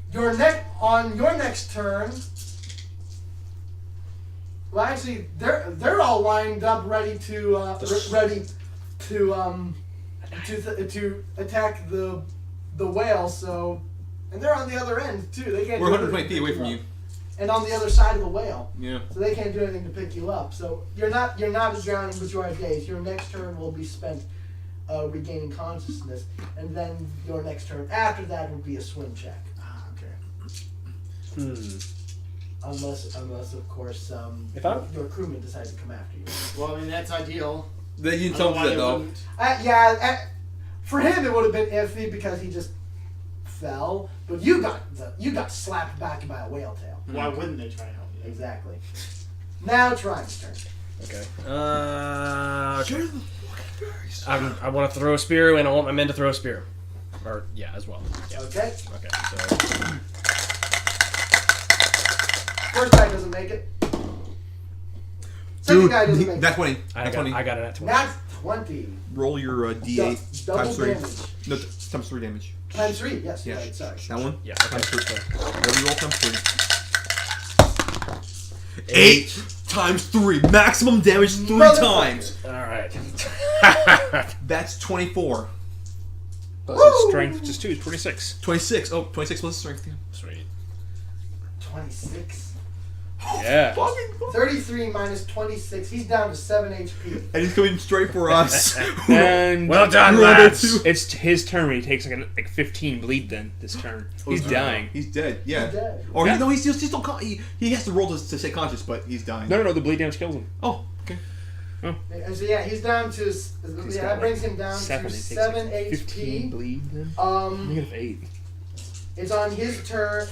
S1: On your next turn. Well, actually, they're all lined up, ready to attack the whale. So, and they're on the other end too. They can't.
S3: We're
S1: do
S3: 120
S1: anything
S3: feet
S1: to
S3: away
S1: pick
S3: from
S1: up.
S3: you.
S1: And on the other side of the whale,
S3: Yeah.
S1: so they can't do anything to pick you up. So you're not drowning, but you are dazed. Your next turn will be spent regaining consciousness, and then your next turn after that would be a swim check.
S4: Ah, okay.
S1: Unless of course,
S2: If I'm-
S1: your crewman decides to come after you.
S4: Well, I mean, that's ideal.
S3: Then you
S4: I
S3: tell
S4: don't know
S3: me
S4: why
S3: that
S4: they
S3: though.
S4: wouldn't.
S1: For him it would have been iffy because he just fell, but you got slapped back by a whale tail.
S4: Why wouldn't they try to help you?
S1: Exactly. Now Triumph's turn.
S2: Okay. Okay. I want to throw a spear, and I want my men to throw a spear. Or, yeah, as well. Yeah.
S1: Okay.
S2: Okay, so...
S1: First guy doesn't make it. Second guy doesn't make
S3: That's
S1: it.
S3: 20.
S2: I
S3: That's
S2: got
S3: 20.
S2: it at 20.
S1: That's 20.
S3: Roll your D8
S1: Double
S3: times 3.
S1: damage.
S3: No, times 3 damage.
S1: Times 3, yes,
S3: Yeah.
S1: right, sorry.
S3: That one?
S2: Yeah,
S3: Times
S2: okay.
S3: 3. Whatever you roll times 3. 8 times 3. Maximum damage 3
S1: Motherfucker.
S3: times.
S2: Alright.
S3: That's 24.
S6: Plus its strength, which is 2, is 26.
S3: 26. Oh, 26 plus strength. Yeah.
S2: Sweet.
S1: 26.
S2: Yeah.
S1: 33 minus 26. He's down to 7 HP.
S3: And he's coming straight for us.
S6: And
S2: Well done,
S3: Roll
S2: lads.
S3: two.
S6: it's his turn when he takes like 15 bleed then, this turn. He's dying.
S3: He's dead. Yeah.
S1: He's dead.
S3: Or
S6: Yeah.
S3: no, he's still he has to roll to stay conscious, but he's dying.
S6: No, the bleed damage kills him.
S3: Oh, okay.
S1: And so yeah, he's down to that brings him down to 7
S6: 15
S1: HP.
S6: bleed then?
S1: Um,
S6: -8.
S1: it's on his turn.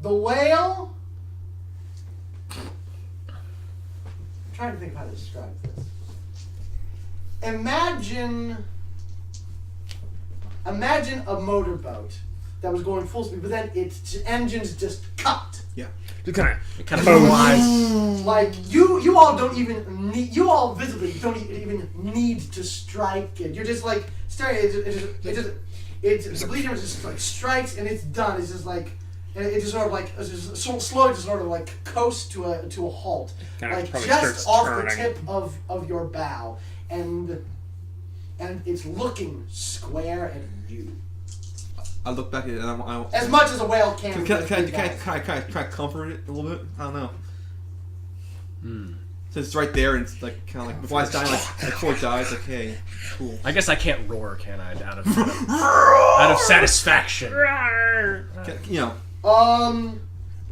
S1: The whale. I'm trying to think of how to describe this. Imagine a motorboat that was going full speed, but then its engines just cut.
S6: Just kind
S2: Kind of flies.
S1: Like you all don't even need. You all visibly don't even need to strike it. You're just like staring. The bleed damage just like strikes and it's done. It's just like. And it just sort of like slowly just sort of like coasts to a halt,
S6: Kinda
S1: like
S6: probably
S1: just
S6: starts
S1: off
S6: turning.
S1: the tip of your bow, and it's looking square at you,
S3: I look back at it and I
S1: as much as a whale can.
S3: Can I
S1: with
S3: comfort it a little bit? I don't know. Since it's right there and it's like kind of like before it's dying, like before it dies, like hey, cool.
S2: I guess I can't roar, can I? Out of satisfaction.
S3: You know,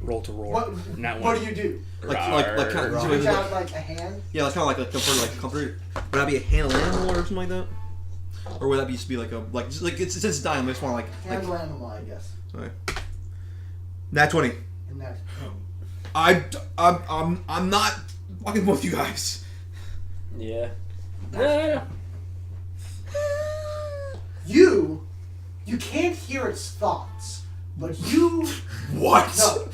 S6: roll to roar.
S1: What
S6: Not
S1: what
S6: one.
S1: do you do?
S3: like kind of
S1: Reach out like a hand.
S3: yeah, like kind of like comfort it. Would that be a handle animal or something like that? Or would that just be like a just like it's since it's dying, I just want to like
S1: Handle animal, I guess.
S3: sorry. Nat 20.
S1: And that.
S3: I'm not fucking with you guys.
S2: Yeah.
S1: You can't hear its thoughts, but you
S3: What?
S1: no.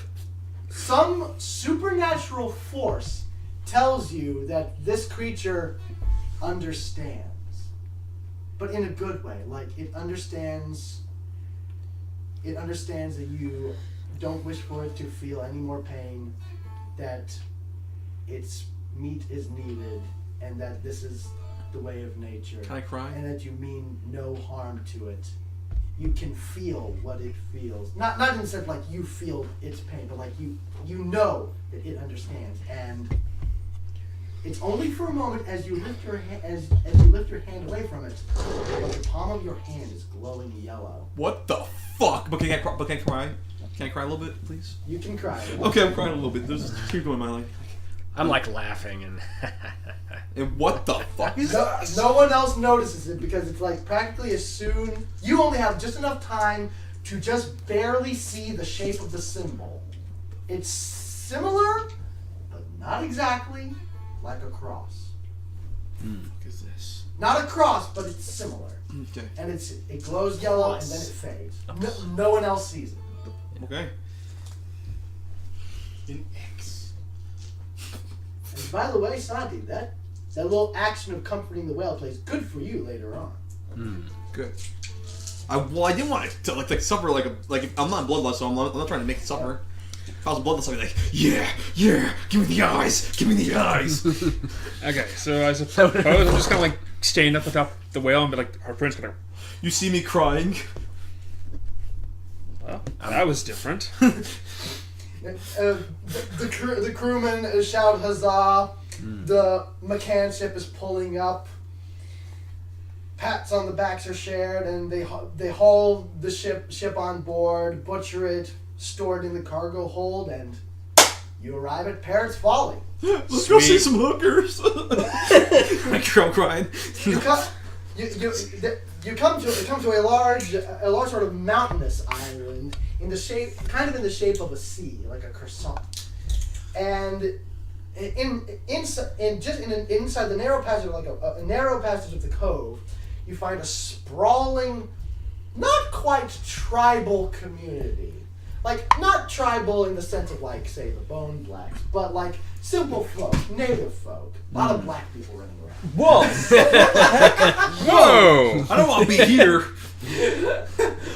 S1: Some supernatural force tells you that this creature understands, but in a good way. Like it understands that you don't wish for it to feel any more pain, that its meat is needed, and that this is the way of nature.
S3: Can I cry?
S1: And that you mean no harm to it. You can feel what it feels. Not in the sense like you feel its pain, but like you know that it understands. And it's only for a moment as you lift your as you lift your hand away from it, but the palm of your hand is glowing yellow.
S3: What the fuck? But can I cry? Can I cry a little bit, please?
S1: You can cry.
S3: Okay, I'm crying a little bit. There's a tear going in my eye.
S2: I'm like laughing and.
S3: And what the fuck is that?
S1: No one else notices it because it's like practically as soon you only have just enough time to just barely see the shape of the symbol. It's similar, but not exactly like a cross.
S3: What is this?
S1: Not a cross, but it's similar.
S3: Okay.
S1: And it glows yellow and then it fades. No one else sees it.
S3: Okay.
S4: An X.
S1: And by the way, Santi, that little action of comforting the whale plays good for you later on.
S3: Good. I didn't want it to like suffer like if I'm not bloodlust, so I'm not trying to make it suffer. If I was bloodlust, I'd be like, yeah, give me the eyes.
S6: Okay, so I suppose I'm just kind of like standing up atop the whale and be like, our friend's gonna.
S3: You see me crying?
S6: Well, that was different.
S1: The crewmen shout huzzah. The McCann ship is pulling up. Pats on the backs are shared, and they haul the ship on board, butcher it, store it in the cargo hold, and you arrive at Parrot's Folly.
S3: Let's go see some hookers. My girl crying.
S1: You come to a large sort of mountainous island in the shape of a C, like a croissant, and inside the narrow passage, like a narrow passage of the cove, you find a sprawling, not quite tribal community. Like, not tribal in the sense of, like, say, the Bone Blacks, but, like, simple folk, native folk. A lot of black people running around.
S3: Whoa!
S6: Whoa!
S3: I don't want to be here.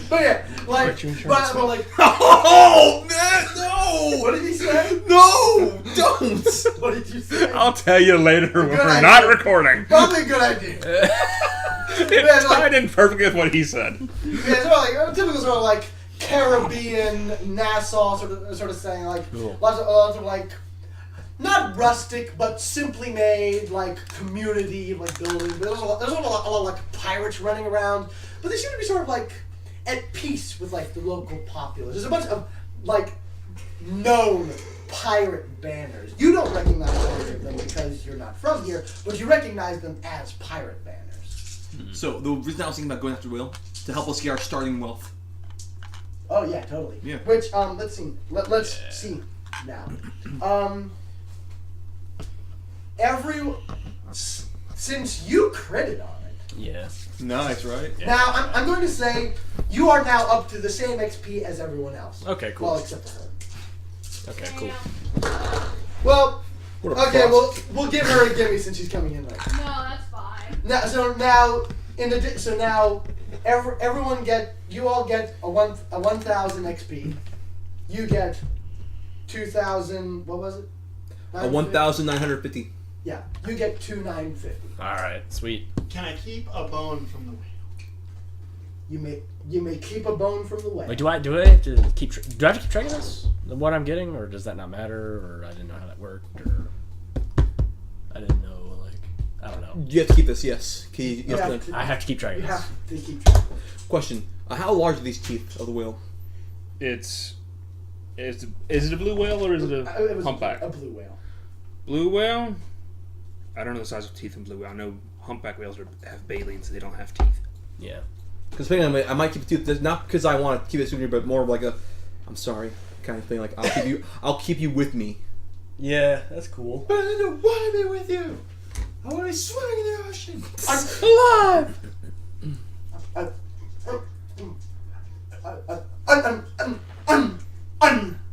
S1: But yeah, like, but like,
S3: Oh man, no!
S1: what did he say?
S3: No, don't!
S1: What did you say?
S6: I'll tell you later when
S1: Good
S6: we're
S1: idea.
S6: not recording.
S1: Probably a good idea.
S6: It tied in perfectly with what he said.
S1: Yeah, it's sort of like typical sort of like Caribbean Nassau sort of saying, like lots of like not rustic but simply made like community like buildings. There's a lot of like pirates running around, but they seem to be sort of like at peace with like the local populace. There's a bunch of like known pirate banners. You don't recognize any of them because you're not from here, but you recognize them as pirate banners.
S3: So the reason I was thinking about going after Will to help us get our starting wealth.
S1: Oh yeah, totally.
S3: Yeah.
S1: Which let's see. Let's see now. Since you critted on it.
S2: Yeah.
S3: Nice, right?
S1: Now I'm going to say you are now up to the same XP as everyone else.
S2: Okay, cool.
S1: Well, except for her.
S2: Okay, cool.
S1: Well,
S3: What a
S1: okay.
S3: boss.
S1: We'll give her a gimme since she's coming in right
S5: No, that's fine.
S1: now. Now everyone you all get a 1,000 XP. You get 2,000. What was it?
S3: A 1,950.
S1: Yeah, you get 2,950.
S2: All right, sweet.
S4: Can I keep a bone from the whale?
S1: You may keep a bone from the whale.
S2: Wait, do I have to keep? Do I have to keep track of this? What I'm getting, or does that not matter? Or I didn't know how that worked, or I didn't know. Like, I don't know.
S3: You have to keep this, yes.
S2: I have to keep track of
S1: You
S2: this.
S1: have to keep track.
S3: Question: how large are these teeth of the whale?
S6: Is it a blue whale or is it
S1: It
S6: a
S1: was
S6: humpback?
S1: a blue whale.
S6: Blue whale? I don't know the size of teeth in blue whale. I know humpback whales have baleen, so they don't have teeth.
S2: Yeah.
S3: Because I might keep a tooth, not because I want to keep it souvenir, but more of like a, I'm sorry kind of thing. Like I'll keep you with me.
S2: Yeah, that's cool.
S3: But I don't want to be with you. I want to be swimming in the ocean.
S1: Alive.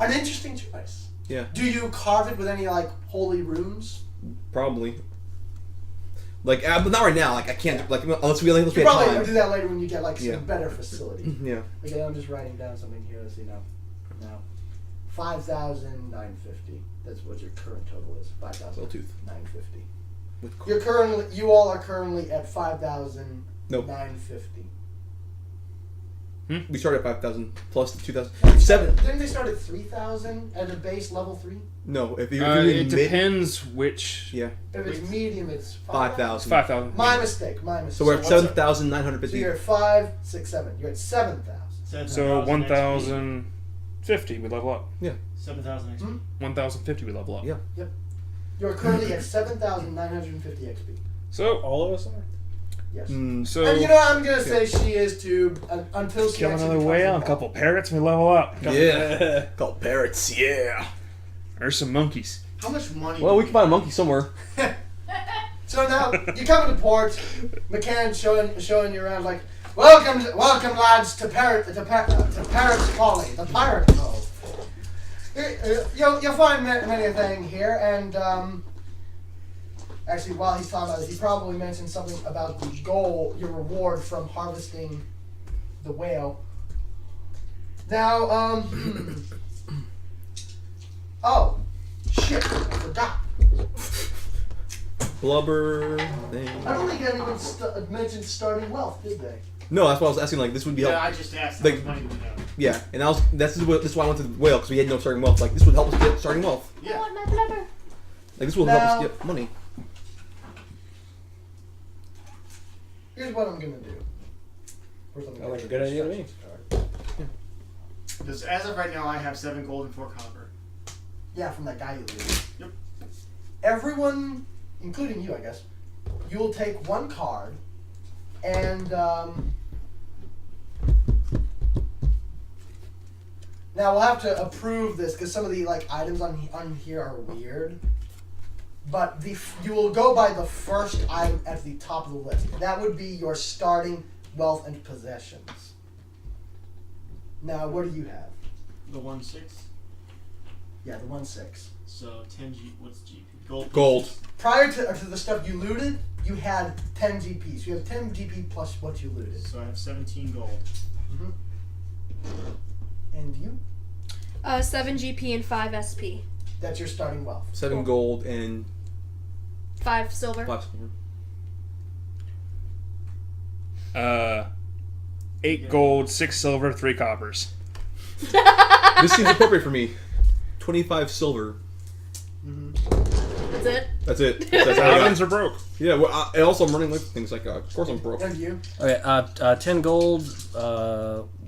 S1: An interesting choice.
S3: Yeah,
S1: Do you carve it with any like holy runes?
S3: probably. Like, but not right now. Like, I can't. Like, unless we
S1: You
S3: have
S1: probably
S3: time.
S1: do that later when you get like some
S3: Yeah.
S1: better facility.
S3: Yeah.
S1: Okay, I'm just writing down something here. Let's see now. 5,950. That's what your current total is.
S3: Little tooth.
S1: 5,950.
S3: With
S1: You all are currently at 5,950.
S3: Nope. We started at 5,000 plus the 2,000. 7.
S1: Didn't they start at 3,000 at a base level 3?
S3: No, if you're
S6: It
S3: doing mid,
S6: depends which.
S3: yeah,
S1: If it's medium, it's
S3: 5,000.
S6: 5,000.
S1: My mistake.
S3: So we're at
S4: what's up?
S3: 7,950.
S1: So you're at 5, 6, 7. You're at 7,000.
S6: So 1,050 we level up.
S4: 7,000 XP.
S6: 1,050 we level up.
S3: Yeah.
S1: You're currently at 7,950 XP.
S6: So
S2: All of us are.
S1: Yes.
S6: so
S1: And you know what I'm gonna say she is too until she
S6: kill
S1: actually
S6: another
S1: becomes
S6: whale, a
S1: involved.
S6: couple parrots, we level up.
S3: Yeah. Called parrots. Yeah.
S6: There's some monkeys.
S4: How much money?
S3: Well,
S4: do
S3: we can find a monkey somewhere.
S1: So now you come to port. McCann showing you around like, welcome lads to Parrot's Folly, the Pirate Cove. You'll find many a thing here, and actually while he's talking about it, he probably mentioned something about the goal, your reward from harvesting the whale. Now, oh, shit, I forgot.
S3: Blubber thing.
S1: I don't think anyone mentioned starting wealth, did they?
S3: No, that's why I was asking. Like, this would be
S4: Yeah,
S3: helpful.
S4: I just asked how
S3: Like-
S4: much money do we have.
S3: Yeah, and that's why I went to the whale because we had no starting wealth. Like, this would help us get starting wealth.
S5: I
S4: Yeah.
S5: want my blubber.
S3: Like, this will help
S1: Now-
S3: us get money.
S1: Here's what I'm gonna do. First, I'm
S2: Sounds
S1: gonna
S2: like a
S1: get
S2: good
S1: the
S2: idea to me.
S1: instructions card.
S4: Because as of right now, I have 7 gold and 4 copper.
S1: Yeah, from that guy you looted.
S4: Yep.
S1: Everyone, including you, I guess, you will take one card, and now we'll have to approve this because some of the like items on here are weird. But you will go by the first item at the top of the list. That would be your starting wealth and possessions. Now, what do you have?
S4: The 1/6.
S1: Yeah, the 1/6.
S4: So 10 G. What's GP? Gold.
S3: Gold.
S1: Prior to the stuff you looted, you had 10 GP. So you have 10 GP plus what you looted.
S4: So I have 17 gold.
S1: And you?
S5: 7 GP and 5 SP.
S1: That's your starting wealth.
S3: 7 gold and
S5: 5 silver.
S3: 5 silver.
S6: 8 gold, 6 silver, 3 coppers.
S3: This seems appropriate for me. 25 silver.
S5: That's it.
S3: That's it. That's all I
S6: Diamonds
S3: got.
S6: are broke.
S3: Yeah, well, and also I'm running like things like, of course I'm broke.
S1: And you?
S2: Okay, 10 gold,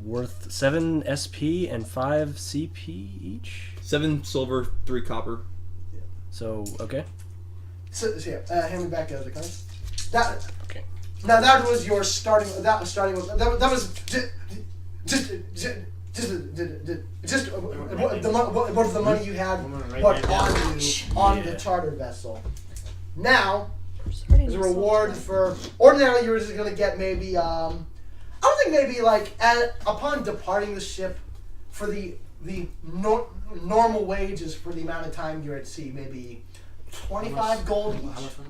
S2: worth 7 SP and 5 CP each.
S3: 7 silver, 3 copper.
S2: So, okay.
S1: So yeah, hand me back the other cards. That.
S2: Okay.
S1: Now that was your starting. That was starting. That was just what of the money you had put on you on the charter vessel. Now there's a reward for. Ordinarily, you were just gonna get maybe. I don't think maybe like upon departing the ship, for the normal wages for the amount of time you're at sea, maybe 25 gold
S4: How
S1: each.
S4: much was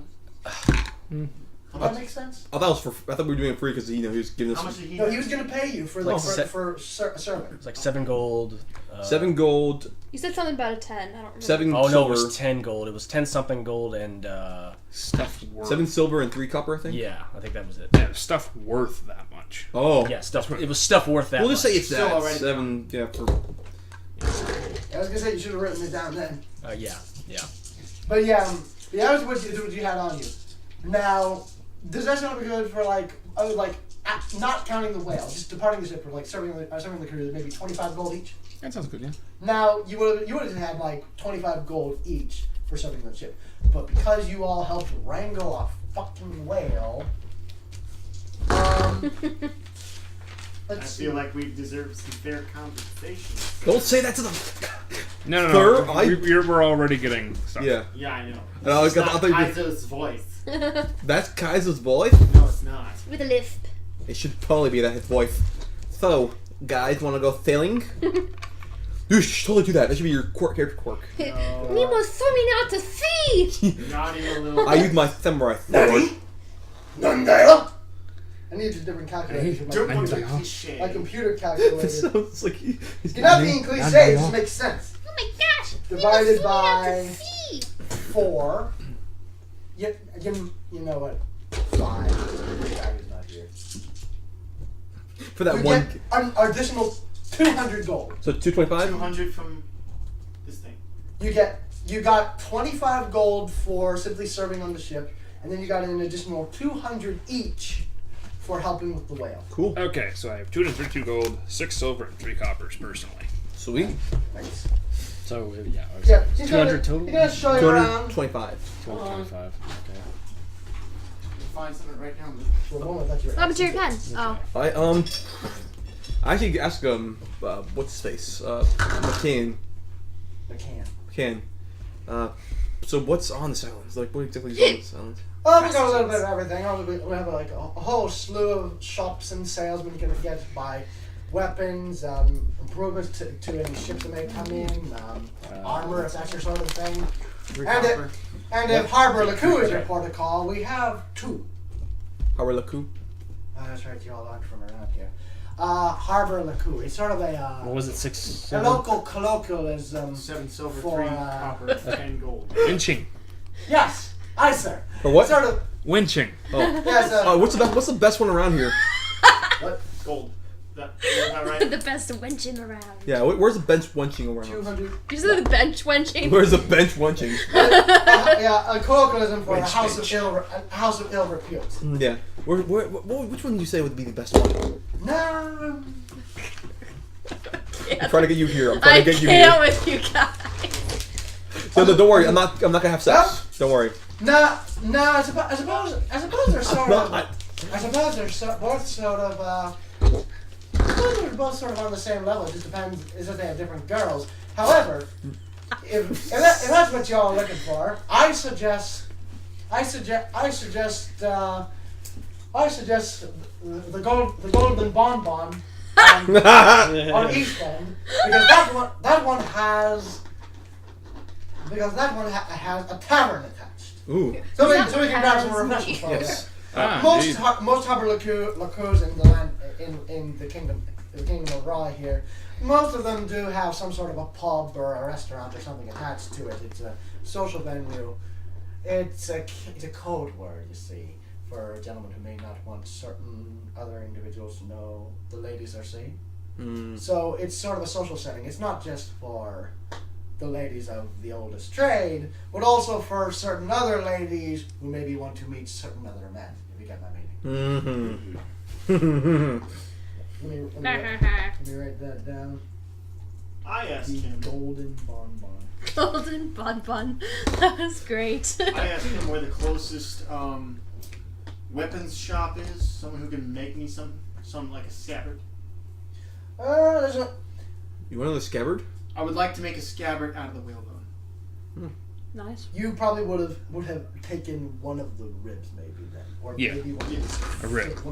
S1: Does that make sense?
S3: I thought we were doing it free because he was giving
S4: it? How
S3: us
S4: much did he
S1: No,
S4: have?
S1: he was gonna pay you for
S2: Like
S1: for serving.
S2: It's like 7 gold.
S3: 7 gold,
S5: You said something about a 10. I don't remember.
S3: 7
S2: Oh no,
S3: silver,
S2: it was 10 gold. It was 10 something gold and
S6: Stuff worth.
S3: 7 silver and 3 copper, I think.
S2: yeah, I think that was it.
S6: Yeah, stuff worth that much.
S3: Oh,
S2: Yeah, stuff. It was stuff worth that.
S3: we'll just
S2: much.
S3: say it's
S4: Still
S3: that
S4: already
S3: 7. Yeah, for
S1: I was gonna say you should have written it down then.
S2: Yeah.
S1: But yeah, that was what you had on you. Now, does that sound good for not counting the whale, just departing the ship for like serving the crew, maybe 25 gold each?
S6: That sounds good, yeah.
S1: Now you would have had like 25 gold each for serving the ship, but because you all helped wrangle a fucking whale,
S4: I
S1: let's see.
S4: feel like we deserve some fair compensation.
S3: don't say that to them.
S6: No.
S3: Sir,
S6: We're already getting stuff.
S3: Yeah,
S4: Yeah, I know.
S3: And I was
S4: It's
S3: gonna-
S4: not
S3: I thought you-
S4: Kaiser's voice.
S3: that's Kaiser's voice.
S4: No, it's not.
S5: With a lisp.
S3: It should probably be that his voice. So, guys, want to go sailing? You should totally do that. That should be your character quirk.
S5: Nemo's swimming out to sea!
S4: Not even a little.
S3: I use my samurai sword.
S1: None there. I need a different calculator.
S4: Don't want to be
S1: My
S4: cliche.
S1: computer
S3: It
S1: calculator.
S3: sounds like he's
S1: You're not being cliche. It just makes sense.
S5: Oh my gosh!
S1: Divided by 4. You know what? 5. Dagger's not here.
S3: For that
S1: You
S3: one.
S1: get an additional 200 gold.
S3: So 225.
S4: 200 from this thing.
S1: You got 25 gold for simply serving on the ship, and then you got an additional 200 each for helping with the whale.
S3: Cool.
S6: Okay, so I have 232 gold, 6 silver, and 3 coppers personally.
S3: Sweet.
S1: Nice.
S2: So yeah,
S1: Yeah, he's
S2: 200
S1: gonna,
S2: total.
S1: He's gonna show you around.
S3: 225.
S2: 225. Okay.
S4: Find something right now.
S1: For a moment, I thought you were
S5: What happened to your pen? Oh.
S3: I actually ask what's his face? McCann.
S1: McCann.
S3: So what's on this island? Like, what exactly is on this island?
S1: Oh, we got a little bit of everything. We have like a whole slew of shops and salesmen you can get to buy weapons, improvements to any ships that may come in, armor if that's your sort of thing. And if Harbor Laku is your port of call, we have 2.
S3: Harbor Laku?
S1: Oh, that's right, you all aren't from around here. Harbor Laku. It's sort of
S2: What
S1: a
S2: was it? 6.
S1: a local colloquialism.
S4: 7 silver,
S1: For,
S4: 3 copper, 10 gold.
S6: Winching.
S1: Yes, aye, sir.
S3: For what?
S1: Sort of.
S6: Winching.
S3: Oh.
S1: Yes.
S3: What's the best one around here?
S1: What?
S4: Gold. Is that right?
S5: The best wenching around.
S3: Yeah, where's the bench wenching around?
S1: 200.
S5: You said the bench wenching?
S3: Where's the bench wenching?
S1: Yeah, a colloquialism for a house of ill repute.
S3: Yeah. Which one did you say would be the best one?
S1: No.
S3: I'm trying to get you here. I'm trying
S5: I
S3: to get you
S5: can't
S3: here.
S5: with you guys.
S3: No, don't worry. I'm not gonna have sex. Don't worry.
S1: No. I suppose they're sort
S3: No,
S1: of. I suppose they're both sort of. I suppose they're both sort of on the same level. It just depends. Is that they have different girls. However, if that's what y'all are looking for, I suggest the golden bonbon on East End because that one has a tavern attached.
S3: Ooh.
S1: So we
S5: That
S1: can grab some
S5: has
S1: refreshments
S5: me.
S1: from
S3: Yes.
S1: there. Most Harbor Lacus in the land in the kingdom of Raw here. Most of them do have some sort of a pub or a restaurant or something attached to it. It's a social venue. It's a code word, you see, for gentlemen who may not want certain other individuals to know the ladies they're seeing. So it's sort of a social setting. It's not just for the ladies of the oldest trade, but also for certain other ladies who maybe want to meet certain other men, if you get my meaning.
S3: Mm-hmm.
S1: Let me write that down.
S4: I asked
S1: The
S4: him.
S1: golden bonbon.
S5: Golden bonbon. That was great.
S4: I asked him where the closest weapons shop is. Someone who can make me some like a scabbard.
S1: There's a...
S3: You want another scabbard?
S4: I would like to make a scabbard out of the whalebone.
S5: Nice.
S1: You probably would have taken one of the ribs, maybe then, or
S6: Yeah.
S1: maybe one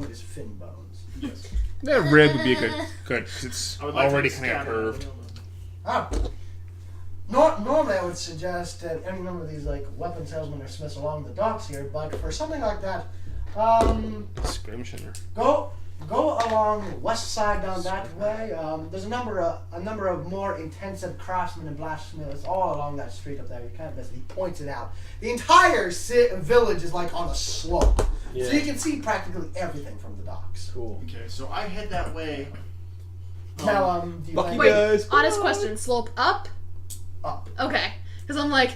S1: of his fin bones.
S4: Yes.
S6: That rib would be a good, because it's
S4: I would like
S6: already
S4: to
S6: kind of
S4: scabbard out of
S6: curved.
S4: the whalebone.
S1: Ah. Normally, I would suggest that any number of these like weapon salesmen or smiths along the docks here, but for something like that,
S6: Skirmishing.
S1: go along the west side down that way. There's a number of more intensive craftsmen and blacksmiths all along that street up there. You can't miss it. He points it out. The entire village is like on a slope, so you can see practically everything from the docks.
S2: Cool.
S4: Okay, so I head that way.
S1: Now, do you
S3: Fuck
S1: think
S3: you
S5: Wait,
S3: guys.
S5: honest question. Slope up?
S1: up?
S5: Okay. Because I'm like,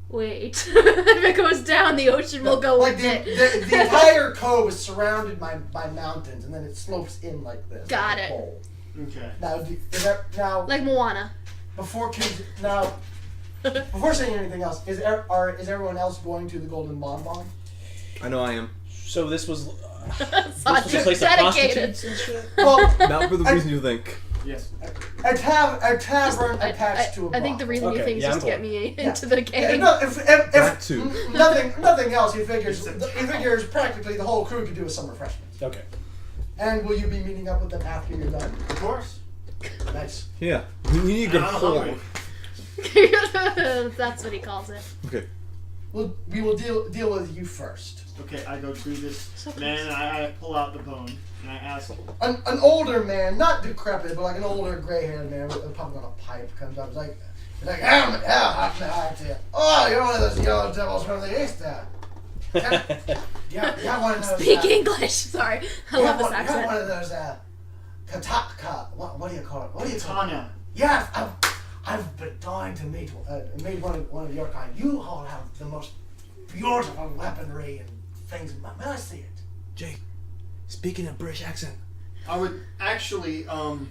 S5: wait. If it goes down, the ocean will go
S1: Like
S5: with it.
S1: the entire cove is surrounded by mountains, and then it slopes in like this.
S5: Got
S1: like a
S5: it.
S1: bowl.
S4: Okay.
S1: Now,
S5: Like Moana.
S1: before saying anything else, is everyone else going to the Golden Bonbon?
S3: I know I am.
S2: So this was
S5: Such
S2: a place of
S5: dedicated.
S2: prostitutes and shit.
S1: Well,
S3: Not for the reason you think.
S4: Yes.
S1: a tavern attached to a
S5: I think the
S1: bar.
S5: reason you
S2: Okay,
S5: think is
S2: yeah,
S5: just to
S2: I'm
S5: get me
S1: Yeah.
S5: into the
S1: Yeah,
S5: game.
S1: no, if
S3: That too.
S1: nothing else, he figures practically the whole crew could do with some refreshments.
S2: Okay.
S1: And will you be meeting up with them after you're done?
S4: Of course.
S1: Nice.
S3: Yeah. You need a good
S4: I'm
S3: pull.
S4: hungry.
S5: That's what he calls it.
S3: Okay.
S1: we will deal with you first.
S4: Okay, I go to this
S5: So
S4: man and I pull out the bone and I ask,
S1: An older man, not decrepit, but like an older gray-haired man with probably on a pipe comes up. He's like, how can I help you? Oh, you're one of those yellow devils from the east there. Yeah, one of those.
S5: Speak English. Sorry, I love this
S1: You're
S5: accent.
S1: one of those kataka. What do you call it? What do you call it?
S4: Tana.
S1: Yes, I've been dying to meet one of your kind. You all have the most beautiful weaponry and things. May I see it?
S3: Jake, speaking of British accent.
S4: I would actually,
S5: I'm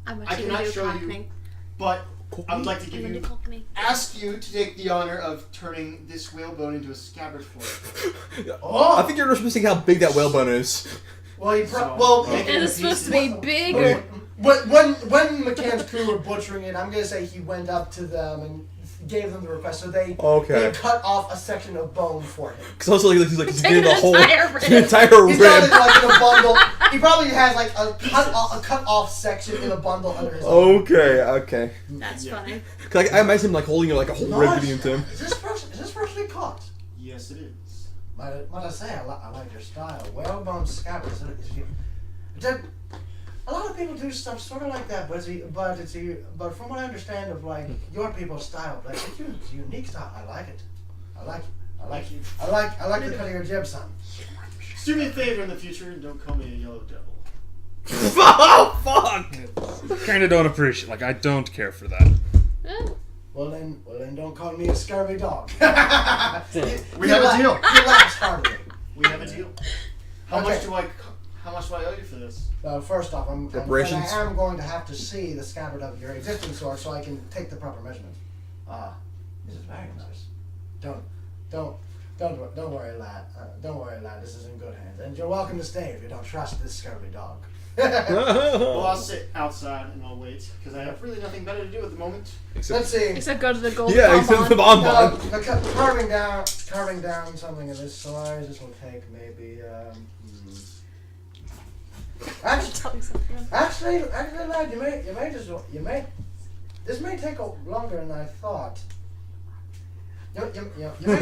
S4: I
S5: actually
S4: cannot
S5: gonna do
S4: show you,
S5: Cockney.
S4: but I would like to
S5: I'm
S4: give
S5: gonna do
S4: you,
S5: Cockney.
S4: ask you to take the honor of turning this whalebone into a scabbard for it.
S1: Oh,
S3: I think you're just missing how big that whalebone is.
S1: well, you
S4: So,
S1: well.
S4: make
S5: It
S4: into
S5: is supposed to
S4: pieces.
S5: be bigger.
S1: When McCann's crew were butchering it, I'm gonna say he went up to them and gave them the request, so they cut off a section of bone for him.
S3: Because also he's like he's
S5: Take
S3: getting
S5: an
S3: the whole
S5: entire rib.
S3: the entire
S1: He's probably
S3: rib.
S1: like in a bundle. He probably has like a cut off section in a bundle under his arm.
S3: Okay.
S5: That's
S4: Yeah.
S5: funny.
S3: Cause I imagine him like holding like a whole rib
S1: Nice.
S3: getting into him.
S1: Is this freshly caught?
S4: Yes, it is.
S1: Might I say I like your style. Whalebone scabbard. A lot of people do stuff sort of like that, but from what I understand of like your people's style, like it's a unique style. I like it. I like the cut of your jib, son.
S4: Do me a favor in the future and don't call me a yellow devil.
S3: Oh fuck!
S6: Kind of don't appreciate. Like I don't care for that.
S5: Eh,
S1: Well then, don't call me a scurvy dog.
S4: We have a deal.
S1: He laughs heartily.
S4: We have a deal. How much
S1: Okay.
S4: do I owe you for this?
S1: First off, I
S3: Reparations?
S1: am going to have to see the scabbard of your existing sword so I can take the proper measurements. This is very nice. Don't worry, lad. Don't worry, lad. This is in good hands, and you're welcome to stay if you don't trust this scurvy dog.
S4: Well, I'll sit outside and I'll wait because I have really nothing better to do at the moment.
S1: Let's see.
S5: Except go to the gold
S3: Yeah, except the
S5: bonbon.
S3: bonbon.
S1: Carving down something of this size. This will take maybe.
S5: Tell me something.
S1: Actually, lad, you may. This may take longer than I thought. You may.
S4: I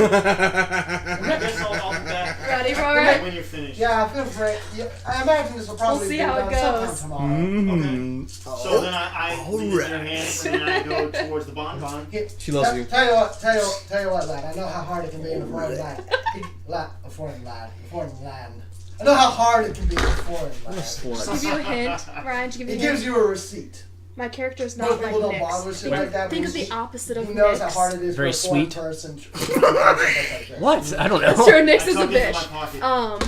S4: guess I'll be back
S5: Ready for it?
S4: when you're finished.
S1: Yeah, feel free. I imagine this will probably
S5: We'll see
S1: be
S5: how it
S1: done
S5: goes.
S1: sometime tomorrow.
S4: So then I leave it in your hands and then I go towards the bonbon.
S3: She loves you.
S1: Tell you what, lad. I know how hard it can be in a foreign land. A foreign land. I know how hard it can be in a foreign land.
S5: To give you a hint, Ryan, to give you
S1: He
S5: a hint,
S1: gives you a receipt.
S5: my character is
S1: Most
S5: not like
S1: people don't bother
S5: Nyx.
S1: with shit like that.
S5: Think
S1: but
S5: of the opposite of
S1: he knows how
S5: Nyx.
S1: hard it is
S2: Very
S1: for a foreign
S2: sweet.
S1: person.
S2: What? I don't
S5: That's
S2: know.
S5: true, Nyx
S4: I
S5: is a
S4: tuck it into my
S5: bitch.
S4: pocket.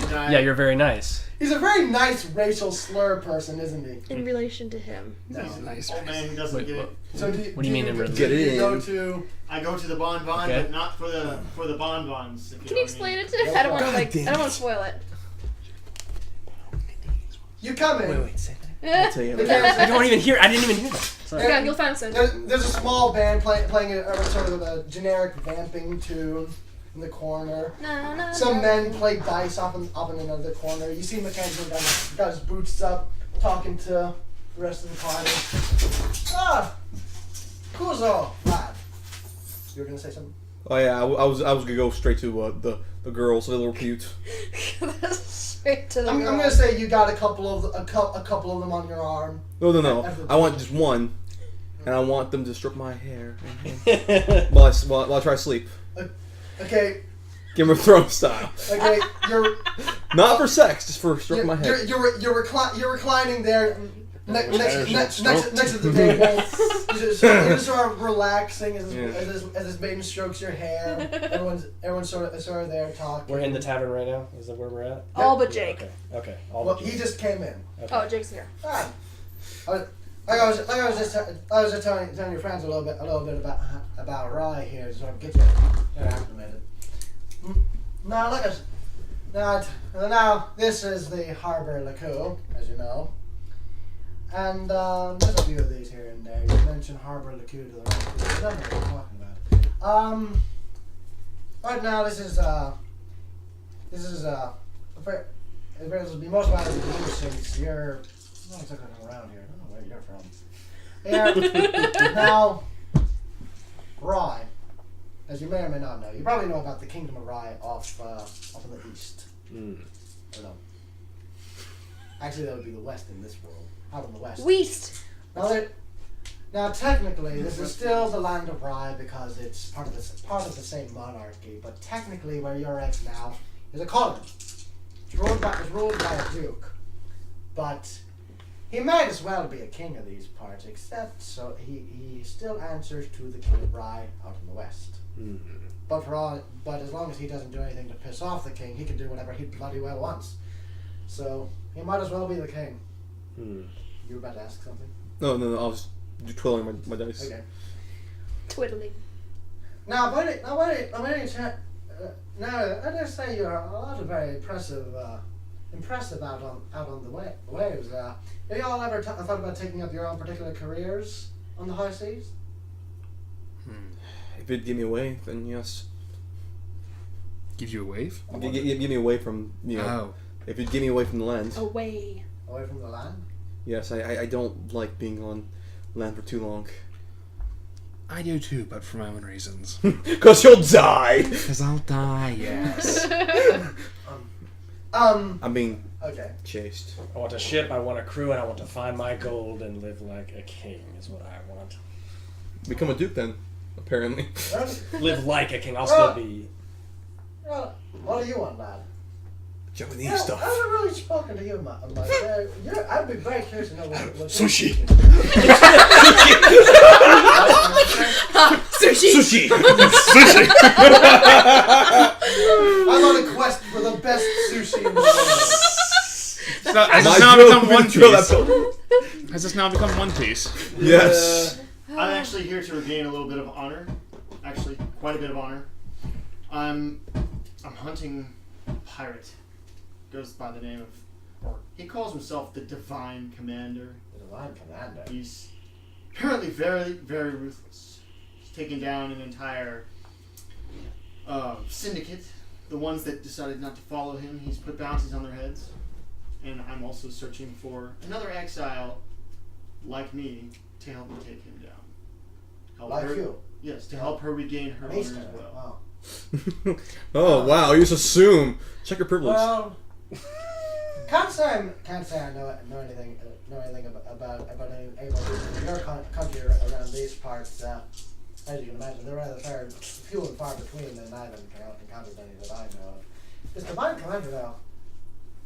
S4: And I-
S2: Yeah, you're very nice.
S1: He's a very nice racial slur person, isn't he?
S5: In relation to him.
S1: No.
S6: Nice.
S4: Old man who doesn't
S2: Wait,
S4: get
S2: what?
S4: it.
S1: So
S2: What do you mean in relation?
S3: Get it
S1: you go
S3: in.
S1: to
S4: I go to the bonbon,
S2: Okay.
S4: but not for the bonbons. If
S5: Can
S4: know
S5: you
S4: what I
S5: explain
S4: mean.
S5: it to? I don't want to
S3: God
S5: like. I
S3: damn
S5: don't want
S3: it.
S5: to spoil it.
S1: you come in.
S3: say that.
S5: Eh.
S3: I'll tell you.
S2: I don't even hear. I didn't even hear that. Sorry.
S5: Yeah, you'll find it soon.
S1: There's a small band playing a sort of a generic vamping tune in the corner.
S5: Na, na,
S1: Some
S5: na.
S1: men play dice up in another corner. You see Mackenzie got his boots up, talking to the rest of the party. Ah, Kuzo, lad. You were gonna say something?
S3: Oh yeah, I was gonna go straight to the girls, the little cute.
S5: Straight to the
S1: I'm
S5: girl.
S1: gonna say you got a couple of them on your arm.
S3: No. I want just one, and I want them to stroke my hair while I try to sleep.
S1: Okay,
S3: Game of Thrones style.
S1: okay, you're
S3: Not for sex, just for stroking my head.
S1: you're reclining there next to the
S2: Stroked.
S1: table. You're just sort of relaxing as
S3: Yeah.
S1: this maiden strokes your hair. Everyone's sort of there talking.
S2: We're in the tavern right now. Is that where we're at?
S5: All but Jake.
S2: Okay. All
S1: Well,
S2: the
S1: he just came in.
S2: Okay.
S5: Oh, Jake's here.
S1: Ah. I was just telling your friends a little bit about Rye here to sort of get you acclimated. Now this is the Harbor Laku, as you know, and there's a few of these here and there. You mentioned Harbor Laku to the right people. I don't know what you're talking about. Right now this is this will be most likely to you since you're. I'm not looking around here. I don't know where you're from. Here, now, Rye. as you may or may not know, you probably know about the Kingdom of Rye off in the east. Or no. Actually, that would be the west in this world. Out in the west.
S5: Weast.
S1: Now, technically, this is still the land of Rye because it's part of the same monarchy. But technically, where you're at now is a colony. It's ruled by a duke, but he might as well be a king of these parts. Except, so he still answers to the King of Rye out in the west. But as long as he doesn't do anything to piss off the king, he can do whatever he bloody well wants. So he might as well be the king. You were about to ask something?
S3: No, I was twirling my dice.
S1: Okay.
S5: Twiddling.
S1: Now, I dare say you're a lot of very impressive out on the waves. Have you all ever thought about taking up your own particular careers on the high seas?
S3: If it'd give me away, then yes.
S7: Gives you a wave?
S3: Give me away from, if it'd give me away from the land.
S5: Away.
S1: Away from the land?
S3: Yes, I don't like being on land for too long.
S7: I do too, but for my own reasons.
S3: Because you'll die!
S7: Because I'll die, yes.
S3: I'm being
S1: Okay.
S3: chased.
S2: I want a ship, I want a crew, and I want to find my gold and live like a king is what I want.
S3: Become a duke then, apparently.
S2: Live like a king, I'll still be...
S1: What do you want, lad?
S3: Japanese stuff.
S1: I haven't really spoken to you, Mike. I'd be very curious to know what
S7: Sushi.
S5: Sushi.
S7: Sushi!
S1: I'm on a quest for the best sushi in the world.
S7: Has this now become One Piece? Has this now become One Piece?
S3: Yes.
S4: I'm actually here to regain a little bit of honor. Actually, quite a bit of honor. I'm hunting a pirate. Goes by the name of, or he calls himself the Divine Commander.
S1: The Divine Commander.
S4: He's apparently very, very ruthless. He's taken down an entire syndicate. The ones that decided not to follow him, he's put bounties on their heads. And I'm also searching for another exile like me to help me take him down. Help
S1: Like
S4: her,
S1: you?
S4: Yes, to help her regain her honor as well.
S1: Wow.
S3: Oh wow! You just assume. Check your privilege.
S1: Well, can't say I know anything about any able in your country around these parts. As you can imagine, they're rather few and far between, and I haven't encountered any that I know of. This Divine Commander, though,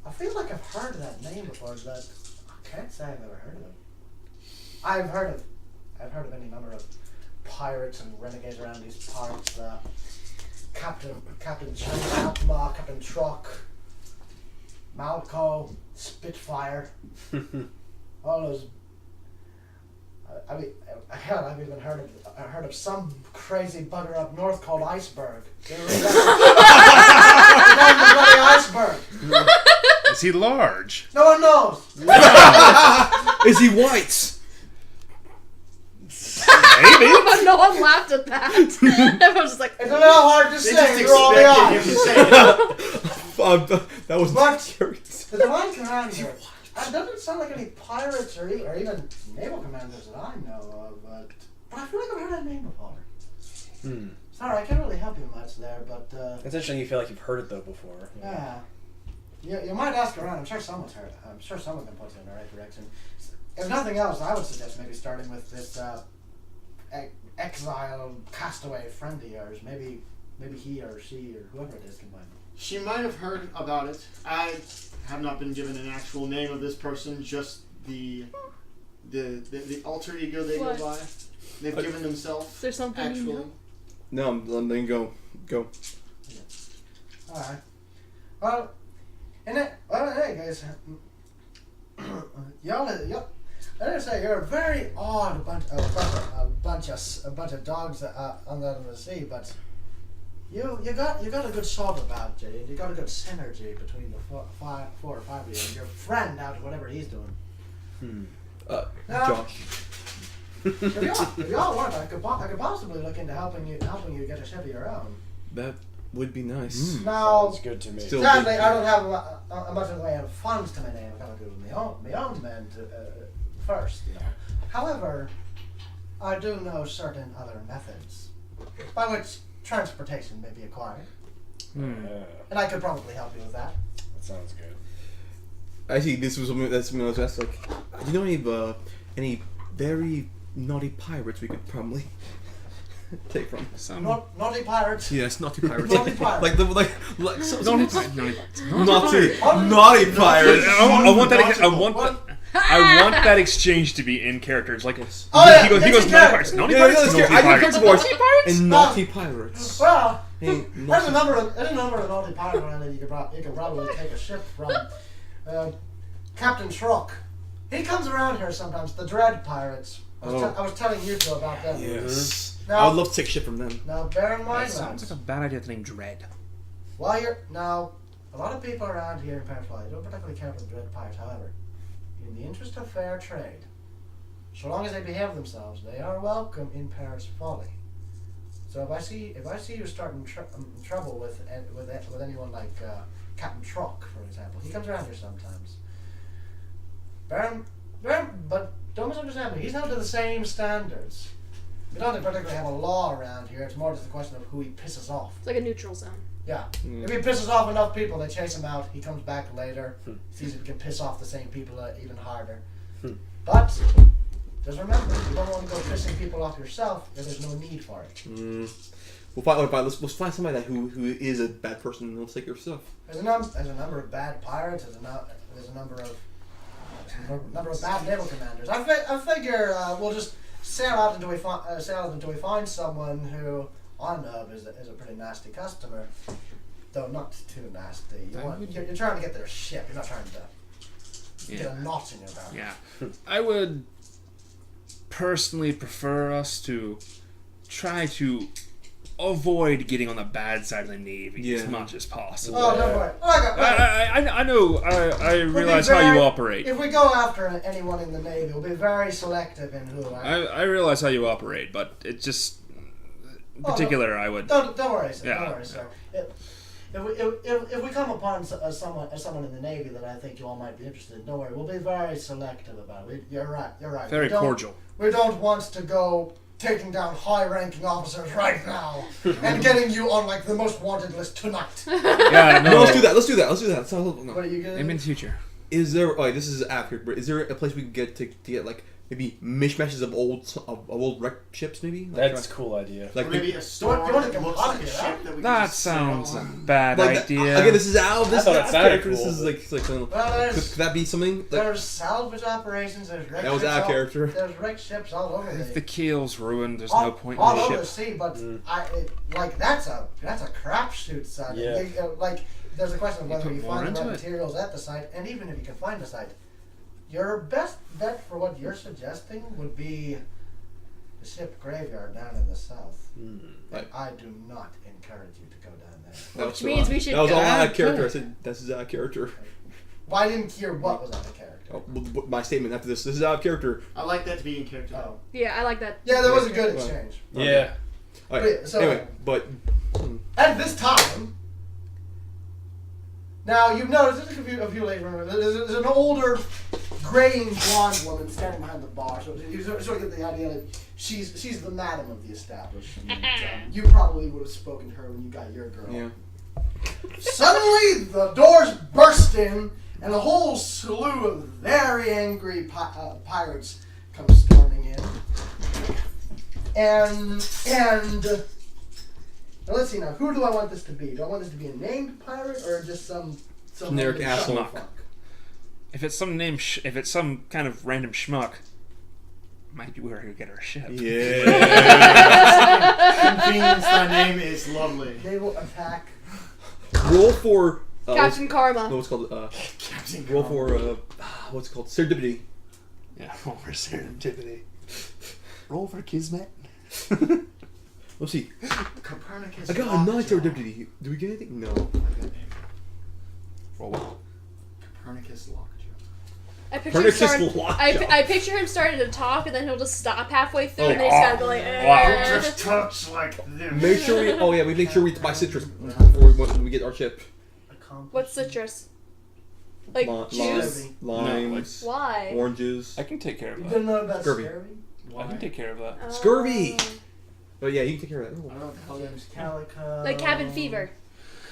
S1: I feel like I've heard of that name before, but I can't say I've ever heard of him. I've heard of any number of pirates and renegades around these parts. Captain Chatma, Captain Truck, Malco, Spitfire, all those. I mean, hell, I've even heard of some crazy bugger up north called Iceberg. You ever read that? The bloody Iceberg.
S7: Is he large?
S1: No one knows.
S3: Is he white?
S7: Maybe.
S5: But no one laughed at that. Everyone's just like,
S1: It's a little hard to
S4: They
S1: say
S4: just
S1: through all the
S4: expected him
S1: odds.
S4: to say it.
S3: That was
S1: But-
S3: curious.
S1: The Divine Commander. It doesn't sound like any pirates or even naval commanders that I know of, but I feel like I've heard that name before. Sorry, I can't really help you much there, but
S2: It's interesting you feel like you've heard it though before.
S1: yeah. You might ask around. I'm sure someone's heard. I'm sure someone can point you in the right direction. If nothing else, I would suggest maybe starting with this exile castaway friend of yours. Maybe he or she or whoever it is can find them.
S4: She might have heard about it. I have not been given an actual name of this person, just the alter ego they
S5: What?
S4: go by. They've given themselves
S5: there's something you
S4: actually.
S5: know?
S3: No, I'm letting go.
S1: All right. Well, hey guys, y'all. I dare say you're a very odd bunch of dogs on the sea, but you got a good salt about you, and you got a good synergy between the four or five of you, and your friend out of whatever he's doing. Now,
S3: Josh.
S1: if y'all want, I could possibly look into helping you get a ship of your own.
S3: That would be nice.
S1: Now,
S2: It's good to me.
S3: Still-
S1: sadly, I don't have much in the way of funds to my name. I've got to do my own men first, you know. However, I do know certain other methods by which transportation may be acquired,
S7: Hmm.
S1: and I could probably help you with that.
S2: That sounds good.
S3: Actually, this was something that's something I was asked. Like, do you know any very naughty pirates we could probably take from?
S7: Some
S1: Naughty pirates.
S3: Yes, naughty pirates.
S1: Naughty pirates.
S3: like
S7: naughty pirates.
S3: naughty pirates.
S6: I want that. I
S1: What?
S6: want that exchange to be in character. It's like
S1: Oh, yeah,
S6: he goes
S1: it's in
S6: naughty
S1: character.
S6: pirates, naughty
S3: Yeah,
S6: pirates,
S3: let's
S6: naughty
S3: hear- I do
S6: pirates.
S3: character voice. And naughty pirates.
S1: Well,
S3: Hey,
S1: there's a number of naughty pirates around that you could probably take a ship from. Captain Shrock. He comes around here sometimes. The Dread Pirates. I was telling you two about them.
S3: Yes.
S1: Now,
S3: I would love to take shit from them.
S1: Now, bear in mind,
S7: That sounds
S1: lads,
S7: like a bad idea to name Dread.
S1: while you're now, a lot of people around here in Paris Folly don't particularly care for the Dread Pirates. However, in the interest of fair trade, so long as they behave themselves, they are welcome in Paris Folly. So if I see you starting trouble with anyone like Captain Trock, for example, he comes around here sometimes. But don't misunderstand me. He's held to the same standards. We don't particularly have a law around here. It's more just a question of who he pisses off.
S5: It's like a neutral zone.
S1: Yeah. If he pisses off enough people, they chase him out. He comes back later. Sees if he can piss off the same people even harder. But just remember, you don't want to go pissing people off yourself if there's no need for it.
S3: We'll find. Let's find somebody who is a bad person and let's take your stuff.
S1: There's a number of bad pirates. There's a number of bad naval commanders. I figure we'll just sail out until we find someone who I know is a pretty nasty customer, though not too nasty. You're trying to get their ship. You're not trying to get a knot in your back.
S7: Yeah. I would personally prefer us to try to avoid getting on the bad side of the Navy as much as possible.
S1: Oh, don't worry.
S7: I know. I realize how you operate.
S1: If we go after anyone in the Navy, we'll be very selective in who.
S7: I realize how you operate, but it just in particular I would.
S1: Don't worry, sir.
S7: Yeah.
S1: Don't worry, sir. If we come upon someone in the Navy that I think you all might be interested in, don't worry. We'll be very selective about it. You're right.
S7: Very cordial.
S1: We don't want to go taking down high-ranking officers right now and getting you on like the most wanted list tonight.
S7: Yeah,
S3: No,
S7: no.
S3: let's do that. Let's no.
S1: What are you gonna
S7: Maybe in
S1: do?
S7: the future.
S3: Is there? Oh, this is accurate. But is there a place we can get to get like maybe mishmashes of old wrecked ships? Maybe.
S2: That's a cool idea.
S3: Like
S4: Or maybe a store
S1: you want to
S4: that looks like a
S1: combine it,
S4: ship
S1: huh?
S4: that we can
S7: That
S4: just sit
S7: sounds a
S4: on.
S7: bad
S3: like
S7: idea.
S3: again, this is Al. This
S2: thought
S3: is
S2: it
S3: Al's
S2: sounded
S3: character.
S2: cool,
S3: This is like
S1: Well,
S3: could that be something? Like,
S1: there's salvage operations. There's wrecked
S3: that was
S1: ships
S3: our
S1: all-
S3: character.
S1: There's wrecked ships all over
S7: If
S1: the
S7: the keel's ruined, there's no point in
S1: all
S7: the
S1: over
S7: ship.
S1: the sea, but that's a crapshoot, son.
S2: Yeah.
S1: Like there's a question of whether
S7: put
S1: you
S7: more
S1: find the
S7: into
S1: right
S7: it.
S1: materials at the site, and even if you can find the site, your best bet for what you're suggesting would be the ship graveyard down in the south.
S3: Right.
S1: I do not encourage you to go down there.
S3: that
S5: Which
S3: was
S5: means
S3: so
S5: we should
S3: That was
S5: go.
S3: all out of
S7: Ah,
S3: character. I
S7: good.
S3: said this is out of character.
S1: Well, I didn't hear what was out of character.
S3: Oh, my statement after this. This is out of character.
S4: I like that to be in character.
S1: Oh,
S5: Yeah, I like that.
S1: yeah, there was a good
S3: Well,
S1: exchange.
S2: Yeah.
S3: All right.
S1: So-
S3: Anyway, but
S1: At this time, now you've noticed, there's a few ladies, remember, there's an older, gray and blonde woman standing behind the bar, so you sort of get the idea that she's the madam of the establishment. You probably would have spoken to her when you got your girl.
S3: yeah.
S1: Suddenly, the doors burst in, and a whole slew of very angry pirates come storming in. And now let's see now. Who do I want this to be? Do I want this to be a named pirate or just some
S3: Generic asshole.
S1: schmuck?
S7: If it's some name, if it's some kind of random schmuck, might be where we get our ship.
S3: Yeah.
S4: Convenience, thy name is lovely.
S1: They will attack.
S3: Roll for
S5: Captain Karma.
S3: No, what's called
S4: Captain
S3: roll
S4: Carl.
S3: for what's it called serendipity.
S7: Yeah, roll for serendipity. Roll for kismet.
S3: Let's see.
S4: Copernicus.
S3: I got a
S4: Lockjaw.
S3: 9 serendipity. Do we get anything? No.
S7: Roll what?
S4: Copernicus Lockjaw.
S5: I picture, him starting,
S3: Lockjaw.
S5: I picture him starting to talk, and then he'll just stop halfway through,
S3: Oh,
S5: and then he's gotta go like,
S4: Just touch like this.
S3: Make sure we. Oh yeah, we make sure we buy citrus before when we get our ship.
S5: What's citrus? Like juice?
S3: Limes,
S5: Why?
S3: oranges.
S7: I can take care of
S1: You
S7: that.
S1: didn't know about
S3: Scurvy.
S1: scurvy?
S7: I can take care of that.
S3: Scurvy. But yeah, you can take care of
S4: I
S3: that.
S4: don't know what the hell that is.
S1: Calico.
S5: Like cabin fever.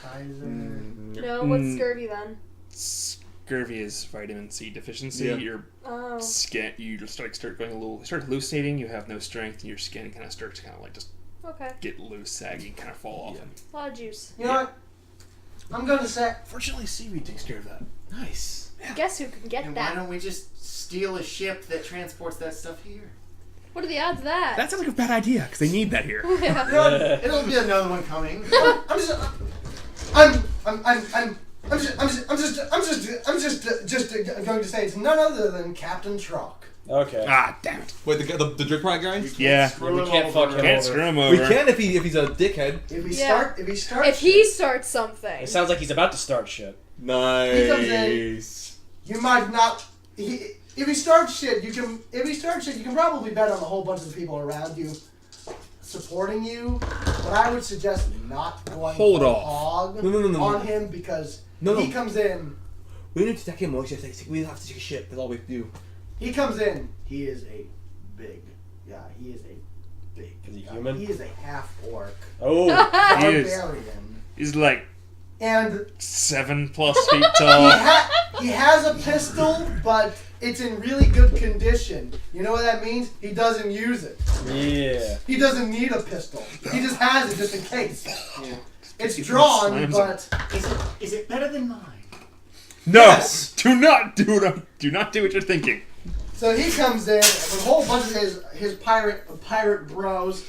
S1: Kaiser.
S5: No, what's scurvy then?
S6: Scurvy is vitamin C deficiency.
S3: Yeah.
S6: Your
S5: Oh.
S6: skin, you just start going a little, start hallucinating. You have no strength, and your skin kind of starts to just
S5: Okay.
S6: get loose, saggy, kind of fall off.
S3: Yeah.
S5: A lot of juice.
S1: You know what? I'm going to say.
S6: Fortunately, seaweed takes care of that.
S3: Nice.
S5: Guess who can get
S4: And why
S5: that?
S4: don't we just steal a ship that transports that stuff here?
S5: What are the odds of that?
S6: That sounds like a bad idea because they need that here.
S5: Yeah.
S4: You know, it'll be another one coming.
S1: I'm just going to say it's none other than Captain Truck.
S2: Okay.
S6: Ah, damn it.
S3: Wait, the drink product guy?
S6: Yeah.
S4: Screw
S2: we
S4: him
S2: can't
S4: over.
S2: fuck him.
S6: Can't screw him over.
S3: We can if he's a dickhead.
S1: If he
S5: Yeah.
S1: starts,
S5: If he starts something.
S2: It sounds like he's about to start shit.
S3: Nice.
S1: you might not. If he starts shit, you can. If he starts shit, you can probably bet on a whole bunch of the people around you supporting you. But I would suggest not going
S6: Hold
S1: full
S6: off.
S1: hog
S3: No.
S1: on him because
S3: No.
S1: he comes in.
S3: We need to attack him. We have to take a ship. That's all we have to do.
S1: He comes in. He is a big. Yeah, he is a big.
S2: Is he
S1: guy.
S2: human?
S1: He is a half orc.
S2: Oh.
S6: He is.
S1: Barbarian.
S6: He's like
S1: And
S6: 7+ feet tall.
S1: he has a pistol, but it's in really good condition. You know what that means? He doesn't use it.
S2: Yeah.
S1: He doesn't need a pistol. He just has it just in case.
S4: Yeah.
S1: It's
S6: He
S1: drawn,
S6: slams
S1: but
S4: Is it better than mine?
S6: No!
S1: Yes.
S6: Do not do what you're thinking.
S1: so he comes in with a whole bunch of his pirate bros,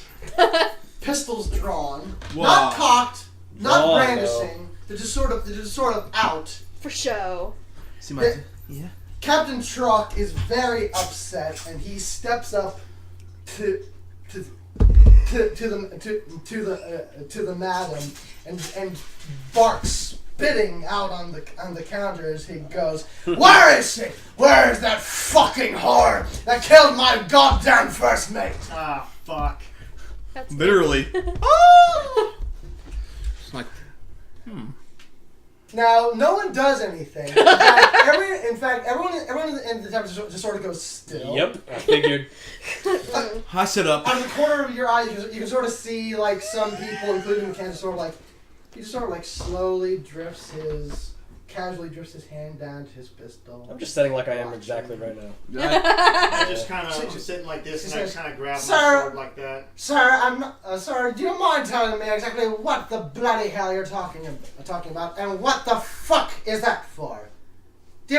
S1: pistols drawn,
S3: Wow.
S1: not cocked, not
S2: No,
S1: brandishing. They're just sort of out.
S5: For show.
S3: See
S1: Yeah. Captain Truck is very upset, and he steps up to the madam and barks, spitting out on the counter as he goes, "Where is she? Where is that fucking whore that killed my goddamn first mate?"
S4: Ah, fuck.
S5: That's
S3: Literally.
S6: It's like,
S1: Now, no one does anything. In fact, everyone in the tavern just sort of goes still.
S2: Yep. I figured.
S3: I sit up.
S1: Out of the corner of your eye, you can sort of see like some people, including McCann, he just sort of like casually drifts his hand down to his pistol.
S2: I'm just setting like I am exactly right now.
S4: I just kind of sitting like this, and I
S1: says,
S4: kind of grab my
S1: "Sir."
S4: sword like that.
S1: Sir, I'm not, sir, do you mind telling me exactly what the bloody hell you're talking about, and what the fuck is that for? Do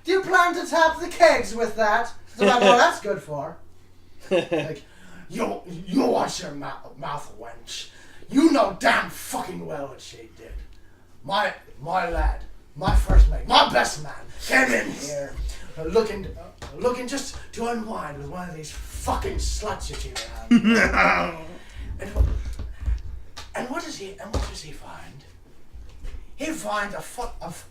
S1: you plan to tap the kegs with that? So that's what that's good for. Like, you watch your mouth, wench. You know damn fucking well what she did. My lad, my first mate, my best man, came in here looking just to unwind with one of these fucking sluts you see around. and what does he find? He finds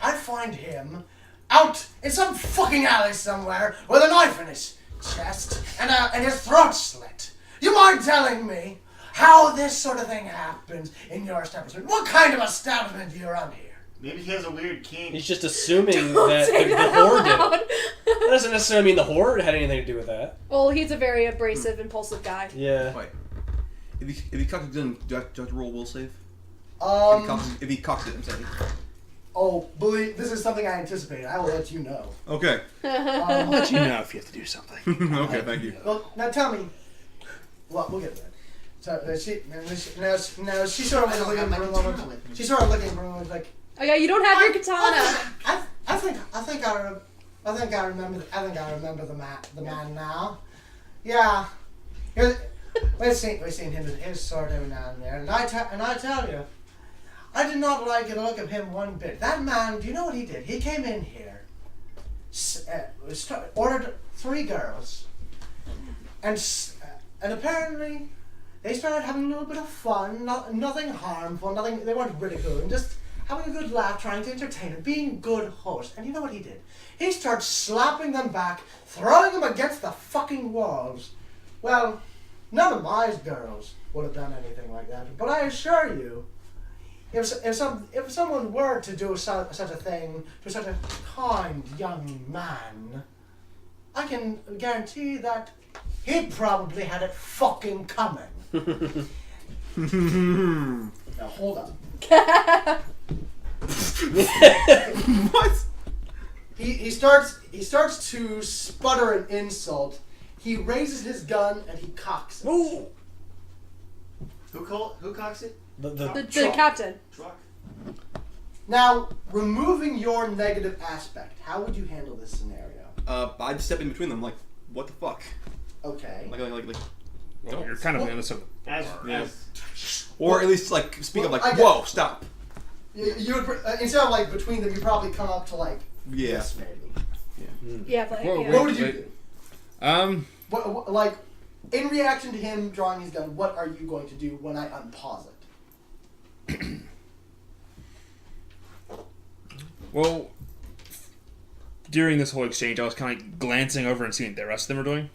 S1: I find him out in some fucking alley somewhere with a knife in his chest and his throat slit. You mind telling me how this sort of thing happens in your establishment? What kind of establishment do you run here?
S4: Maybe he has a weird kink.
S2: He's just assuming that the horde did it. That doesn't necessarily mean the horde had anything to do with that.
S5: Well, he's a very abrasive, impulsive guy.
S2: Yeah.
S3: Wait. If he cocks it, do I have to roll a will save? If he cocks it, I'm saying.
S1: Oh, believe this is something I anticipated. I will let you know.
S3: Okay.
S6: I'll let you know if you have to do something.
S3: Okay, thank you.
S1: Well, now tell me. Well, we'll get to that. So she sort of
S4: I
S1: was
S4: don't
S1: looking
S4: have my
S1: for a
S4: katana
S1: moment.
S4: with me.
S1: She sort of looking for a moment, like.
S5: Oh yeah, you don't have your katana.
S1: I think I remember the man now. Yeah. We've seen his sword every now and then, and I tell you, I did not like the look of him one bit. That man, do you know what he did? He came in here, ordered 3 girls, and apparently they started having a little bit of fun. Nothing harmful. Nothing. They weren't ridiculing. Just having a good laugh, trying to entertain them, being a good host. And you know what he did? He started slapping them back, throwing them against the fucking walls. Well, none of my girls would have done anything like that. But I assure you, if someone were to do such a thing to such a kind young man, I can guarantee that he probably had it fucking coming. Now hold on.
S3: What?
S1: He starts to sputter an insult. He raises his gun and he cocks it.
S2: Ooh.
S4: Who cocks it?
S5: The captain.
S4: Truck.
S1: Now, removing your negative aspect, how would you handle this scenario?
S3: I'd step in between them, like, what the fuck?
S1: Okay.
S3: Like.
S6: Well, you're kind of on the other side of the
S4: As,
S6: bar.
S3: Yeah.
S4: as
S3: Or at least, like, speak up,
S1: Well,
S3: like,
S1: I get-
S3: whoa, stop.
S1: You would instead of like between them, you probably come up to like
S3: Yeah.
S1: this maybe.
S5: Yeah, but
S7: Whoa,
S5: yeah.
S1: What would you
S7: Wait.
S1: do? What, like, in reaction to him drawing his gun, what are you going to do when I unpause it?
S6: Well, during this whole exchange, I was kind of glancing over and seeing what the rest of them are doing.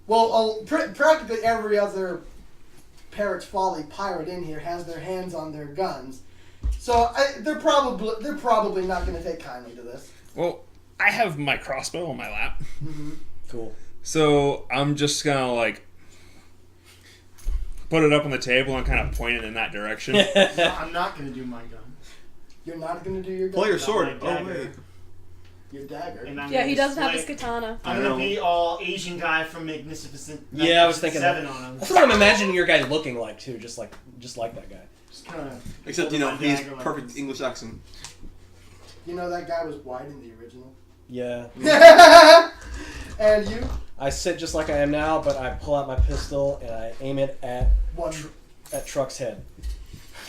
S1: Well, practically every other Parrot's Folly pirate in here has their hands on their guns, so they're probably not going to take kindly to this.
S6: Well, I have my crossbow on my lap,
S2: Cool.
S6: so I'm just gonna like put it up on the table and kind of point it in that direction.
S4: no, I'm not gonna do my gun.
S1: You're not going to do your gun.
S3: Play your
S4: Not
S3: sword.
S4: my
S3: Oh,
S4: dagger.
S3: wait.
S1: Your dagger.
S4: And I'm
S5: Yeah,
S4: gonna
S5: he doesn't have
S4: display-
S5: his katana.
S4: I'm
S3: I
S4: gonna
S3: know.
S4: be all Asian guy from Magnificent.
S2: Yeah, I was thinking that.
S4: Seven on him.
S2: That's what I'm imagining your guy looking like too, just like that guy.
S4: Just kind of.
S3: Except, you know, he's perfect English accent.
S1: You know that guy was white in the original.
S2: Yeah.
S1: And you?
S2: I sit just like I am now, but I pull out my pistol and I aim it at
S1: One.
S2: Truck's head.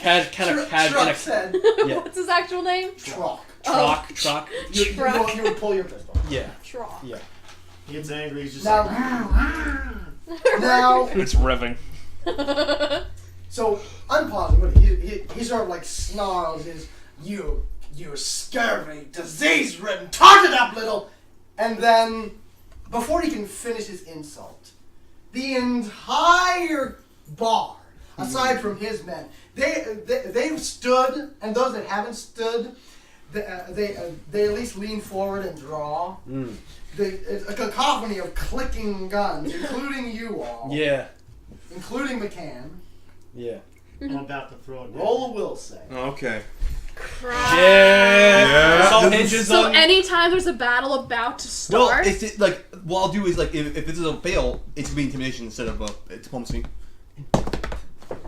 S2: Kind of
S1: Truck said.
S2: Yeah.
S5: What's his actual name?
S1: Truck.
S2: Truck.
S1: You would pull your pistol.
S2: Yeah.
S5: Trock.
S2: Yeah.
S4: He gets angry. He's just
S1: Now,
S4: like.
S1: now,
S6: It's revving.
S1: so unpausing, but he sort of like snarls his, you scurvy, disease-ridden, tarted up little, and then before he can finish his insult, the entire bar, aside from his men, they've stood, and those that haven't stood, they at least lean forward and draw. It's a cacophony of clicking guns, including you all,
S2: Yeah.
S1: including McCann.
S2: Yeah.
S4: I'm about to throw it.
S1: Roll a will save.
S3: Okay.
S5: Crap.
S2: Yeah. This all
S3: This is-
S2: hinges
S5: So
S2: on.
S5: anytime there's a battle about to
S3: Well,
S5: start,
S3: it's like what I'll do is like if this is a fail, it's gonna be intimidation instead of diplomacy.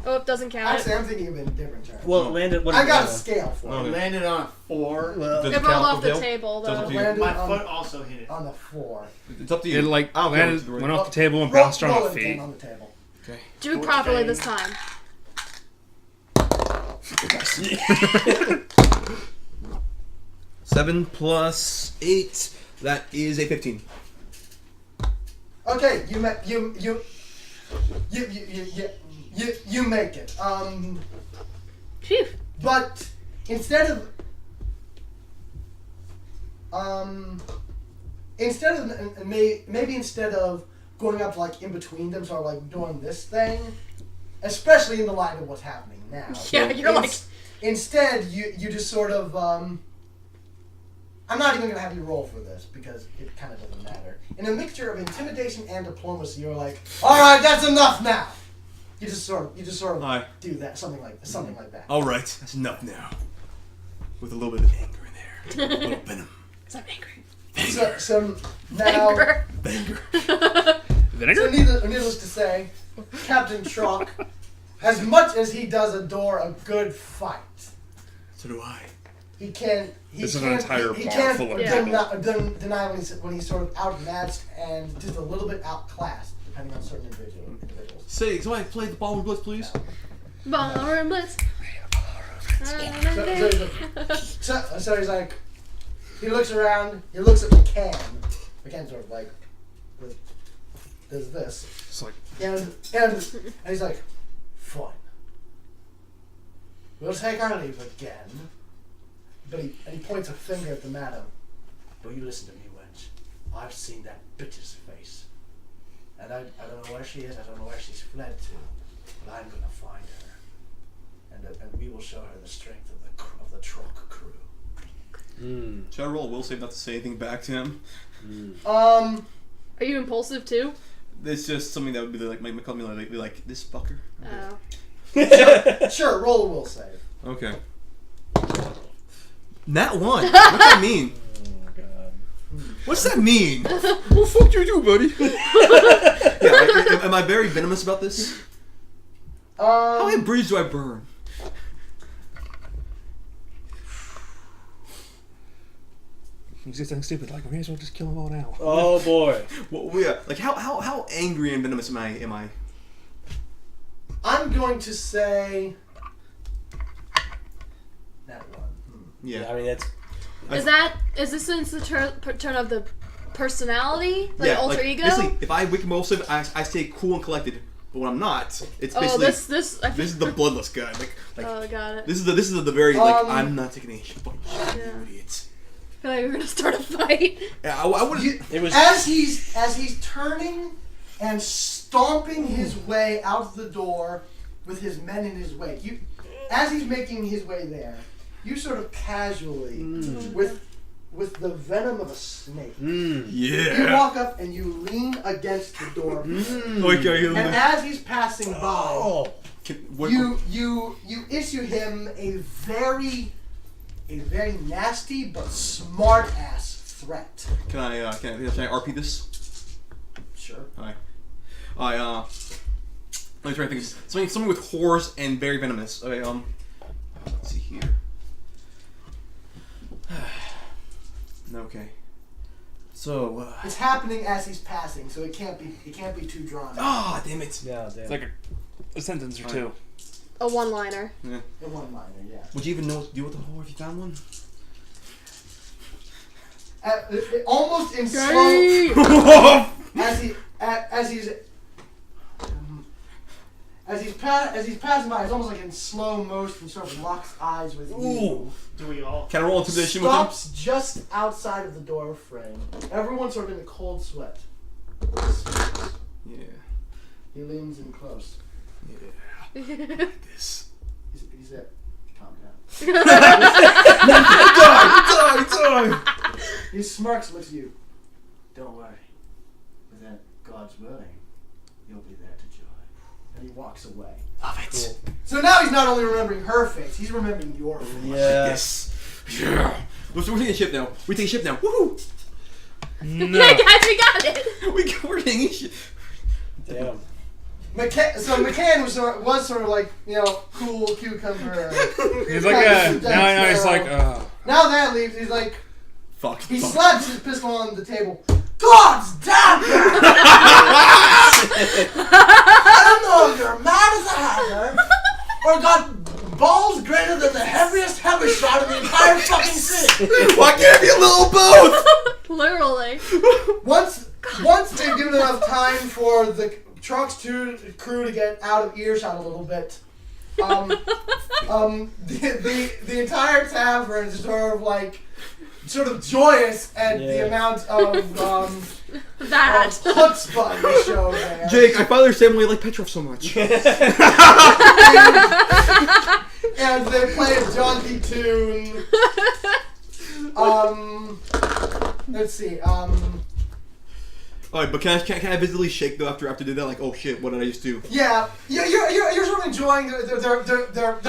S5: oh, it doesn't count.
S1: Actually, I'm thinking of a different term.
S2: Well, it landed. What
S1: I
S2: did it
S1: got a
S2: land on?
S1: scale for
S3: Oh,
S1: it.
S3: yeah.
S4: Landed on a 4.
S2: Well,
S3: Does
S5: It
S3: it
S5: rolled
S3: count
S5: off
S3: for
S5: the
S3: fail?
S5: table,
S3: So it's up
S5: though.
S3: to you.
S1: Landed
S4: My
S1: on,
S4: foot also hit it.
S1: on the 4.
S3: It's up to you.
S6: It like
S3: I'll
S6: landed,
S3: count it.
S6: went off the table and
S1: Roll-
S6: bounced on
S1: roll
S6: my
S1: it again
S6: feet.
S1: on the table.
S3: Okay.
S5: Do it
S4: Fourth
S5: properly
S4: game.
S5: this time.
S3: 7 plus 8. That is a 15.
S1: Okay, you make it.
S5: Phew.
S1: But instead of maybe instead of going up like in between them, sort of like doing this thing, especially in the light of what's happening now.
S5: Yeah, you're like.
S1: Instead, you just sort of I'm not even gonna have you roll for this because it kind of doesn't matter. In a mixture of intimidation and diplomacy, you're like, all right, that's enough now. You just sort of
S3: Alright.
S1: do that, something like that.
S3: Alright, that's enough now. With a little bit of anger in there. A little venom.
S5: Because I'm angry.
S1: So now,
S5: Anger.
S3: Anger.
S1: so
S6: Vinegar?
S1: needless to say, Captain Truck, as much as he does adore a good fight,
S3: So do I.
S1: he can't. He
S6: This is an
S1: can't,
S6: entire
S1: he
S6: bar
S1: can't
S6: full of
S5: Yeah.
S1: deny when he's sort of outmatched and just a little bit outclassed, depending on certain individuals.
S3: Say, somebody play the ball and blitz, please.
S5: Ballroom blitz.
S1: So he's like, he looks around, he looks at McCann. McCann's sort of like, does this.
S6: It's like,
S1: And he's like, fine. We'll take our leave again. But he points a finger at the madam. But you listen to me, wench. I've seen that bitch's face. And I don't know where she is, I don't know where she's fled to. But I'm gonna find her. And we will show her the strength of the truck crew.
S3: Should I roll a will save not to say anything back to him?
S5: Are you impulsive too?
S3: It's just something that would be like, call me like this fucker.
S5: Oh.
S1: Sure, roll a will save.
S3: Okay. Nat 1. What's that mean?
S2: Oh god.
S3: What's that mean? Well, fuck you too, buddy. Yeah, like, am I very venomous about this? How many breeds do I burn?
S6: You say something stupid like, I may as well just kill them all now.
S2: Oh boy.
S3: Well, yeah. Like how angry and venomous am I?
S1: I'm going to say that one.
S3: Yeah.
S2: I mean, it's
S5: Is this since the turn of the personality, like alter
S3: like,
S5: ego?
S3: Basically, if I wake impulsive, I stay cool and collected. But when I'm not, it's basically
S5: this
S3: is the bloodless guy. Like
S5: oh, got it.
S3: this is the very like I'm not taking any fucking shit,
S5: Yeah.
S3: you idiots.
S5: I feel like we're gonna start a fight.
S3: Yeah, I would.
S2: it was
S1: As he's turning and stomping his way out the door with his men in his wake, as he's making his way there, you sort of casually, with the venom of a snake, you
S3: Yeah.
S1: walk up and you lean against the door.
S3: Okay.
S1: And as he's passing by,
S2: oh
S1: you issue him a very nasty but smart ass threat.
S3: Can I RP this?
S1: Sure.
S3: Hi. Let me try to think. Something with whores and very venomous. Okay. Let's see here. Okay. So.
S1: It's happening as he's passing, so it can't be too drawn.
S3: Ah, damn it.
S2: yeah, damn.
S6: It's like a sentence or two.
S5: A one-liner.
S3: Yeah.
S1: In one liner, yeah.
S3: Would you even know what to do with the whore if you found one?
S1: Almost in slow as he's passing by, it's almost like in slow motion, sort of locks eyes with you.
S4: Do we all?
S3: Can I roll intimidation with him?
S1: Stops just outside of the door frame. Everyone's sort of in a cold sweat.
S3: Yeah.
S1: He leans in close.
S3: Yeah. This.
S1: He's there. Calm down.
S3: Die!
S1: He smirks, looks at you. Don't worry. Within God's willing, you'll be there to joy. And he walks away.
S3: Love it.
S2: Cool.
S1: So now he's not only remembering her face, he's remembering your face.
S2: Yeah.
S3: Yes. Yeah. We're taking a ship now. We take a ship now. Woohoo!
S6: No.
S5: Yeah, guys, we got it.
S3: We're taking a ship.
S2: Damn.
S1: So McCann was sort of like, cool cucumber.
S6: He's like, now he's like,
S1: Now that leaves, he's like,
S3: Fuck.
S1: he slaps his pistol on the table. God's damn it! I don't know if you're mad as a hatter or got balls greater than the heaviest heavy shot in the entire fucking city.
S3: Why can't it be a little both?
S5: Literally.
S1: Once they've given enough time for the truck's crew to get out of earshot a little bit, the entire tavern is sort of joyous at the amount of chutzpah you show there.
S3: Jake, I finally understand why you like Petrov so much.
S1: And they play a jaunty tune. Let's see.
S3: Alright, but can I visibly shake though after I did that? Like, oh shit, what did I just do?
S1: Yeah, you're sort of enjoying they're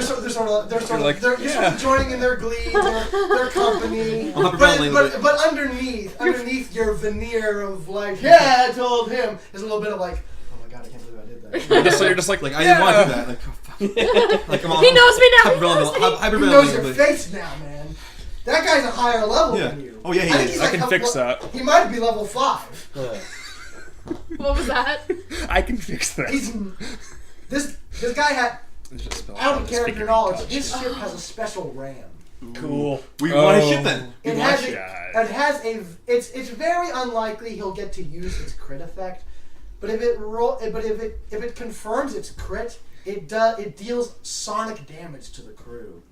S1: sort of joining in their glee, their company. But underneath your veneer of like, yeah, I told him, there's a little bit of like, oh my god, I can't believe I did that.
S6: you're just like,
S3: Like, I didn't want to do that. Like, oh fuck. Like, come on.
S5: He knows me now.
S1: He knows your face now, man. That guy's a higher level than you.
S3: Oh yeah, he
S1: think
S3: is.
S1: he's
S6: I
S1: like
S6: can fix that.
S1: He might be level 5.
S5: What was that?
S6: I can fix that.
S1: This guy had,
S6: It's just spelled
S1: out
S6: out
S1: of
S6: as
S1: character
S6: speaking
S1: knowledge,
S6: touch.
S1: his ship has a special ram.
S2: Cool.
S3: We want a ship then.
S1: It has a. It's very unlikely he'll get to use its crit effect, but if it confirms its crit, it deals sonic damage to the crew.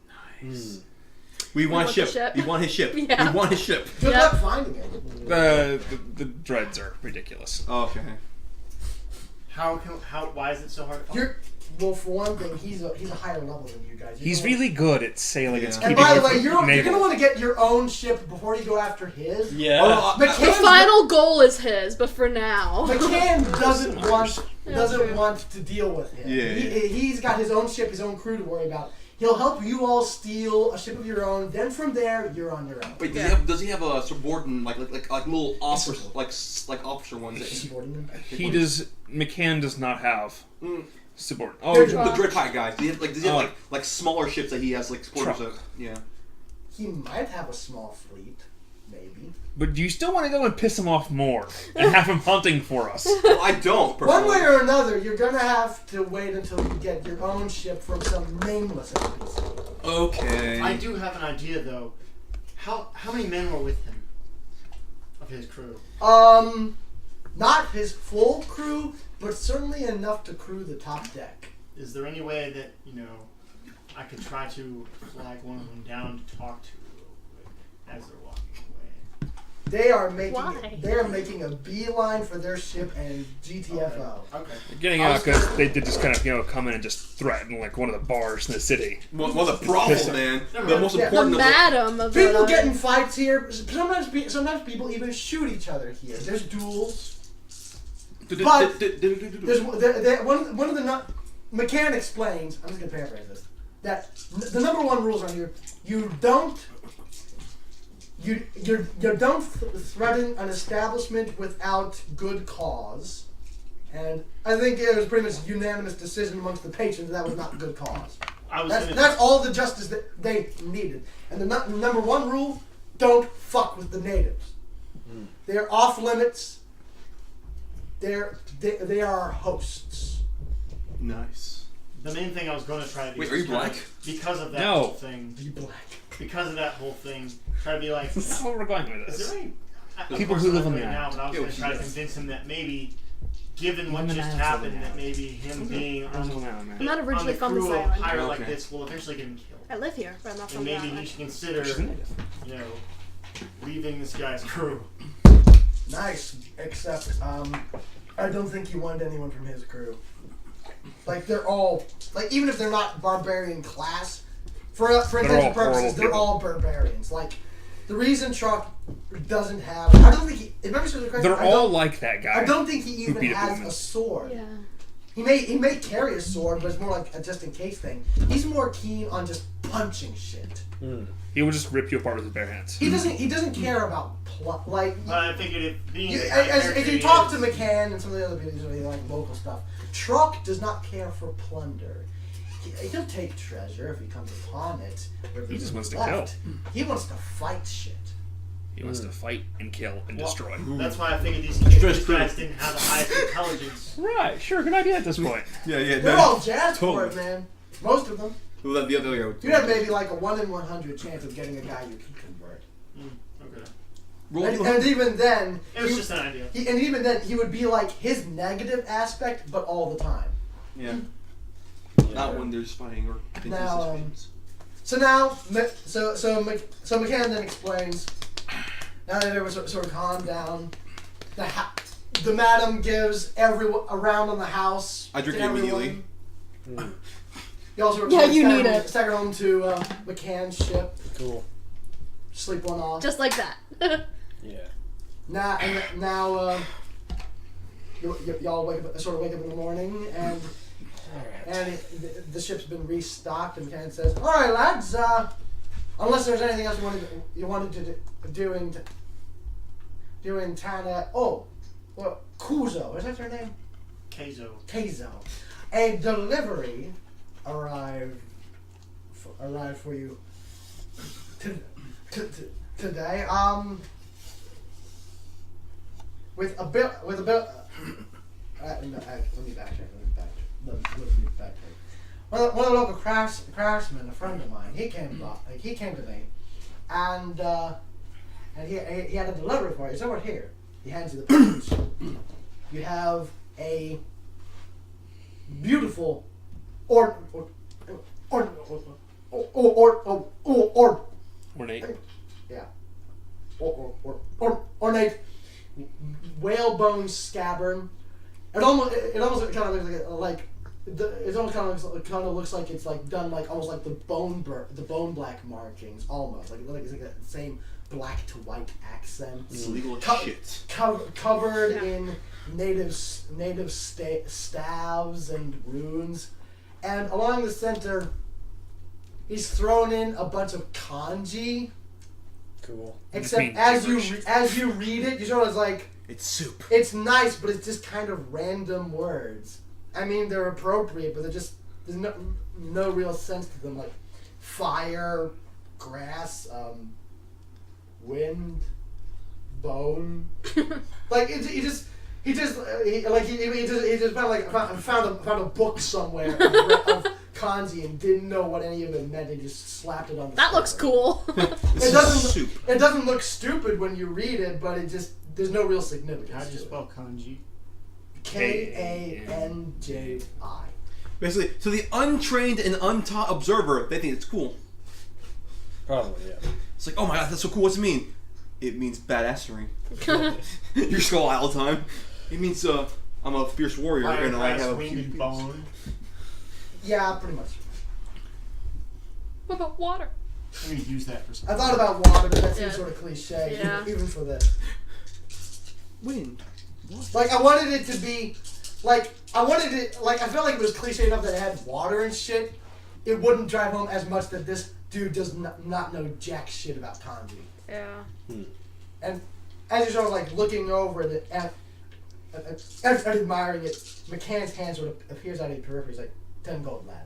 S3: Nice. We want
S5: the
S3: a ship.
S5: ship.
S3: We want his ship.
S5: Yeah.
S3: We want his ship.
S1: Good
S5: Yep.
S1: luck finding it.
S6: The dreads are ridiculous.
S3: Oh, okay.
S4: Why is it so hard to find?
S1: well, for one thing, he's a higher level than you guys.
S6: He's really good at sailing.
S3: Yeah.
S6: It's
S1: And
S6: keeping
S1: by the
S6: your
S1: way, you're
S6: naval.
S1: gonna want to get your own ship before you go after his.
S2: Yeah.
S5: The
S1: McCann's
S5: final goal is his, but for now.
S1: McCann doesn't
S5: true.
S1: want to deal with him.
S3: Yeah.
S1: He's got his own ship, his own crew to worry about. He'll help you all steal a ship of your own. Then from there, you're on your own.
S8: Wait, does he have a subordinate like little officer like officer ones?
S1: Subordinate.
S6: He does. McCann does not have subordinate.
S8: Oh,
S6: Oh,
S8: the Dreadhide guys. Does he have like smaller ships that he has like supporters
S6: Truck.
S8: of? Yeah.
S1: He might have a small fleet, maybe.
S6: but do you still want to go and piss him off more and have him hunting for us?
S8: Well, I don't.
S1: One
S8: Personally.
S1: way or another, you're gonna have to wait until you get your own ship from some nameless NPC.
S3: Okay.
S4: I do have an idea though. How many men were with him? Of his crew.
S1: Not his full crew, but certainly enough to crew the top deck.
S4: Is there any way that I could try to flag one of them down to talk to real quick as they're walking away?
S5: Why?
S1: They are making a beeline for their ship and GTFO.
S4: Okay.
S6: Getting out because they did just kind of come in and just threaten like one of the bars in the city.
S8: Well, the brothel, man. The most
S1: Yeah.
S8: important
S5: The
S8: of
S5: madam of
S1: People
S5: the
S1: get in fights here. Sometimes people even shoot each other here. There's duels. But there's one of the McCann explains. I'm just gonna paraphrase this. That the number one rules around here: you don't threaten an establishment without good cause. And I think it was pretty much a unanimous decision amongst the patrons that was not good cause. That's all the justice that they needed. And the number one rule: don't fuck with the natives. They're off limits. They are hosts.
S8: Nice.
S4: The main thing I was going to try to do
S8: Wait,
S4: is
S8: are you
S4: kinda-
S8: black?
S4: Because of that
S6: No.
S4: whole thing.
S1: Be black.
S4: Because of that whole thing, try to be like,
S6: That's where we're going with
S4: is
S6: this.
S4: there any
S6: People
S4: of course
S6: who
S4: I'm
S6: live
S4: not
S6: on the
S4: doing it now,
S6: island.
S4: but I was
S8: Yeah,
S4: going to try to
S8: yes.
S4: convince him that maybe, given what
S6: Women
S4: just
S6: and
S4: happened,
S6: children.
S4: that maybe him being on,
S5: I'm not originally
S4: the
S5: from this
S4: crew of a
S5: island.
S4: pirate like
S8: Okay.
S4: this will eventually get him killed.
S5: I live here, but I'm not
S4: And
S5: from the
S4: maybe he
S5: island.
S4: should consider,
S6: She's a native.
S4: leaving this guy's crew.
S1: Nice, except I don't think he wanted anyone from his crew. Like they're all even if they're not barbarian class, for intention
S6: all
S1: purposes,
S6: horrible
S1: they're
S6: people.
S1: all barbarians. Like the reason Chuck doesn't have, I don't think he. If memory serves me correctly,
S6: They're all like that guy.
S1: I don't think he even
S6: beat up
S1: has
S6: women.
S1: a sword.
S5: Yeah.
S1: He may carry a sword, but it's more like a just in case thing. He's more keen on just punching shit.
S6: He will just rip you apart with his bare hands.
S1: He doesn't care about like.
S4: But I figured if being
S1: You,
S4: the kind of
S1: as
S4: character
S1: if you
S4: he
S1: talk
S4: is-
S1: to McCann and some of the other people who really like local stuff, Truck does not care for plunder. He'll take treasure if he comes upon it. Or if
S6: He
S1: it's
S6: just wants to
S1: left. He wants to fight shit.
S6: He wants to fight and kill and destroy.
S4: That's why I figured these
S8: Stress
S4: guys didn't have the highest intelligence.
S6: Right, sure, good idea at this point.
S3: Yeah.
S1: They're all jazzed for
S3: totally.
S1: it, man. Most of them.
S3: Well, the other guy would.
S1: You have maybe like a 1 in 100 chance of getting a guy you can convert.
S4: Okay.
S1: And even then,
S4: It was just an idea.
S1: even then, he would be like his negative aspect, but all the time.
S8: Yeah. Not when there's fighting or
S1: Now,
S8: situations.
S1: So now, so McCann then explains. Now that everyone's sort of calmed down, the madam gives everyone around on the house.
S8: I drink
S1: to
S8: it immediately.
S1: everyone. You also
S5: Yeah, you need it.
S1: Stagger home to McCann's ship.
S2: Cool.
S1: Sleep one off.
S5: Just like that.
S2: Yeah.
S1: Now, y'all wake up in the morning and. And the ship's been restocked, and McCann says, "All right, lads. Unless there's anything else you wanted to do in Tana. Oh, well, Kuzo. Is that her name?
S4: Keizo.
S1: Keizo. A delivery arrived for you today. With a bit. Let me backtrack. One of the local craftsmen, a friend of mine, he came to me, and he had a delivery for you. It's over here. He hands you the package. You have a beautiful ornate whalebone scabbard. It almost kind of looks like It almost kind of looks like it's like done like almost like the bone black markings almost like it's like that same black to white accent.
S8: It's legal as shit.
S1: Covered in native staves and runes, and along the center, he's thrown in a bunch of kanji.
S2: Cool.
S1: Except as you read it, you sort of like
S3: It's soup.
S1: it's nice, but it's just kind of random words. I mean, they're appropriate, but there's no real sense to them. Like fire, grass, wind, bone. Like he just found a book somewhere of kanji and didn't know what any of it meant and just slapped it on the
S5: That looks
S1: cover.
S5: cool.
S1: It doesn't look stupid when you read it, but there's no real significance.
S4: How do you
S1: to it.
S4: spell kanji?
S1: Kanji.
S3: Basically, so the untrained and untaught observer, they think it's cool.
S2: Probably, yeah.
S3: It's like, oh my god, that's so cool. What's it mean? It means badassery. Your skull all the time. It means I'm a fierce warrior
S4: Fire,
S3: and I
S4: grass,
S3: have a
S4: wind,
S3: huge
S4: and bone.
S1: Yeah, pretty much.
S5: What about water?
S4: I'm gonna use that for something.
S1: I thought about water, but that seems
S5: Yeah.
S1: sort of cliche,
S5: Yeah.
S1: even for this.
S3: wind.
S1: Like, I wanted it to be, I felt like if it was cliche enough that it had water and shit, it wouldn't drive home as much that this dude does not know jack shit about kanji.
S5: Yeah.
S1: And as you're sort of like looking over it and admiring it, McCann's hand sort of appears out of your periphery. He's like, 10 gold, lad.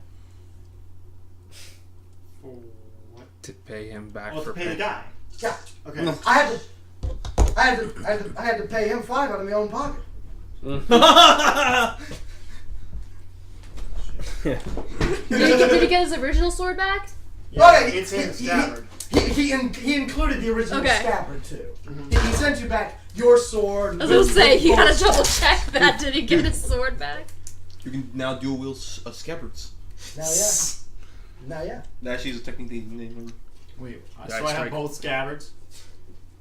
S4: What?
S7: To pay him back
S4: Well,
S7: for
S4: to pay the guy.
S1: Yeah.
S4: Okay.
S3: No.
S1: I had to pay him 5 out of my own pocket.
S5: Did he get his original sword back?
S4: Yeah,
S1: Okay,
S4: it's in the
S1: he-
S4: scabbard.
S1: He included the original
S5: Okay.
S1: scabbard too. He sent you back your sword.
S5: I was gonna say, you gotta double check that. Did he get his sword back?
S3: You can now dual wield scabbards.
S1: Now yeah.
S3: That actually is a technique they name.
S4: Wait,
S7: Yeah,
S4: so I have
S7: strike.
S4: both scabbards.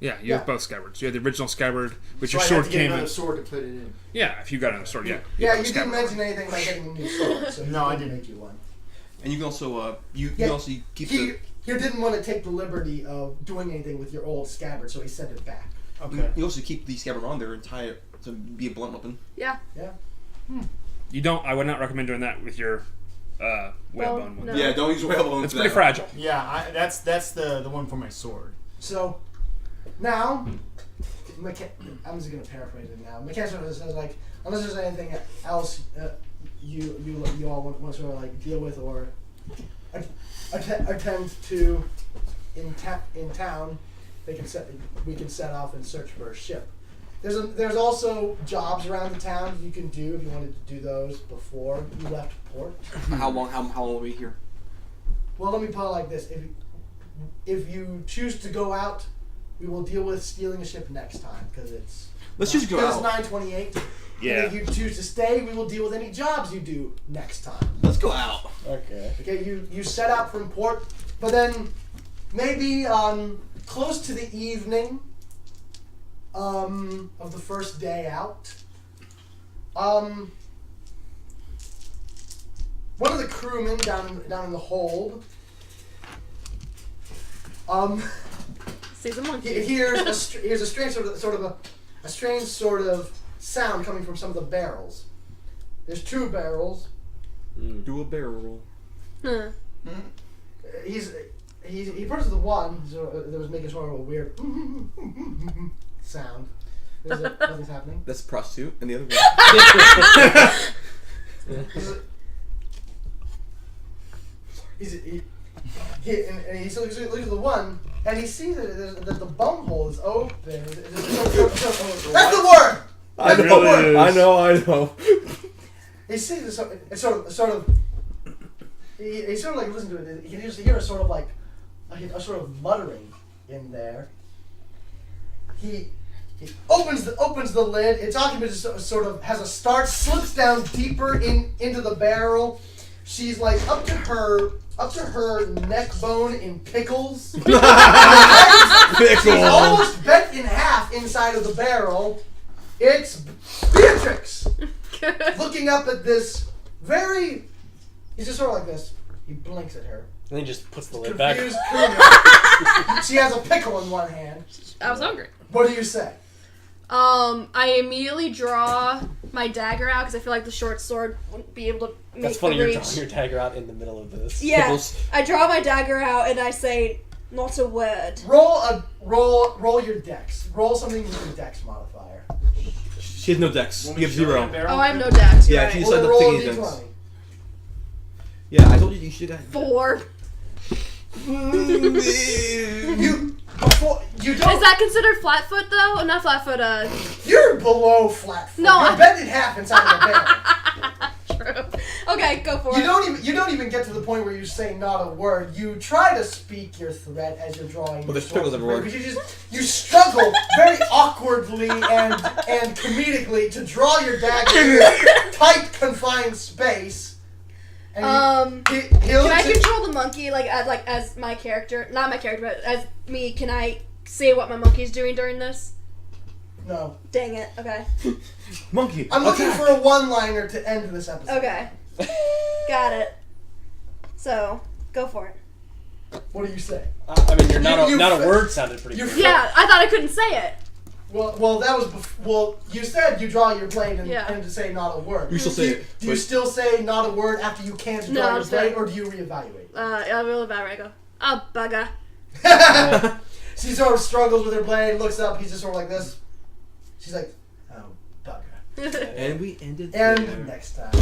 S7: Yeah, you have
S1: Yeah.
S7: both scabbards. You have the original scabbard, which
S4: So
S7: your
S4: I
S7: sword
S4: have to get
S7: came in.
S4: another sword to put it in.
S7: Yeah, if you got another sword, yeah.
S1: Yeah,
S7: have a
S1: you didn't
S7: scabbard.
S1: mention anything about getting a new sword, so
S4: No, I
S1: he
S4: didn't.
S1: make you one.
S3: And you can also you
S1: Yeah,
S3: can also keep
S1: He didn't want to take the liberty of doing anything with your old scabbard, so he sent it back.
S3: you also keep the scabbard on there and tie it to be a blunt weapon.
S5: Yeah.
S1: Yeah.
S7: You don't. I would not recommend doing that with your whalebone one.
S5: no.
S3: Yeah, don't use whalebone.
S7: It's
S3: for
S7: pretty
S3: that.
S7: fragile.
S4: Yeah, that's the one for my sword.
S1: So now, I'm just gonna paraphrase it now. McCann sort of says like, unless there's anything else you all want to sort of like deal with or attend to in town, we can set off and search for a ship. There's also jobs around the town you can do if you wanted to do those before you left port.
S3: How long will we be here?
S1: Well, let me put it like this: if you choose to go out, we will deal with stealing a ship next time because it's
S3: Let's just go
S1: because
S3: out.
S1: it's 9:28.
S7: Yeah.
S1: And if you choose to stay, we will deal with any jobs you do next time.
S3: Let's go out.
S2: Okay.
S1: Okay, you set out from port, but then maybe close to the evening of the first day out, one of the crewmen down in the hold
S5: Sees a monkey.
S1: he hears a strange a strange sort of sound coming from some of the barrels. There's 2 barrels.
S3: Do a barrel roll.
S5: Huh.
S1: He approaches the one that was making sort of a weird sound. Nothing's happening.
S3: That's a prostitute, and the other one.
S1: He looks at the one, and he sees that the bunghole is open. That's the word.
S3: I
S7: It
S3: know.
S7: really is.
S3: I know.
S1: He sees it sort of. He sort of like listens to it. He can just hear a sort of like a sort of muttering in there. He opens the lid. Its occupant just sort of has a start, slips down deeper into the barrel. She's like up to her neck bone in pickles. She's almost bent in half inside of the barrel. It's Beatrix looking up at this very. He's just sort of like this. He blinks at her.
S2: And then he just puts the lid back.
S1: Confused Kuna. She has a pickle in one hand.
S5: I was hungry.
S1: What do you say?
S5: I immediately draw my dagger out because I feel like the short sword wouldn't be able to make
S2: That's funny.
S5: the
S2: You're
S5: reach.
S2: drawing your dagger out in the middle of this.
S5: Yeah,
S3: Pickles.
S5: I draw my dagger out and I say, "Not a word."
S1: Roll your dex. Roll something with your dex modifier.
S3: She has no dex.
S4: Want
S3: You
S4: me
S3: have
S4: to show you
S3: 0.
S4: a barrel?
S5: Oh, I have no dex.
S3: Yeah,
S5: Right.
S3: she's-
S1: Well,
S3: the
S1: roll a
S3: thingy
S1: d20.
S3: dex. Yeah, I told you should have.
S5: 4.
S1: You before you don't.
S5: Is that considered flat-foot though? Or not flat-foot.
S1: You're below flat foot.
S5: No,
S1: You're
S5: I-
S1: bent in half inside of a barrel.
S5: True. Okay, go for
S1: You
S5: it.
S1: don't even get to the point where you say not a word. You try to speak your threat as you're drawing.
S3: Well, there's
S1: your
S3: pickles
S1: sword,
S3: everywhere.
S1: but you struggle very awkwardly and comedically to draw your dagger in a tight confined space. And he'll
S5: Can I control the monkey as my character? Not my character, but as me. Can I say what my monkey's doing during this?
S1: No.
S5: Dang it. Okay.
S3: Monkey.
S1: I'm looking
S3: attack.
S1: for a one-liner to end this episode.
S5: Okay. Got it. So go for it.
S1: What do you say?
S2: I mean,
S1: You
S2: not a
S1: fa-
S2: word sounded pretty
S1: you
S2: good.
S1: fa-
S5: Yeah, I thought I couldn't say it.
S1: Well, that was you said you draw your blade and
S5: Yeah.
S1: to say not a word.
S3: You still say it.
S1: Do you still say not a word after you can't
S5: No,
S1: draw
S5: I'll
S1: your
S5: say
S1: blade,
S5: it.
S1: or do you reevaluate?
S5: I will about I go. Oh, bugger.
S1: She sort of struggles with her blade, looks up. He's just sort of like this. She's like, oh, bugger.
S3: And we ended
S1: And
S3: there.
S1: next time.